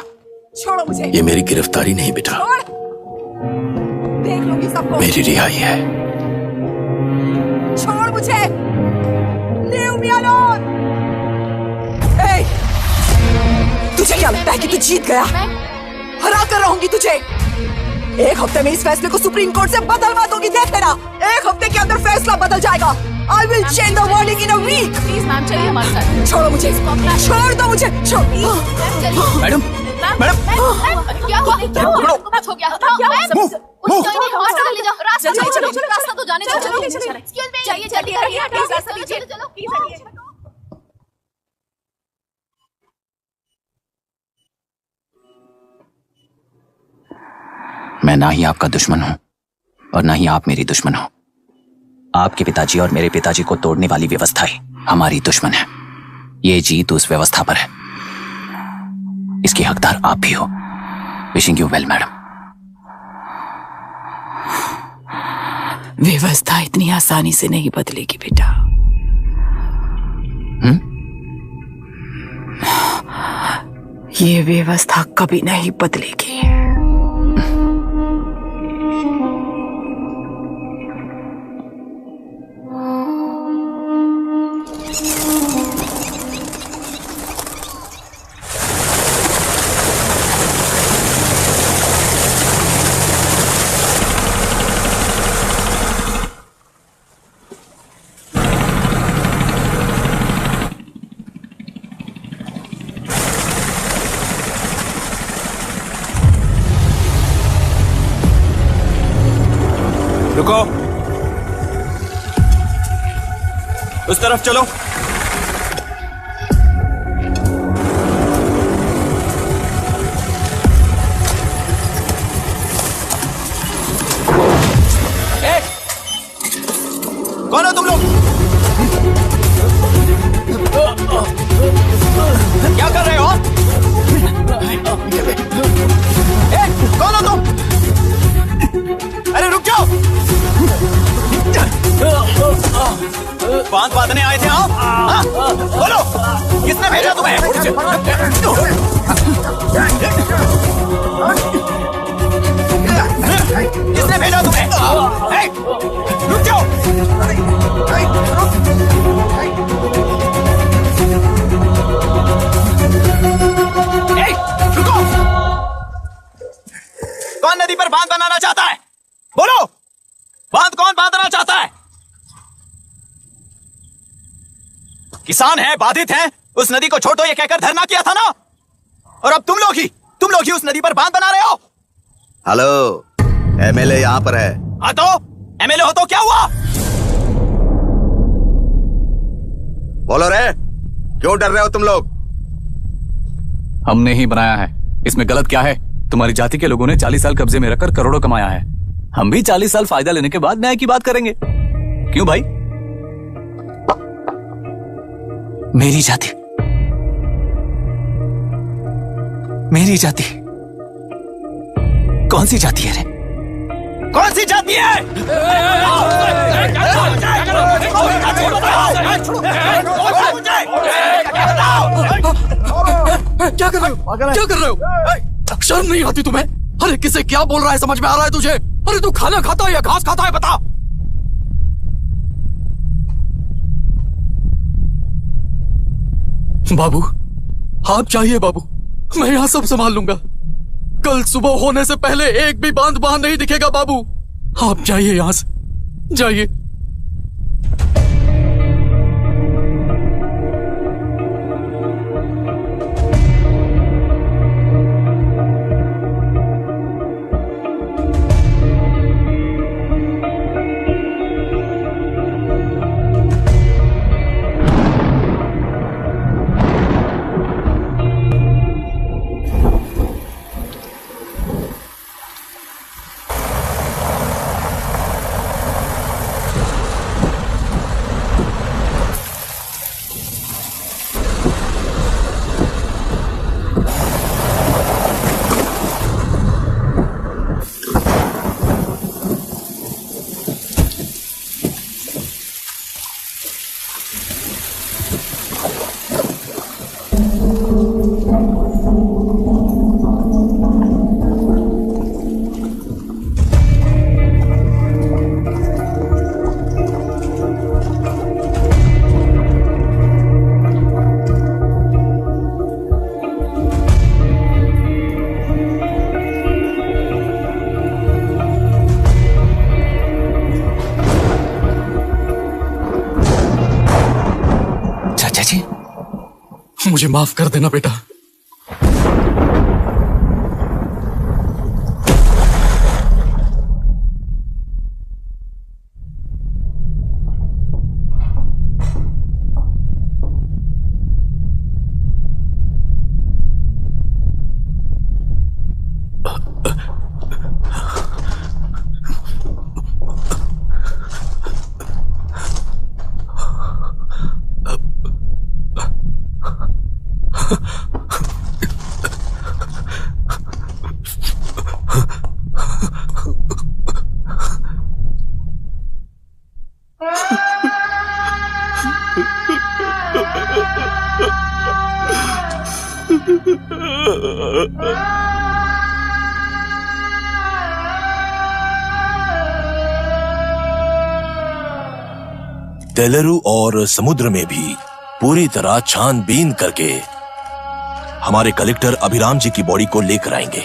छोड़ो मुझे। ये मेरी गिरफ्तारी नहीं बेटा, छोड़। देख लूंगी सबको। मेरी रिहाई है। छोड़ मुझे। Leave me alone. Hey, तुझे क्या लगता है कि तू जीत गया? हरा कर रहूंगी तुझे। एक हफ्ते में इस फैसले को सुप्रीम कोर्ट से बदलवा दूंगी, देख लेना। एक हफ्ते के अंदर फैसला बदल जाएगा। I will change the verdict in a week. Please ma'am चलिए हमारे साथ। छोड़ो मुझे, छोड़ दो मुझे, छोड़। मैडम मैडम क्या हुआ? कुछ हो गया? रास्ता तो जाने दो। चलिए चलिए। मैं ना ही आपका दुश्मन हूं और ना ही आप मेरी दुश्मन हो। आपके पिताजी और मेरे पिताजी को तोड़ने वाली व्यवस्था ही हमारी दुश्मन है। ये जीत उस व्यवस्था पर है, इसकी हकदार आप भी हो। Wishing you well madam. व्यवस्था इतनी आसानी से नहीं बदलेगी बेटा। ये व्यवस्था कभी नहीं बदलेगी। रुको, उस तरफ चलो। कौन हो तुम लोग? क्या कर रहे हो? कौन हो तुम? अरे रुक जाओ। बांध बांधने आए थे आप? बोलो, किसने भेजा तुम्हें? किसने भेजा तुम्हें? रुक जाओ। रुको। कौन नदी पर बांध बनाना चाहता है? बोलो, बांध कौन बांधना चाहता है? किसान हैं, बाधित हैं, उस नदी को छोड़ो ये कहकर धरना किया था ना। और अब तुम लोग ही उस नदी पर बांध बना रहे हो। हेलो, एमएलए यहाँ पर है। हाँ तो एमएलए हो तो क्या हुआ? बोलो रे, क्यों डर रहे हो तुम लोग? हमने ही बनाया है, इसमें गलत क्या है? तुम्हारी जाति के लोगों ने 40 साल कब्जे में रखकर करोड़ों कमाया है। हम भी 40 साल फायदा लेने के बाद न्याय की बात करेंगे। क्यों भाई? मेरी जाति, मेरी जाति कौन सी जाति है रे? कौन सी जाति है? क्या कर रहे हो? क्या कर रहे हो? शर्म नहीं आती तुम्हें? अरे किसे क्या बोल रहा है, समझ में आ रहा है तुझे? अरे तू खाना खाता है या घास खाता है, बता। बाबू, आप चाहिए बाबू, मैं यहाँ सब संभाल लूंगा। कल सुबह होने से पहले एक भी बांध बांध नहीं दिखेगा बाबू। आप जाइए यहां से, जाइए। मुझे माफ कर देना बेटा। तेलुरु और समुद्र में भी पूरी तरह छानबीन करके हमारे कलेक्टर अभिराम जी की बॉडी को लेकर आएंगे।